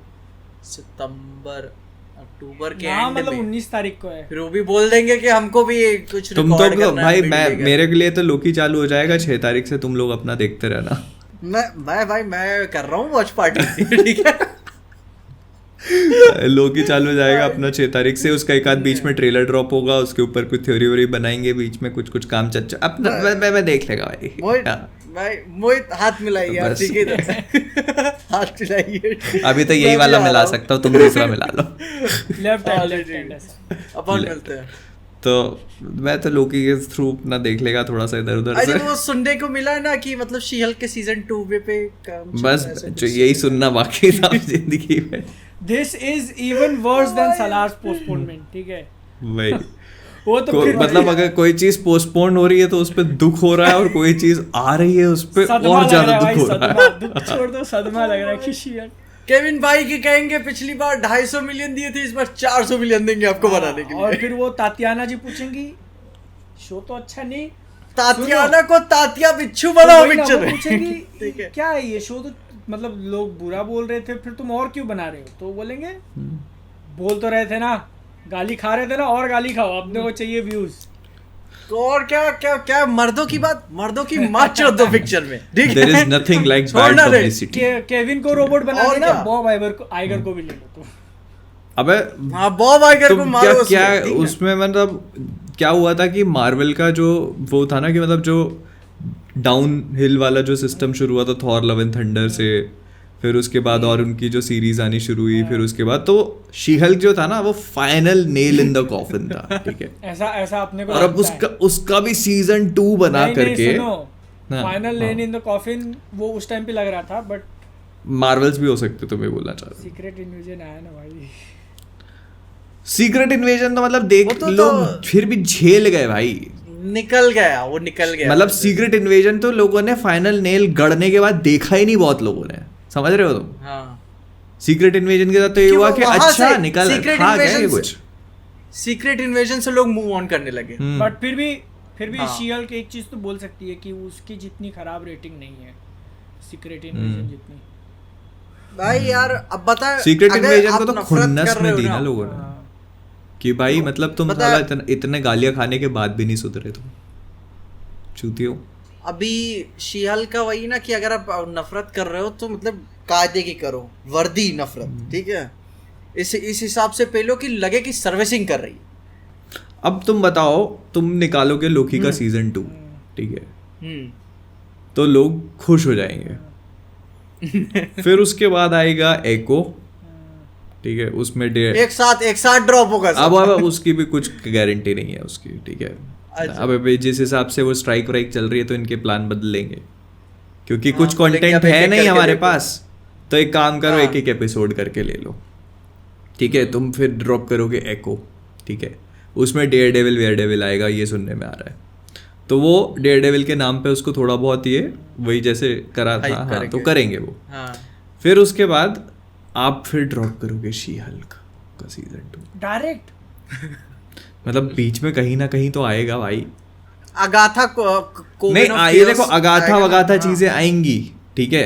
सितंबर अक्टूबर के एंड मतलब 19 तारीख को है। फिर वो भी बोल देंगे कि हमको भी कुछ तुम तो भाई, मेरे के लिए तो लोकी चालू हो जाएगा 6 तारीख से, तुम लोग अपना देखते रहना। मैं कर रहा हूँ वॉच पार्टी, ठीक है? लोकी चालू हो जाएगा अपना 6 तारीख से, उसका एक आध बीच में ट्रेलर ड्रॉप होगा, उसके ऊपर कुछ थ्योरी व्योरी बनाएंगे, बीच में कुछ काम चर्चा अपना मैं देख लेगा भाई। मोहित हाथ मिलाइए यार, ठीक है? हाथ मिलाइए। अभी तो यही वाला मिला सकता हूँ, तुम दूसरा मिला लो। लेफ्ट हैंड अपन मिलते हैं। तो मैं तो लोकी के थ्रू अपना देख लेगा थोड़ा सा इधर उधर से। वो सुनने को मिला ना कि मतलब शी-हल्क के सीजन 2 पे काम, बस जो यही सुनना बाकी था जिंदगी में। This is even worse than Salar's postponement, ठीक है? वही वो तो मतलब अगर कोई चीज पोस्टपोन हो रही है तो उस पर दुख हो रहा है, और कोई चीज आ रही है उस पर और ज्यादा दुख हो रहा है। दुख छोड़ दो, सदमा लग रहा है कि शी-हल्क। केविन भाई की कहेंगे पिछली बार 250 मिलियन दिए थे, इस बार 400 मिलियन देंगे आपको बनाने के लिए। और फिर वो तातियाना जी पूछेंगी शो तो अच्छा नहीं, तातियाना को तातिया बिच्छू बनाओ पिक्चर में, पूछेंगी क्या है ये शो, तो मतलब लोग बुरा बोल रहे थे, फिर तुम और क्यों बना रहे हो? तो बोलेंगे बोल तो रहे थे ना गाली खा रहे थे ना, और गाली खाओ, अपने को चाहिए व्यूज। और क्या क्या क्या मर्दों की बात, मर्दों की मार चोद दो पिक्चर में, ठीक है। There is nothing like bad publicity. Kevin को रोबोट बना देना, बॉब आइगर को भी ले लो तो। अबे हाँ, बॉब आइगर को मारो। क्या उसमें मतलब क्या हुआ था कि मार्वल का जो वो था ना कि मतलब जो डाउन हिल वाला जो सिस्टम शुरू हुआ था थॉर लव एंड थंडर से, फिर उसके बाद और उनकी जो सीरीज आनी शुरू हुई, फिर उसके बाद तो शी हल्क जो था ना वो final nail in the coffin था, ठीक है। ऐसा अपने को, और अब उसका भी सीजन 2 बना करके final nail in the coffin वो उस टाइम पे लग रहा था, बट मार्वल्स भी हो सकते, तो मैं बोलना चाह रहा हूँ। सीक्रेट इन्वेजन आया ना भाई, सीक्रेट इन्वेजन तो मतलब देख तो लोग फिर भी झेल गए भाई, निकल गया। मतलब सीक्रेट इन्वेजन तो लोगों ने फाइनल नेल गड़ने के बाद देखा ही नहीं, बहुत लोगों ने, समझ रहे हो तुम? हाँ। सीक्रेट इन्वेजन के साथ तो ये हुआ कि अच्छा निकल खा गए कुछ, सीक्रेट इन्वेजन से लोग मूव ऑन करने लगे। बट फिर भी शी हल्क एक चीज तो बोल सकती है कि उसकी जितनी खराब रेटिंग नहीं है सीक्रेट इन्वेजन जितनी। भाई यार अब बता, सीक्रेट इन्वेजन को तो खुन्नस में दी ना लोगों ने कि भाई मतलब तुम साला इतने गालियां खाने के बाद भी नहीं सुधरे तुम, चूतियो। अभी शी हल्क का वही ना कि अगर आप नफरत कर रहे हो तो मतलब कायदे की करो, वर्दी नफरत, ठीक है। इस हिसाब से पहले कि लगे कि सर्विसिंग कर रही है। अब तुम बताओ, तुम निकालोगे लोकी का सीजन 2, ठीक है, तो लोग खुश हो जाएंगे। फिर उसके बाद आएगा एको, ठीक है, उसमें एक साथ ड्रॉप होगा। अब उसकी भी कुछ गारंटी नहीं है उसकी, ठीक है। अब जिस हिसाब से वो स्ट्राइक वाइक चल रही है तो इनके प्लान बदलेंगे, क्योंकि कुछ कंटेंट है नहीं हमारे पास, तो एक काम करो, एक एपिसोड करके ले लो, ठीक है। तुम फिर ड्रॉप करोगे एको, ठीक है, उसमें डेयर डेविल वेयर डेविल आएगा, ये सुनने में आ रहा है, तो वो डेयर डेविल के नाम पे उसको थोड़ा बहुत ये वही जैसे करा था, हाँ, तो करेंगे वो। फिर उसके बाद आप फिर ड्रॉप करोगे शी हल्क का सीजन 2 डायरेक्ट, मतलब बीच में कहीं ना कहीं तो आएगा भाई। अगाथा को नहीं आइए, देखो अगाथा चीजें आएंगी, ठीक है,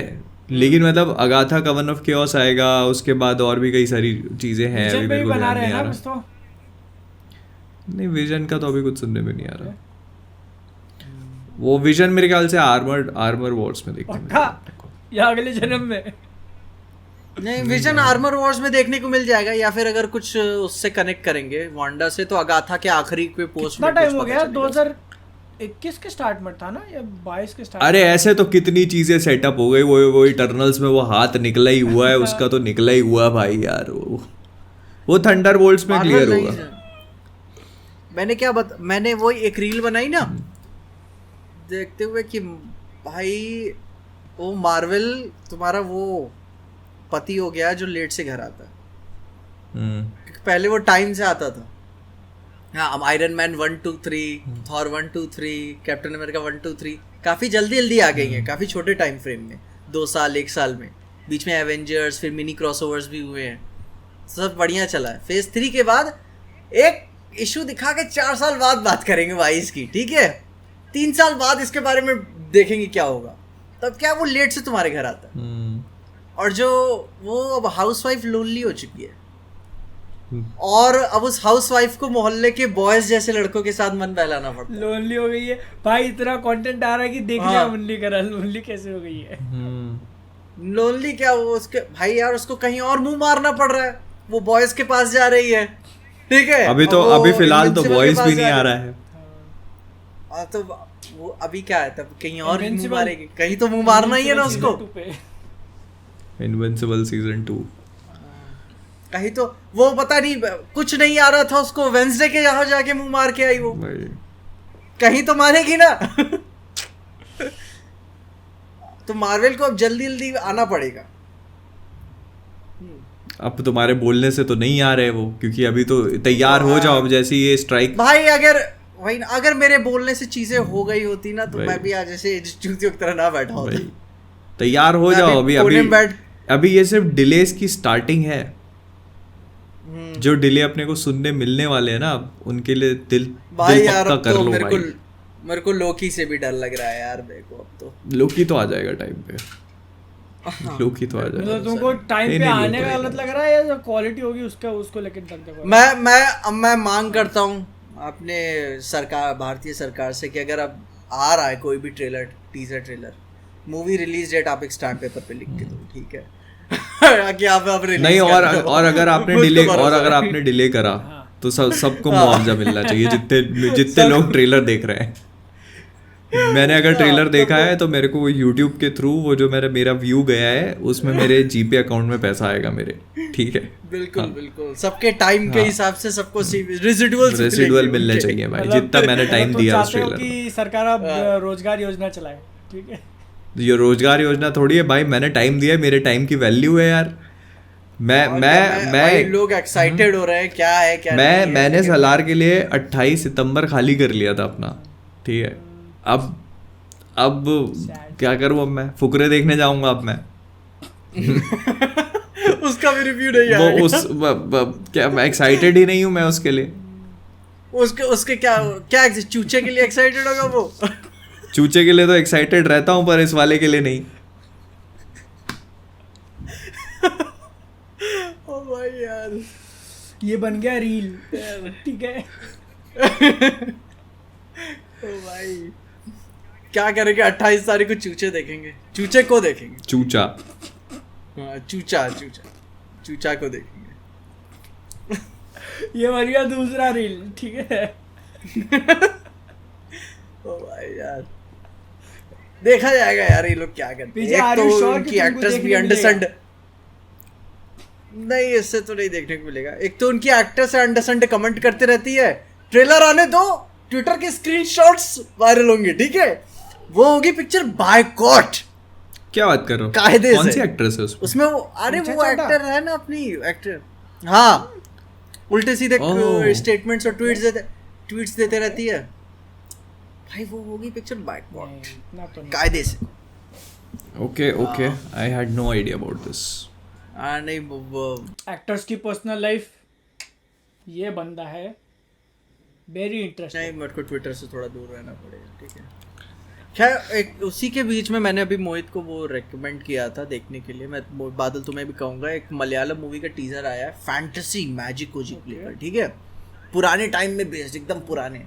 लेकिन मतलब अगाथा कवन ऑफ केओस आएगा, उसके बाद और भी कई सारी चीजें हैं, अभी मेरे को ध्यान नहीं आ रहा। नहीं विजन का तो अभी कुछ सुनने में नहीं आ रहा। वो विजन मेरे ख्याल से आर्मर वॉर्स में देखने को, या अगले जन्म में। नहीं, विजन आर्मर वॉर्स में देखने को मिल जाएगा, या फिर अगर कुछ उससे कनेक्ट करेंगे वांडा से तो अगाथा के आखिरी पे पोस्ट में टाइम हो गया, 2021 के स्टार्ट में था ना या 22 के स्टार्ट। अरे ऐसे तो कितनी चीजें सेटअप हो गई, वो इटर्नल्स में वो हाथ निकला ही हुआ है, उसका तो निकला ही हुआ भाई यार, वो थंडरबोल्ट्स में क्लियर होगा। मैंने वो एक रील बनाई ना देखते हुए कि भाई वो मार्वल तुम्हारा वो पति हो गया जो लेट से घर आता है। पहले वो टाइम से आता था। हाँ, iron man 1 2 3, Thor 1 2 3, captain America 1 2 3 काफ़ी जल्दी आ गई हैं, काफ़ी छोटे टाइम फ्रेम में, 2 साल 1 साल में। बीच में एवेंजर्स, फिर मिनी क्रॉसओवर्स भी हुए हैं, सब बढ़िया चला है। फेज 3 के बाद एक इशू दिखा के 4 साल बाद बात करेंगे भाई इसकी, ठीक है। 3 साल बाद इसके बारे में देखेंगे क्या होगा। तब क्या वो लेट से तुम्हारे घर आता है, और जो वो अब हाउसवाइफ लोनली हो चुकी है, और अब उस हाउसवाइफ को मोहल्ले के बॉयज जैसे लड़कों के साथ मन बहलाना पड़ता है। लोनली हो गई है भाई, इतना कंटेंट आ रहा है कि देख लिया लोनली करा, लोनली कैसे हो गई है। लोनली क्या, वो उसके भाई यार उसको कहीं और मुंह मारना पड़ रहा है, वो बॉयज के पास जा रही है, ठीक है। अभी फिलहाल तो बॉयज भी नहीं आ रहा है, तो वो अभी क्या है, तब कहीं और मुंह मारेगी, कहीं तो मुंह मारना ही है ना उसको। इनविंसिबल सीजन 2 कहीं तो वो पता नहीं कुछ नहीं आ रहा था उसको, वेंसडे के यहाँ जाके मुंह मार के आई वो, कहीं तो मारेगी ना। तो मार्वल को अब जल्दी आना पड़ेगा। अब तुम्हारे बोलने से तो नहीं आ रहे वो, क्योंकि अभी तो तैयार हो जाओ, अब जैसे ये स्ट्राइक भाई अगर मेरे बोलने से चीजें हो गई होती ना, तो मैं भी आज ऐसे चूतियों की तरह ना बैठा होता। तैयार हो जाओ, अभी ये सिर्फ डिलेस की स्टार्टिंग है। जो डिले अपने को सुनने मिलने वाले हैं ना, उनके लिए दिल पक्का कर लो भाई। मेरे को लोकी से भी डर लग रहा है यार, मेरे को अब तो लोकी तो आ जाएगा टाइम पे। लोकी तो आ जाएगा। मतलब तुमको टाइम पे आने का गलत लग रहा है या जो क्वालिटी होगी उसका उसको लेकर डर लग रहा है? मैं मांग करता हूँ अपने सरकार, भारतीय सरकार से कि अगर अब आ रहा है कोई भी trailer, teaser trailer, movie release date आप एक स्टैम्प पेपर पे लिख के दो, ठीक है कि आप रिलीज नहीं। और अगर आपने डिले करा तो सबको मुआवजा मिलना चाहिए, जितने लोग ट्रेलर देख रहे हैं। मैंने अगर ट्रेलर देखा है तो मेरे को वो यूट्यूब के थ्रू वो जो मेरा व्यू गया है उसमें मेरे जीपे अकाउंट में पैसा आएगा मेरे, ठीक है? बिल्कुल बिल्कुल, सबके टाइम के हिसाब से सबको रेसिडुअल मिलने चाहिए भाई, जितना मैंने टाइम दिया उस ट्रेलर की सरकार अब रोजगार योजना चलाए, ठीक है? ये रोजगार योजना थोड़ी है भाई, मैंने टाइम दिया, मेरे टाइम की वैल्यू है यार। मैं लोग एक्साइटेड हो रहे हैं, क्या है क्या मैंने सलार के लिए 28 सितंबर खाली कर लिया था अपना, ठीक है? अब क्या करूं, अब मैं फुकरे देखने जाऊंगा अब मैं। उसका भी रिव्यू नहीं आएगा। क्या मैं एक्साइटेड ही नहीं हूं मैं उसके लिए। उसके क्या चूचे के लिए एक्साइटेड होगा वो? चूचे के लिए तो एक्साइटेड रहता हूं पर इस वाले के लिए नहीं। ओ भाई यार, ये बन गया रील, ठीक है? ओ भाई क्या करेंगे, 28 तारीख को चूचे देखेंगे, चूचे को देखेंगे, चूचा को देखेंगे। ये बन गया दूसरा रील, ठीक है? ओ भाई यार, देखा जाएगा यार ये लोग क्या करते हैं। एक तो उनकी एक्ट्रेस भी अंडरस्टैंड नहीं, इससे तो नहीं देखने को मिलेगा। एक तो उनकी एक्ट्रेस अंडरस्टैंड कमेंट करते रहती है, ट्रेलर आने दो, ट्विटर के स्क्रीनशॉट्स वायरल होंगे, ठीक है? वो होगी पिक्चर बायकॉट। क्या बात कर रहे हो? कायदे से। कौन सी एक्ट्रेस है उसमें वो, अरे वो एक्टर है ना, अपनी एक्टर, हाँ, उल्टे सीधे स्टेटमेंट्स और ट्वीट्स देते रहती है भाई। वो होगी पिक्चर बायकॉट कायदे से। Okay I had no idea about this. नहीं, वो एक्टर्स की पर्सनल लाइफ, ये बंदा है वेरी इंटरेस्टिंग। नहीं, मेरे को ट्विटर से थोड़ा दूर रहना पड़ेगा, ठीक है? खैर, एक उसी के बीच में मैंने अभी मोहित को वो रेकमेंड किया था देखने के लिए। मैं बादल तुम्हें भी कहूँगा, एक मलयालम मूवी का टीजर आया है, फैंटेसी मैजिक प्लेकर, ठीक है? पुराने टाइम में बेस्ड, एकदम पुराने।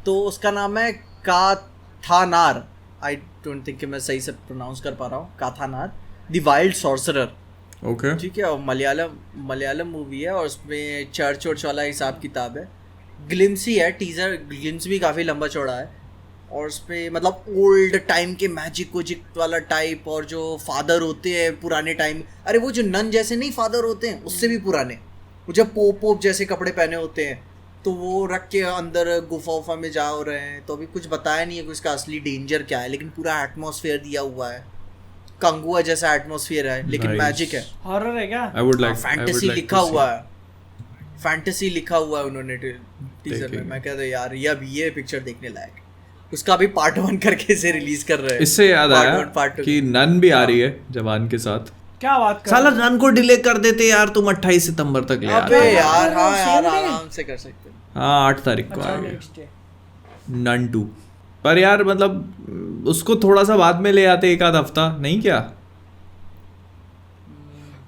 तो उसका नाम है काथानार। आई डोंट थिंक कि मैं सही से प्रोनाउंस कर पा रहा हूँ। काथानार द वाइल्ड सॉर्सरर, ओके, ठीक है? और मलयालम मूवी है और उसमें चर्च वर्च वाला हिसाब किताब है। ग्लिम्स ही है टीजर, ग्लिम्स भी काफ़ी लंबा चौड़ा है और उस पर मतलब ओल्ड टाइम के मैजिक वाला टाइप, और जो फादर होते हैं पुराने टाइम, अरे वो जो नन जैसे नहीं फादर होते हैं, उससे भी पुराने, वो जब पोप जैसे कपड़े पहने होते हैं, तो वो रख के अंदर गुफा में जा रहे हैं। तो अभी कुछ बताया नहीं है कि उसका असली डेंजर क्या है, लेकिन पूरा एटमॉस्फेयर दिया हुआ है, कंगुआ जैसा एटमॉस्फेयर है, लेकिन मैजिक है। हॉरर है क्या? फैंटेसी लिखा हुआ है, फैंटेसी लिखा हुआ है उन्होंने टीजर में। मैं कहता यार ये पिक्चर देखने लायक। उसका भी पार्ट 1 करके से रिलीज कर रहे हैं। इससे याद आया कि नन भी आ रही है जवान के साथ। क्या बात कर साला नन को डिले कर देते यार तुम 28 सितंबर तक ले अबे यार, हाँ यार, आराम से कर सकते हैं। हाँ 8 तारीख को आएगा नन 2। पर यार मतलब उसको थोड़ा सा बाद में ले आते, एक आध हफ्ता नहीं क्या?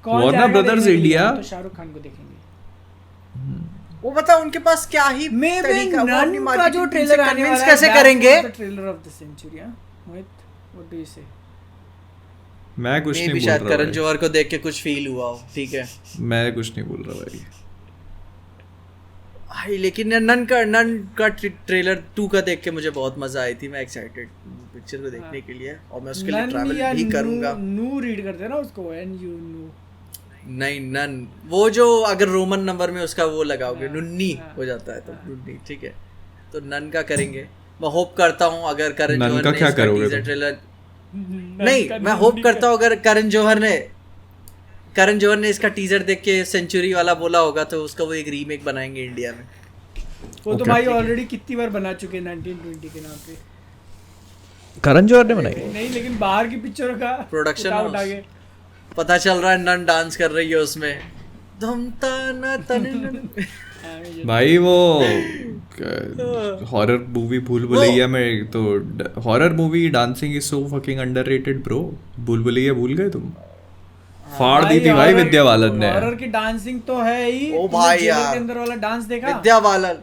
वार्नर ब्रदर्स इंडिया तो शाहरुख खान को देखेंगे। वो बता उनके पास क्या ही तरीका, नन का जो ट्रेलर आने वाला है, कैसे करेंगे? Trailer of the century. Mohit, what do you say? मैं कुछ नहीं बोल रहा। शायद करण जौहर को देख के कुछ फील हुआ हो, ठीक है? मैं कुछ नहीं बोल रहा भाई। लेकिन नन का ट्रेलर 2 का देख के मुझे बहुत मजा आई थी। मैं एक्साइटेड पिक्चर को देखने के लिए, और मैं उसके लिए ट्रैवल भी करूंगा। नू रीड करते हैं ना उसको, एन यू नू। नहीं, नन, वो जो अगर रोमन नंबर में उसका वो लगाओगे नुन्नी हो जाता है, तो नुन्नी, ठीक है? तो नन का करेंगे। मैं होप करता हूँ अगर करण जौहर ने इसका टीजर ट्रेलर नहीं, मैं होप करता हूँ अगर करण जौहर ने इसका टीजर देख के सेंचुरी वाला बोला होगा, तो उसका वो एक रीमेक बनाएंगे इंडिया में। वो तो भाई ऑलरेडी कितनी बार बना चुके हैं 1920 के नाम पे। करण जौहर ने बनाई नहीं, लेकिन बाहर की पिक्चरों का प्रोडक्शन आगे पता चल रहा है, नन डांस कर रही है उसमें। भाई वो हॉरर मूवी भूल भुलैया में तो horror movie dancing is so fucking underrated bro. भूल भुलैया भूल गए तुम? फाड़ दी थी भाई विद्या बालन ने। हॉरर की डांसिंग तो है ही। ओ भाई जेलर यार के अंदर वाला डांस देखा? विद्या बालन,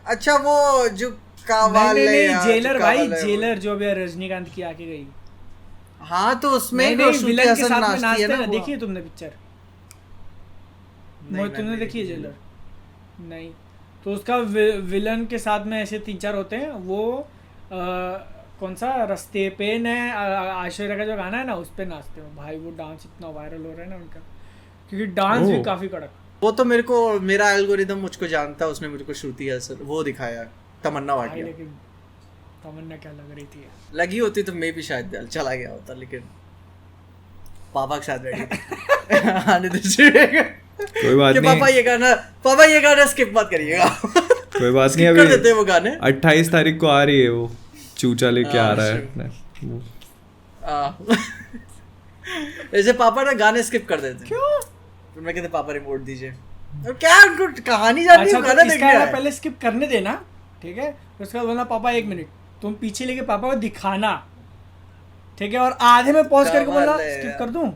अच्छा वो जो कावाल है यार, जेलर जो भाई, कावाल है जेलर जो अभी रजनीकांत की आके गई। हाँ तो उसमें नहीं, श्रुति विलन के हसन साथ में नाचती नाचते है हैं ना ना, वो। देखी है तुमने पिक्चर? नहीं, तुमने मैंने देखी है नहीं जेलर? नहीं, तो उसका विलन के साथ में ऐसे 3-4 होते हैं वो कौन सा रस्ते पे ने ऐश्वर्या का जो गाना है ना उस पे नाचते हैं भाई। वो डांस इतना वायरल हो रहा है ना उनका, क्योंकि डांस भी काफी कड़क। वो तो मेरे को, मेरा एल्गोरिदम मुझको जानता है, उसने मेरे को श्रुति हसन वो दिखाया, तमन्ना भाटिया। लेकिन तमन्ना क्या लग रही थी? लगी होती तो मैं भी शायद चला गया होता, लेकिन पापा के साथ बैठी आने दीजिए। कोई बात कि नहीं पापा ये गाना स्किप मत करिएगा। कोई बात नहीं, कर देते हैं वो गाने। 28 तारीख को आ रही है वो चूचा लेके आ रहा है वो। ऐसे पापा ना गाने स्किप कर देते हैं। क्यों? फिर मैं कहते पापा रिमोट दीजिए, और क्या उनको कहानी जाननी है, गाना देखना है। पहले स्किप करने देना, ठीक है? उसके बाद बोलना पापा 1 मिनट, तुम पीछे लेके पापा को दिखाना, ठीक है? और आधे में पॉज करके बोलना स्किप कर दूं।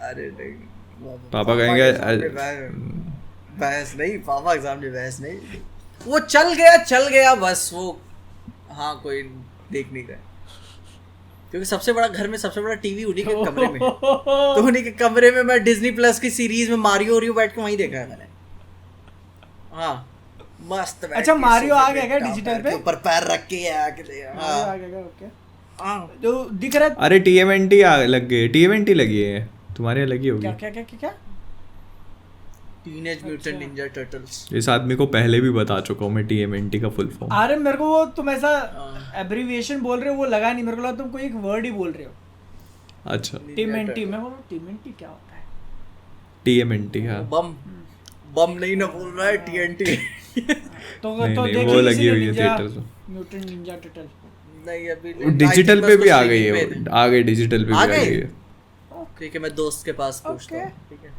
अरे नहीं, पापा कहेंगे बहस नहीं, पापा के सामने बहस नहीं। वो चल गया बस वो। हाँ कोई देख नहीं रहा, क्योंकि सबसे बड़ा घर में सबसे बड़ा टीवी उन्हीं के कमरे में, तो उन्हीं के कमरे में मैं डिज्नी प्लस की सीरीज में मारियो बैठ के वहीं देखा है मैंने। हाँ मस्त। अच्छा मारियो आ गया क्या डिजिटल पे? ऊपर पैर रख के आके आ गया क्या? ओके तो दिख रहा है। अरे TMNT लग गई, TMNT लगी है तुम्हारे यहाँ लगी होगी। क्या क्या क्या क्या? Teenage mutant Ninja turtles. इस आदमी को पहले भी बता चुका हूँ मैं TMNT का फुल फॉर्म। अरे मेरे को वो तुम ऐसा एब्रीविएशन बोल रहे हो वो लगा नहीं, मेरे को लगा तुम कोई एक वर्ड ही बोल रहे हो। अच्छा TMNT, मैं बोल TMNT क्या होता है? TMNT हाँ बम नहीं ना बोल रहा है, TNT। तो नहीं, वो लगी हुई है थिएटर में। म्यूटेंट निंजा टर्टल नहीं अभी डिजिटल पे भी आ गई है, आ गई डिजिटल पे भी आ गई है। ठीक है मैं दोस्त के पास पूछता हूँ, ठीक है।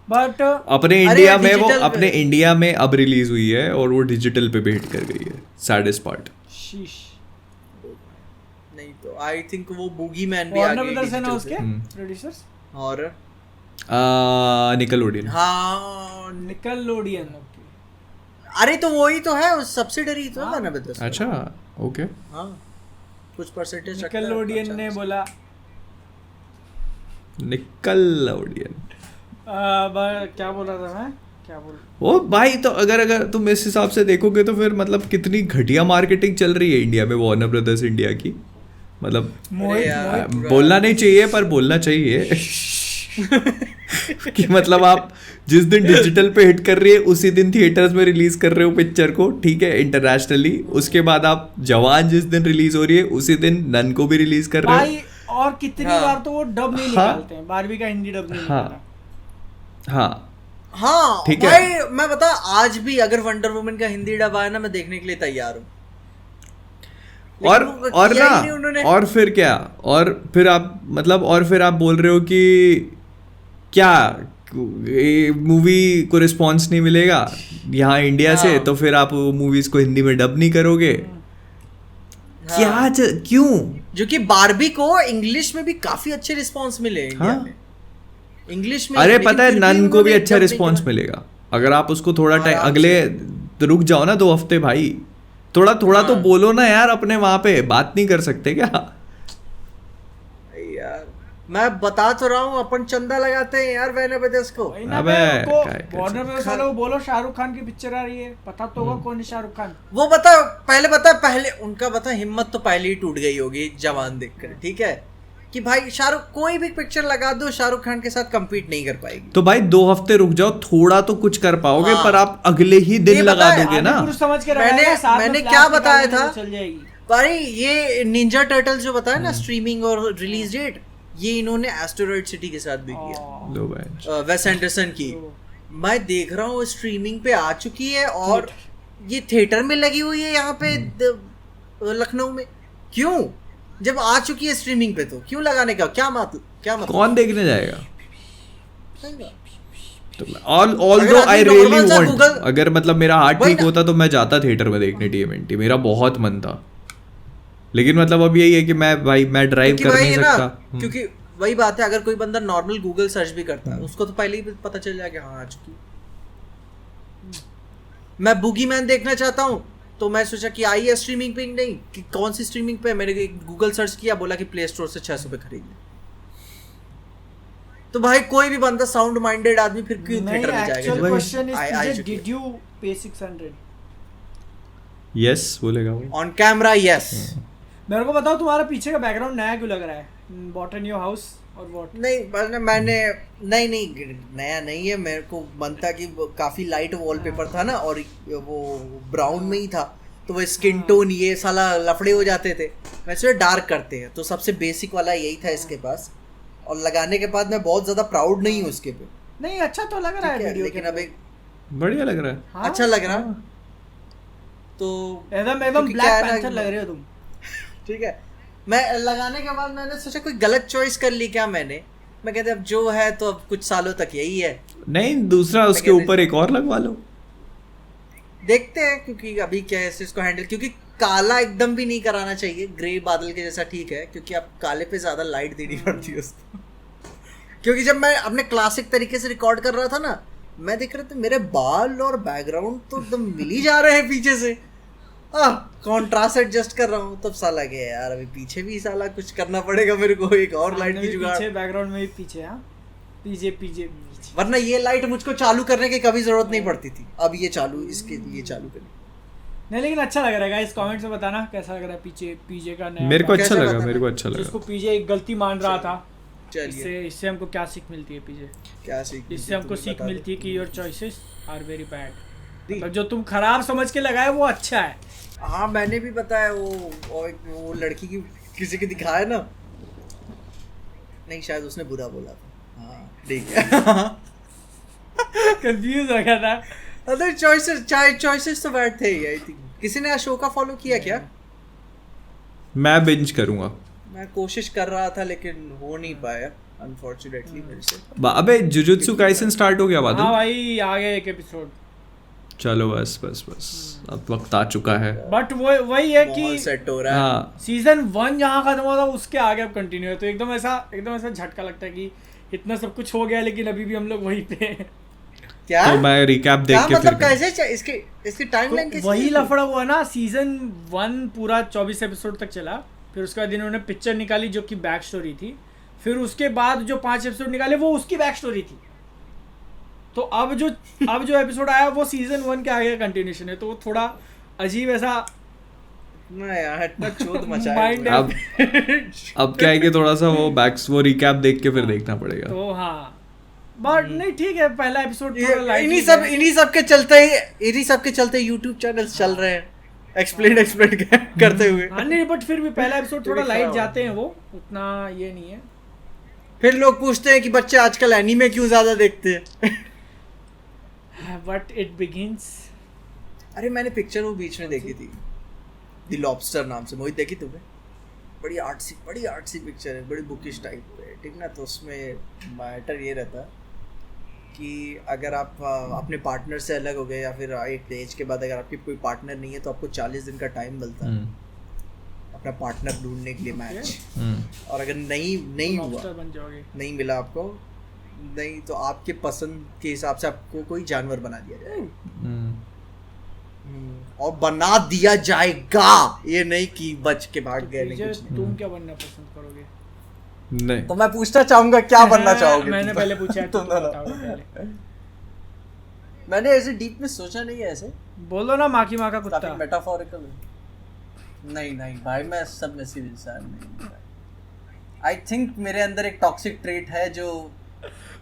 बट अपने इंडिया में वो अपने इंडिया में अब रिलीज हुई है और वो डिजिटल पे भी हिट कर गई है। सैडेस्ट पार्ट शीश नहीं तो आई थिंक वो बूगी मैन भी आ गई डिजिटल पे। उसके प्रोड्यूसर्स हॉरर निकलोडियन। हाँ निकलोडियन। अरे तो वही तो है, उस सब्सिडरी तो है ना बता। अच्छा ओके हाँ कुछ परसेंटेज निकलोडियन ने बोला। निकलोडियन क्या बोल रहा था मैं, क्या बोल ओ भाई, तो अगर तुम इस हिसाब से देखोगे तो फिर मतलब कितनी घटिया मार्केटिंग चल रही है इंडिया में वार्नर ब्रदर्स इंडिया की। मतलब बोलना नहीं चाहिए पर बोलना चाहिए कि मतलब आप जिस दिन डिजिटल पे हिट कर रही है उसी दिन थिएटर्स में रिलीज कर रहे हो पिक्चर को, ठीक है, इंटरनेशनली। उसके बाद आप जवान जिस दिन रिलीज हो रही है उसी दिन नन को भी रिलीज कर रहे हो। और कितनी बार तो वो डब नहीं निकालते हैं, बारहवीं का हिंदी डब नहीं निकाला। हाँ ठीक है भाई, मैं बता आज भी अगर वंडर वुमन का हिंदी डब आया ना मैं देखने के लिए तैयार हूँ। और ना और फिर क्या, और फिर आप मतलब और फिर आप बोल रहे हो कि क्या मूवी को रिस्पॉन्स नहीं मिलेगा यहाँ इंडिया से, तो फिर आप मूवीज को हिंदी में डब नहीं करोगे क्या? क्यों? जो कि बारबी को इंग्लिश में भी काफी अच्छे रिस्पॉन्स मिले इंडिया में, इंग्लिश में। अरे पता है नन को भी अच्छा रिस्पॉन्स मिलेगा अगर आप उसको थोड़ा टाइम अगले रुक जाओ ना 2 हफ्ते भाई, थोड़ा तो बोलो ना यार, अपने वहां पे बात नहीं कर सकते क्या यार? मैं बता तो रहा हूँ अपन चंदा लगाते हैं यार वैने ब्रदर्स को। अबे वार्नर ब्रदर्स वालों को बोलो शाहरुख खान की पिक्चर आ रही है, पता तो होगा कौन है शाहरुख खान। वो पहले उनका हिम्मत तो पहले ही टूट गई होगी जवान देखकर, ठीक है, कि भाई शाहरुख कोई भी पिक्चर लगा दो शाहरुख खान के साथ compete नहीं कर पाएगी। तो भाई 2 हफ्ते रुक जाओ, थोड़ा तो कुछ कर पाओगे। पर आप अगले ही दिन लगा दोगे ना। समझ के मैंने क्या बताया था चल जाएगी भाई, ये निंजा टर्टल्स जो बताया ना स्ट्रीमिंग और रिलीज डेट, ये इन्होंने एस्टेरॉयड सिटी के साथ भी किया, वेस एंडरसन की। मैं देख रहा हूँ स्ट्रीमिंग पे आ चुकी है और ये थिएटर में लगी हुई है यहाँ पे लखनऊ में। क्यों? जब आ चुकी है स्ट्रीमिंग पे तो क्यों लगाने का? क्या मतलब कौन देखने जाएगा? Although I really want, अगर मतलब मेरा हार्ट ठीक होता तो मैं जाता थिएटर में देखने TMNT, मेरा बहुत मन था। लेकिन मतलब अब यही है कि मैं ड्राइव कर नहीं सकता। क्योंकि वही बात है, अगर कोई बंदा नॉर्मल गूगल सर्च भी करता है उसको तो पहले ही पता चल जाएगा हाँ आ चुकी। मैं बूगी मैन देखना चाहता हूँ तो मैं सोचा कि आई है स्ट्रीमिंग पे, नहीं कि कौन सी स्ट्रीमिंग पे, मैंने गूगल सर्च किया, बोला कि प्ले स्टोर से 600 पे खरीद ले। तो भाई कोई भी बंदा साउंड माइंडेड आदमी फिर क्यों थिएटर में जाएगा? क्वेश्चन इज डिड यू पे 600? यस बोलेगा वो ऑन कैमरा यस। मेरे को बताओ तुम्हारा पीछे का बैकग्राउंड नया क्यों लग रहा है? बॉट इन योर हाउस और व्हाट? नहीं मैंने नहीं नया नहीं है, मेरे को मन था कि काफी लाइट वॉलपेपर था ना और वो ब्राउन में ही था, तो वो स्किन टोन ये साला लफड़े हो जाते थे, वैसे डार्क करते हैं, तो सबसे बेसिक वाला यही था इसके पास। और लगाने के बाद मैं बहुत ज्यादा प्राउड नहीं हूँ उसके पे। नहीं अच्छा तो लग रहा है वीडियो, लेकिन अब एक बढ़िया लग रहा है। हाँ? अच्छा लग रहा है तो एकदम ब्लैक पैंथर लग रहे हो तुम। ठीक है, मैं लगाने के बाद मैंने सोचा कोई गलत चॉइस कर ली क्या मैंने, मैं कहते अब जो है तो अब कुछ सालों तक यही है। नहीं दूसरा उसके ऊपर एक और लगवा लो, देखते हैं, क्योंकि अभी क्या है इसको हैंडल, क्योंकि काला एकदम भी नहीं कराना चाहिए, ग्रे बादल के जैसा ठीक है, क्योंकि आप काले पे ज्यादा लाइट देनी पड़ती है उसको। क्योंकि जब मैं अपने क्लासिक तरीके से रिकॉर्ड कर रहा था ना, मैं देख रहा था मेरे बाल और बैकग्राउंड तो एकदम मिल ही जा रहे हैं पीछे से, कॉन्ट्रास्ट एडजस्ट कर रहा हूँ, तब साला गया यार अभी पीछे भी साला कुछ करना पड़ेगा मेरे को, एक और लाइट की जुगाड़। पीछे बैकग्राउंड में भी पीछे, हाँ पीछे वरना ये लाइट मुझको चालू करने की कभी जरूरत नहीं पड़ती थी, अब ये चालू, इसके लिए चालू करनी। नहीं लेकिन अच्छा लग रहा है गाइस, कमेंट्स में बताना कैसा लग रहा है पीछे का नया। मेरे को अच्छा लगा जिसको पीछे एक गलती मान रहा था, चलिए इससे हमको क्या सीख मिलती है पीछे? क्या सीख? इससे हमको सीख मिलती है कि your choices are very bad, मतलब जो तुम खराब समझ के लगाए वो अच्छा है। हाँ मैंने भी बताया वो लड़की की किसी को दिखाया ना, नहीं शायद उसने बुरा बोला था, हाँ ठीक है। कंफ्यूज हो गया था। अदर चॉइसेस तो बैड थे ही, आई थिंक। किसी ने अशोका फॉलो किया क्या? मैं बिंज करूंगा, मैं कोशिश कर रहा था लेकिन हो नहीं पाया अनफॉर्चुनेटली मेरे से। अबे जुजुत्सु काइसन स्टार्ट हो गया बादल? हाँ भाई आ गया एक एपिसोड। चलो बस अब वक्त आ चुका है। बट वो वही है कि सेट हो रहा है। हाँ सीजन 1 जहाँ खत्म हुआ था उसके आगे अब कंटिन्यू है, तो एकदम ऐसा झटका लगता है कि इतना सब कुछ हो गया लेकिन अभी भी हम लोग वहीं पे हैं। क्या तो मैं रिकैप देख के मतलब फिर कैसे इसकी टाइमलाइन कैसे? वही लफड़ा हुआ ना, सीजन 1 पूरा 24 एपिसोड तक चला, फिर उसके बाद इन्होंने पिक्चर निकाली जो कि बैक स्टोरी थी, फिर उसके बाद जो 5 एपिसोड निकाले वो उसकी बैक स्टोरी थी, तो अब जो एपिसोड आया वो सीजन 1 के आगे का कंटिन्यूशन है, तो वो थोड़ा अजीब ऐसा ना यार, इतना चोद मचा है। अब क्या है कि थोड़ा सा वो रिकैप देख के फिर देखना पड़ेगा। तो हाँ बट नहीं ठीक है, पहला एपिसोड इन्हीं सब के चलते YouTube चैनल्स चल रहे हैं एक्सप्लेन करते हुए। हाँ नहीं बट फिर भी पहला एपिसोड थोड़ा लाइट जाते हैं, वो उतना ये नहीं है। फिर लोग पूछते हैं कि बच्चे आजकल एनीमे क्यों ज्यादा देखते हैं। But it begins. अरे मैंने पिक्चर वो बीच में देखी थी, द लॉबस्टर नाम से, मोहित देखी तुमने? बड़ी आर्टसी पिक्चर है, बड़ी बुकिश टाइप है, ठीक ना? तो उसमें मैटर ये रहता कि अगर आप अपने पार्टनर से अलग हो गए या फिर एक एज के बाद अगर आपकी कोई पार्टनर नहीं है तो आपको 40 दिन का टाइम मिलता है अपना पार्टनर ढूंढने के लिए मैच। और अगर नहीं हुआ, नहीं मिला आपको, नहीं तो आपके पसंद के हिसाब से आपको कोई जानवर बना दिया जाएगा, और बना दिया जाएगा, ये नहीं कि बच के भाग गए। तुम क्या बनना पसंद करोगे? नहीं तो मैं पूछना चाहूंगा क्या बनना चाहोगे? मैंने पहले पूछा तुम बताओ पहले। मैंने ऐसे डीप में सोचा नहीं है, ऐसे बोलो ना, माँ की माँ का कुत्ता। मेटाफोरिकल नहीं भाई, मैं सब में से इंसान नहीं। आई थिंक मेरे अंदर एक टॉक्सिक ट्रेट है जो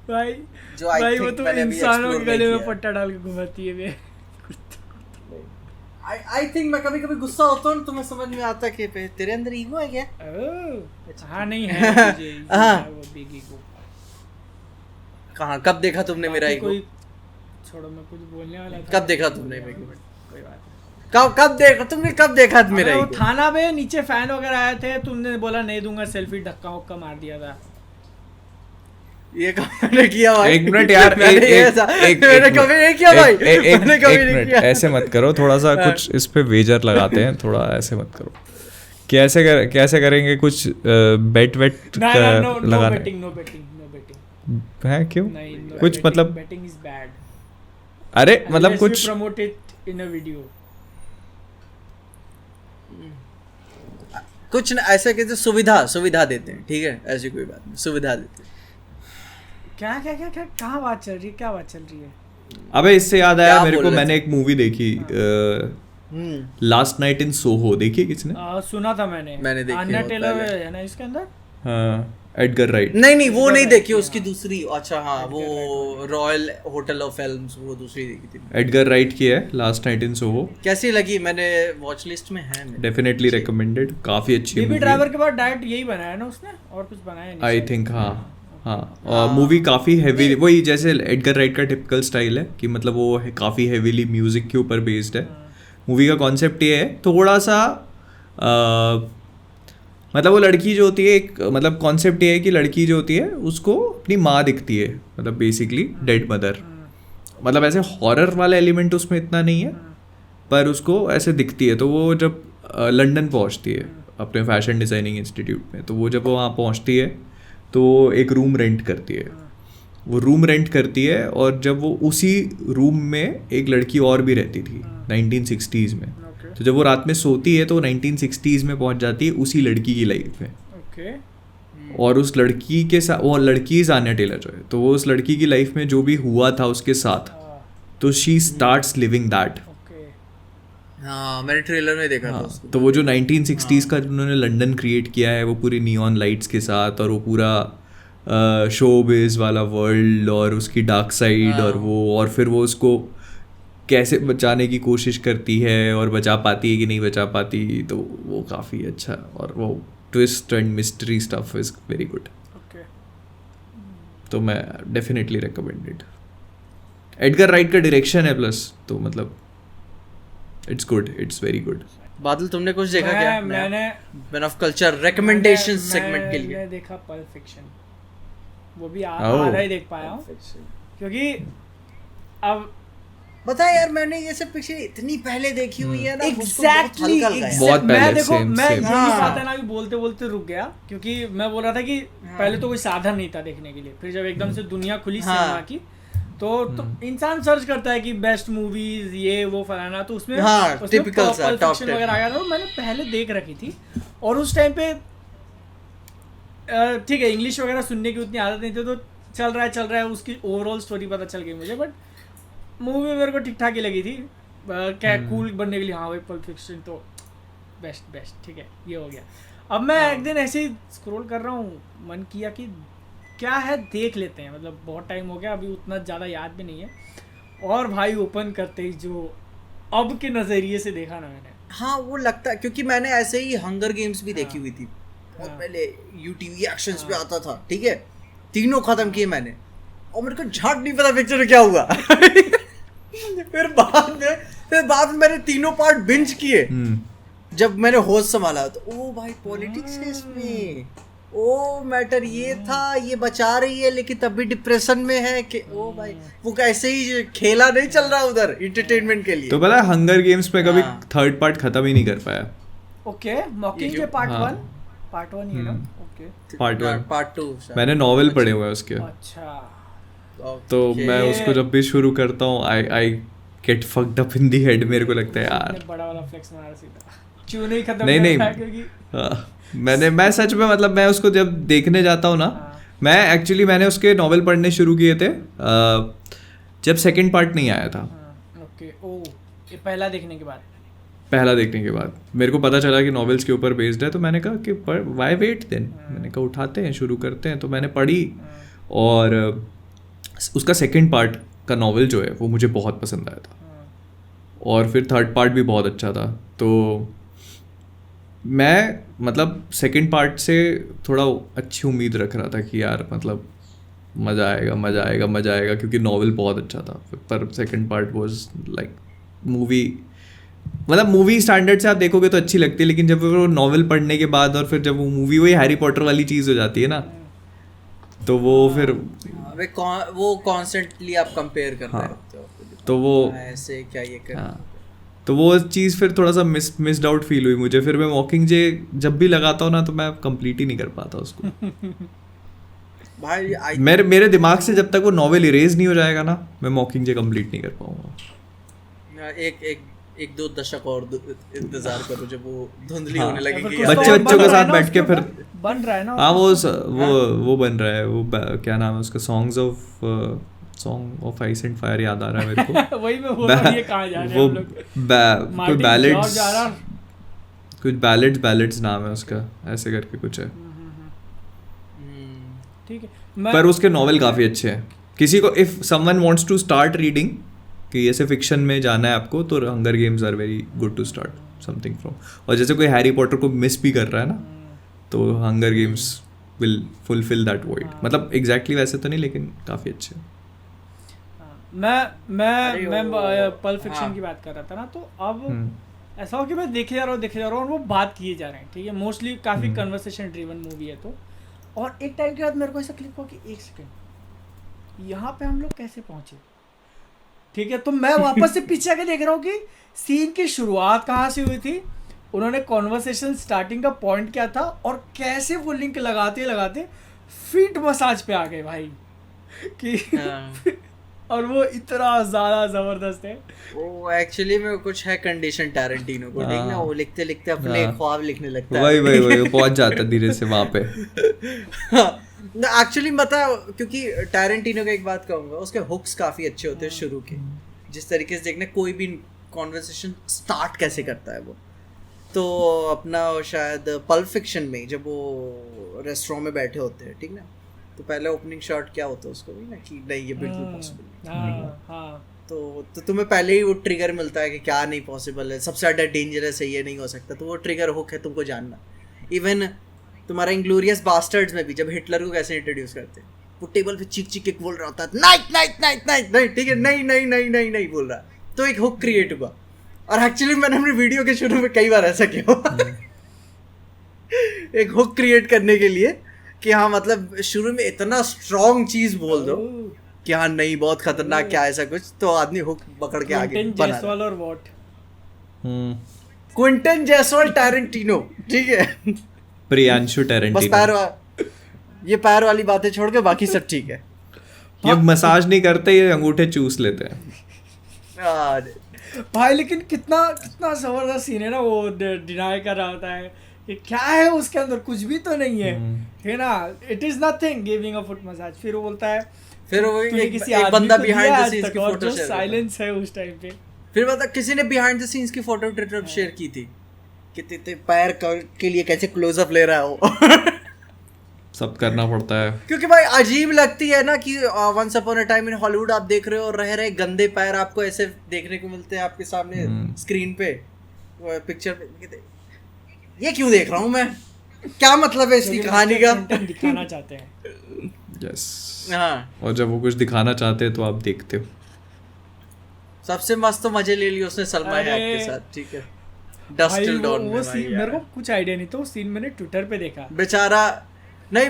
भाई वो तो इंसानों के गले में पट्टा डाल के घुमाती है। आई थिंक मैं कभी गुस्सा होता हूँ तो मैं समझ में आता कि तेरे अंदर ईगो है क्या? हाँ नहीं है वो बिग ईगो। कहाँ, कब देखा तुमने मेरा ईगो? छोड़ो, मैं कुछ बोलने वाला था। कब देखा तुमने मेरे को? कोई बात कब देखा मेरा ईगो? थाना पे नीचे फैन वगैरह आए थे, तुमने बोला नहीं दूंगा सेल्फी, धक्का वक्का मार दिया था। ये कभी किया भाई? एक मिनट यार, मैंने कभी नहीं किया भाई, मैंने कभी नहीं किया। ऐसे मत करो, थोड़ा सा कुछ इस पे वेजर लगाते हैं, थोड़ा ऐसे मत करो। कैसे करेंगे कुछ बेट वेट लगाना है क्यों नहीं, कुछ betting, मतलब betting is bad. अरे मतलब Unless कुछ we promote it in a video. कुछ ना ऐसा कहते सुविधा देते हैं, ठीक है, ऐसी कोई बात नहीं, सुविधा देते हैं। क्या कहाँ बात चल रही है? अबे इससे याद आया क्या मेरे बोल को, रहे मैंने थे? एक मूवी देखी लास्ट नाइट इन सोहो, देखी किसने? सुना था मैंने देखी आन्या बहुत टेलर पहले। है ना इसके अंदर? हाँ, एडगर राइट। नहीं वो नहीं देखी, हाँ। उसकी दूसरी, अच्छा हाँ, वो रॉयल होटल ऑफ फिल्म्स, वो दूसरी देखी थी। एडगर राइट की है लास्ट नाइट इन सोहो। कैसी लगी? मैंने वॉच लिस्ट में है मेरे। डेफिनेटली रिकमेंडेड, काफी अच्छी बेबी मूवी ड्राइवर के बाद डायरेक्ट यही बनाया ना उसने, और कुछ बनाया नहीं? I think. हाँ मूवी काफ़ी हैवी, वही जैसे एडगर राइट का टिपिकल स्टाइल है कि मतलब वो है काफ़ी हैवीली म्यूज़िक के ऊपर बेस्ड है। मूवी का कॉन्सेप्ट ये है थोड़ा सा मतलब वो लड़की जो होती है, एक मतलब कॉन्सेप्ट ये है कि लड़की जो होती है उसको अपनी माँ दिखती है, मतलब बेसिकली डेड मदर। मतलब ऐसे हॉरर वाला एलिमेंट उसमें इतना नहीं है, पर उसको ऐसे दिखती है। तो वो जब लंदन पहुंचती है अपने फैशन डिज़ाइनिंग इंस्टीट्यूट में, तो वो जब वो वहाँ पहुँचती है तो एक रूम रेंट करती है। वो रूम रेंट करती है और जब वो उसी रूम में एक लड़की और भी रहती थी 1960s में। तो जब वो रात में सोती है तो वो 1960s में पहुंच जाती है उसी लड़की की लाइफ में। और उस लड़की के साथ, वो लड़की आन्या टेलर जो है, तो वो उस लड़की की लाइफ में जो भी हुआ था उसके साथ, तो शी स्टार्ट्स लिविंग दैट। हाँ मैंने ट्रेलर में देखा था उसको। तो वो जो 1960s का उन्होंने लंदन क्रिएट किया है, वो पूरी नियॉन लाइट्स के साथ, और वो पूरा शोबिज वाला वर्ल्ड और उसकी डार्क साइड, और वो, और फिर वो उसको कैसे बचाने की कोशिश करती है और बचा पाती है कि नहीं बचा पाती, तो वो काफ़ी अच्छा, और वो twist and mystery stuff is very good. तो मैं डेफिनेटली रिकमेंडेड। एडगर राइट का डायरेक्शन है प्लस, तो मतलब it's good, it's very good. बादल तुमने कुछ देखा क्या? मैंने man of culture recommendation segment के लिए मैंने देखा पल्प फिक्शन, वो भी आधा ही देख पाया हूँ, क्योंकि अब पता है यार, मैंने ये सब पिक्चर इतनी पहले देखी हुई है ना, एग्जैक्टली बहुत पहले। मैं देखो same, मैं same. यही बात है ना कि बोलते बोलते रुक गया, क्योंकि मैं बोल रहा था कि पहले तो कोई साधन नहीं था देखने के लिए, फिर जब एकदम से दुनिया खुली सिनेमा की, तो इंसान सर्च करता है कि बेस्ट मूवीज ये वो फलाना, तो उसमें टिपिकल सा टॉप 10 वगैरह आ गया था। मैंने पहले देख रखी थी, और उस टाइम पे ठीक है इंग्लिश वगैरह सुनने की उतनी आदत नहीं थी, तो चल रहा है उसकी ओवरऑल स्टोरी पता चल गई मुझे, बट मूवी मेरे को ठीक ठाक ही लगी थी। क्या कूल बनने के लिए, हाँ भाई पल्प फिक्शन तो बेस्ट ठीक है, ये हो गया। अब मैं एक दिन ऐसे ही स्क्रॉल कर रहा हूँ, मन किया कि क्या है देख लेते हैं, मतलब बहुत टाइम हो गया, अभी उतना ज़्यादा याद भी नहीं है, और भाई ओपन करते ही जो अब के नज़रिए से देखा ना मैंने, हाँ वो लगता है, क्योंकि मैंने ऐसे ही हंगर गेम्स भी देखी हुई थी बहुत पहले, यूटीवी एक्शंस पे आता था, ठीक है, तीनों खत्म किए मैंने, और मेरे को झट नहीं पता पिक्चर में क्या हुआ। फिर बाद में मैंने तीनों पार्ट बिंज किए जब मैंने होश संभाला, तो ओ भाई पॉलिटिक्स है इसमें, ओ मैटर ये था, ये बचा रही है लेकिन तब भी डिप्रेशन में है कि ओ भाई वो कैसे ही खेला नहीं चल रहा उधर एंटरटेनमेंट के लिए। तो पता है हंगर गेम्स में कभी थर्ड पार्ट खत्म ही नहीं कर पाया। ओके मॉकिंग पार्ट 1 ये ना, ओके पार्ट 2 मैंने नॉवेल पढ़े हुए हैं उसके। अच्छा Okay. तो मैं उसको जब भी शुरू करता हूँ I get fucked up in the head, मेरे को लगता है यार बड़ा वाला फ्लेक्स मारा सीधा, क्यों नहीं खत्म नहीं क्योंकि मैं सच में मतलब मैं उसको जब देखने जाता हूँ ना, मैंने उसके नॉवेल पढ़ने शुरू किए थे जब सेकंड पार्ट नहीं आया था। ओके ओ ये पहला देखने के बाद मेरे को पता चला कि नॉवेल्स के ऊपर बेस्ड है, तो मैंने कहा कि व्हाई वेट देन, मैंने कहा उठाते हैं शुरू करते हैं। तो मैंने पढ़ी, और उसका सेकंड पार्ट का नॉवेल जो है वो मुझे बहुत पसंद आया था, और फिर थर्ड पार्ट भी बहुत अच्छा था। तो मैं मतलब सेकंड पार्ट से थोड़ा अच्छी उम्मीद रख रहा था कि यार मतलब मज़ा आएगा, क्योंकि नॉवेल बहुत अच्छा था। पर second part was like movie standard से आप देखोगे तो अच्छी लगती है, लेकिन जब वो नॉवेल पढ़ने के बाद और फिर जब वो मूवी वही हैरी पॉटर वाली चीज़ हो जाती है ना, तो वो फिर वो कॉन्स्टेंटली आप कंपेयर कर रहे हो, तो वो ऐसे क्या ये कर। तो वो चीज़ फिर थोड़ा सा मिस्ड आउट फील हुई मुझे। फिर मैं मॉकिंगजे जब भी लगाता हूँ ना तो मैं कंप्लीट ही नहीं कर पाता उसको। भाई मेरे दिमाग से जब तक वो नॉवेल इरेज नहीं हो जाएगा ना, मैं मॉकिंगजे कंप्लीट नहीं कर पाऊंगा। एक दो दशक और इंतजार करो जब वो धुंधली होने लगेगी। बच्चों के साथ बैठ के फिर बन रहा है ना। हाँ वो बन रहा है। वो क्या नाम है उसका, song of ice and fire याद आ रहा है मेरे को। वही मैं बोल रहा हूँ, ये कहाँ जा रहे हैं हम लोग। कुछ बैलेड्स नाम है उसका, ऐसे करके कुछ है। ठीक है, पर उसके नॉवेल काफ़ी अच्छे हैं। किसी को if someone wants to start reading कि ऐसे फिक्शन में जाना है आपको, तो Hunger Games are very good to start something from. और जैसे कोई हैरी पॉटर को मिस भी कर रहा है ना, तो Hunger games will fulfil that void. मतलब एग्जैक्टली वैसे तो नहीं, लेकिन काफ़ी अच्छे। मैं पल्प फिक्शन की बात कर रहा था ना, तो अब ऐसा हो कि मैं देखे जा रहा हूँ और वो बात किए जा रहे हैं, ठीक है। मोस्टली काफ़ी कन्वर्सेशन ड्रिवन मूवी है तो। और एक टाइम के बाद मेरे को ऐसा क्लिक हुआ कि एक सेकंड, यहाँ पे हम लोग कैसे पहुँचे, ठीक है। तो मैं वापस से पीछे आके देख रहा हूँ कि सीन की शुरुआत कहाँ से हुई थी, उन्होंने कॉन्वर्सेशन स्टार्टिंग का पॉइंट क्या था, और कैसे वो लिंक लगाते लगाते फीट मसाज पे आ गए भाई कि और वो इतना ज़्यादा ज़बरदस्त है। वो एक्चुअली में कुछ है कंडीशन टैरेंटिनो को, ठीक ना, वो लिखते लिखते अपने ख्वाब लिखने लगता है। वही पहुंच जाता है धीरे से वहाँ पे। एक्चुअली बता, क्योंकि टैरेंटिनो का एक बात कहूँगा, उसके हुक्स काफ़ी अच्छे होते हैं शुरू के। जिस तरीके से देखना कोई भी कॉन्वर्सेशन स्टार्ट कैसे करता है वो, तो अपना शायद पल्प फिक्शन में जब वो रेस्टोरेंट में बैठे होते हैं, ठीक ना, तो पहले ओपनिंग शॉट क्या होता है उसको भी ना कि नहीं ये बिल्कुल पॉसिबल नहीं, तो तुम्हें पहले ही वो ट्रिगर मिलता है कि क्या नहीं पॉसिबल है, सबसे ज़्यादा डेंजरस है, ये नहीं हो सकता। तो वो ट्रिगर हुक है तुमको जानना। इवन तुम्हारा इंग्लोरियस बास्टर्ड्स में भी जब हिटलर को कैसे इंट्रोड्यूस करते हैं, वो टेबल पे चीख चीख के बोल रहा होता है नहीं, ठीक है, नहीं बोल रहा, तो एक हुक क्रिएट हुआ। और एक्चुअली मैंने अपनी वीडियो के शुरू में कई बार ऐसा किया एक हुक क्रिएट करने के लिए कि हाँ, मतलब शुरू में इतना स्ट्रॉन्ग चीज बोल दो कि हाँ नहीं बहुत खतरनाक क्या ऐसा कुछ, तो आदमी हुक पकड़ के आगे बना। और व्हाट क्विंटन जैसवाल टैरेंटिनो, ठीक है, प्रियांशु टैरेंटिनो। बस ये पैर वाली बातें छोड़ के बाकी सब ठीक है। ये मसाज नहीं करते, ये अंगूठे चूस लेते हैं भाई। लेकिन कितना जबरदस्त सीन है ना, वो डिनाई कर रहा होता है कि क्या है उसके अंदर, कुछ भी तो नहीं है ना, it is nothing giving a foot massage. फिर वो बोलता है, फिर वो एक बंदा बिहाइंड द सीन्स की फोटो शेयर, साइलेंस है उस टाइम पे। फिर बता, किसी ने बिहाइंड द सीन्स की फोटो ट्विटर पे शेयर की थी कि तेरे पैर के लिए कैसे क्लोजअप ले रहा हो सब करना पड़ता है, क्योंकि भाई अजीब लगती है ना कि once upon a time in Hollywood आप देख रहे हो और रहे गंदे पैर आपको ऐसे देखने को मिलते हैं आपके सामने स्क्रीन पे, पिक्चर पे। ये क्यों देख रहा हूँ मैं, क्या मतलब है इसकी कहानी का, दिखाना चाहते हैं। यस हाँ, और जब वो कुछ दिखाना चाहते हैं तो आप देखते हो। सबसे मस्त तो मजे ले लिए उसने सलमा हैक के साथ, ठीक है, डस्ट टिल डॉन में। भाई मेरे को कुछ आइडिया नहीं था, वो सीन मैंने ट्विटर पे देखा।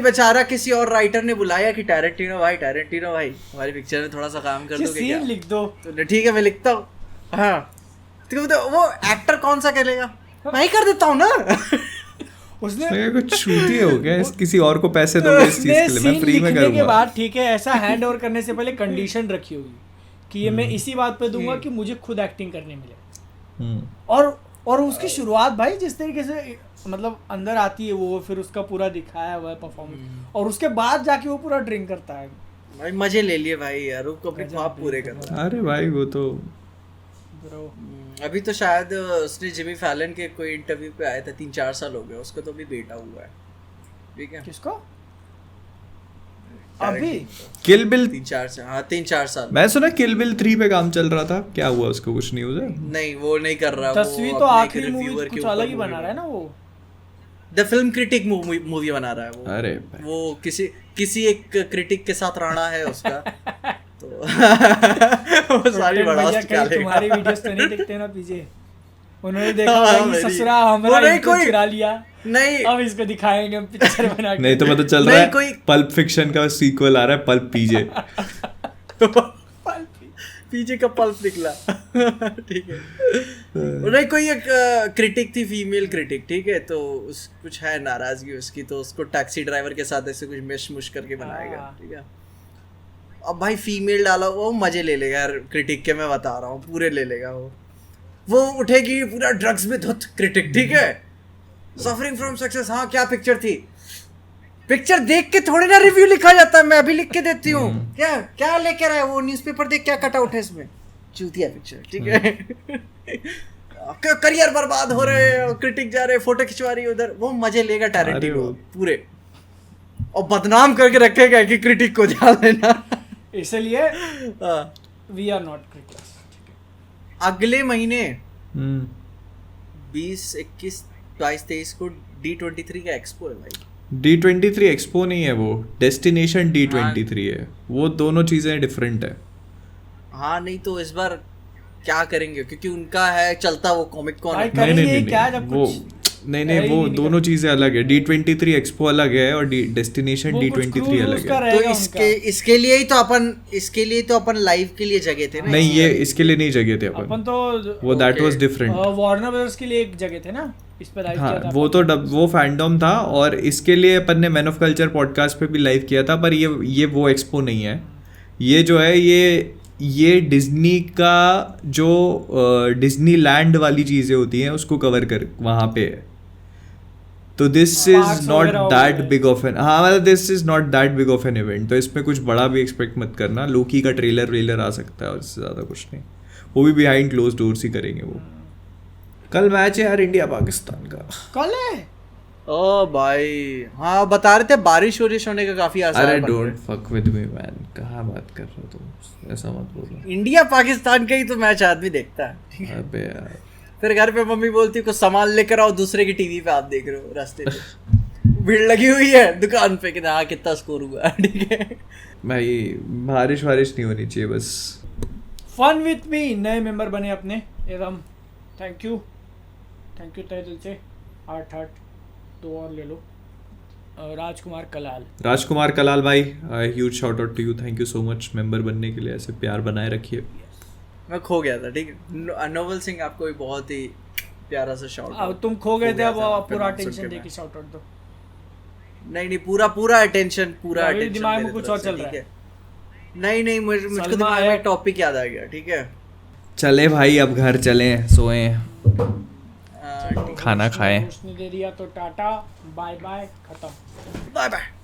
बेचारा किसी और राइटर ने बुलाया कि टैरेंटिनो भाई हमारी पिक्चर में थोड़ा सा काम कर दोगे क्या, लिख दो। तो ठीक है मैं लिखता हूँ। हाँ, तो वो एक्टर कौन सा करेगा, मैं ही कर देता हूँ ना उसने कुछ छूती है हो क्या, किसी और को पैसे दोगे इस चीज के लिए, मैं फ्री में करूंगा। के बाद ठीक है, ऐसा हैंड ओवर करने से पहले कंडीशन रखी होगी कि ये मैं इसी बात पे दूंगा कि मुझे खुद एक्टिंग करने मिले। और उसकी शुरुआत भाई जिस तरीके से मतलब अंदर आती है वो, फिर उसका पूरा दिखाया हुआ है परफॉर्मेंस, और उसके बाद जाके वो पूरा ड्रिंक करता है भाई। मजे ले लिए भाई यार, उसको अपने ख्वाब पूरे करना। अरे भाई वो तो अभी तो शायद उसने जिमी फैलन के कोई इंटरव्यू पे आया था, 3-4 साल हो गए उसको, तो भी बेटा हुआ है, ठीक है। किसको अभी? किल बिल 3-4 साल। मैं सुना किल बिल 3 पे काम चल रहा था, क्या हुआ उसको, कुछ न्यूज़ है? नहीं वो नहीं कर रहा, तस्वीर तो आखिरी मूवी कुछ अलग ही बना रहा है ना, वो द फिल्म क्रिटिक मूवी बना रहा है वो। अरे वो किसी एक क्रिटिक के साथ राणा है उसका तो वो सारी बड़ा तुम्हारी वीडियोस तो नहीं देखते ना पीछे, उन्होंने देखा भाई ससुरा हमारा इनको चुरा लिया, नहीं अब इसको दिखाएंगे हम पिक्चर बना के। नहीं तो मतलब चल रहा है पल्प फिक्शन का सीक्वल आ रहा है, पल्प पीजे। पीछे का पल्प निकला। ठीक है। नहीं कोई एक क्रिटिक थी, फीमेल क्रिटिक, ठीक है, तो उस कुछ है नाराजगी उसकी, तो उसको टैक्सी ड्राइवर के साथ ऐसे कुछ मिश मुश करके बनाएगा, ठीक है। अब भाई फीमेल डाला, वो मजे ले लेगा यार क्रिटिक के, मैं बता रहा हूँ, पूरे ले लेगा वो उठेगी पूरा ड्रग्स में धुत क्रिटिक, ठीक है, सफरिंग फ्रॉम सक्सेस, हाँ क्या पिक्चर थी, पिक्चर देख के थोड़ी ना रिव्यू लिखा जाता है, मैं अभी लिख के देती हूँ। क्या लेके रहा है वो, न्यूज़पेपर देख क्या कटा उठे इसमें, चूतिया पिक्चर, ठीक है। करियर बर्बाद हो रहे हैं, क्रिटिक जा रहे, फोटो खिंचवा रही है उधर, वो मजे लेगा टैरेंटिनो पूरे, और बदनाम करके रखेगा कि क्रिटिक को जा लेना। इसलिए वी आर नॉट क्रिटिक्स। अगले महीने 20, 21, 22, 23 को D23 का एक्सपो है भाई। D23 एक्सपो नहीं है, वो डेस्टिनेशन D23 है, वो दोनों चीज़ें डिफरेंट है। हाँ नहीं तो इस बार क्या करेंगे, क्योंकि उनका है चलता वो कॉमिक कॉन है। नहीं वो दोनों चीजें अलग है। D23 एक्सपो अलग है और डेस्टिनेशन D23 अलग है। तो इसके लिए ही तो अपन लाइव के लिए जगह थे ना। नहीं ये इसके लिए नहीं जगह थे अपन तो वो that was different. Warner brothers के लिए एक जगह थे ना, इस पे लाइव किया था। वो फैंडम था, और इसके लिए अपन ने मैन ऑफ कल्चर पॉडकास्ट पे भी लाइव किया था, पर ये वो एक्सपो नहीं है। ये जो है ये डिज्नी का जो डिज्नी लैंड वाली चीज़ें होती हैं उसको कवर कर वहाँ पे है। तो this is not that big of an मतलब this is not that big of an event. तो इसमें कुछ बड़ा भी एक्सपेक्ट मत करना। लोकी का ट्रेलर आ सकता है और इससे ज़्यादा कुछ नहीं। वो भी बिहाइंड क्लोज डोर्स ही करेंगे वो। कल मैच है यार इंडिया पाकिस्तान का। कल है? ओ भाई हाँ बता रहे थे बारिश होने का काफी आसार है। अरे don't fuck with me man, कहाँ बात कर रहे हो तुम, ऐसा मत बोलो। इंडिया पाकिस्तान का ही तो मैच आदमी देखता है। अबे यार फिर घर पे मम्मी बोलती है कुछ सामान लेकर आओ, दूसरे की टीवी पे आप देख रहे हो रास्ते पे। भीड़ लगी हुई है दुकान पे कि हाँ कितना स्कोर हुआ, ठीक है भाई। बारिश नहीं होनी चाहिए बस। फन विथ मी नए मेंबर बने अपने एकदम। थैंक यू तहे दिल से। हार्ट 2 और ले लो। राजकुमार कलाल भाई, huge shout out to you. Thank you so much member बनने के लिए। ऐसे प्यार बनाए रखिए। मैं खो गया था, ठीक है। नोबल सिंह आपको भी बहुत ही प्यारा सा शाउट आउट। तुम खो गए थे, अब पूरा अटेंशन दे के शाउट आउट दो। नहीं पूरा अटेंशन दिमाग में कुछ और चल रहा है। नहीं मुझको दिमाग में टॉपिक याद आ गया, ठीक है। चले भाई अब घर चले, सोए, खाना खाएं। दे दिया तो टाटा बाय बाय खत्म। Bye bye.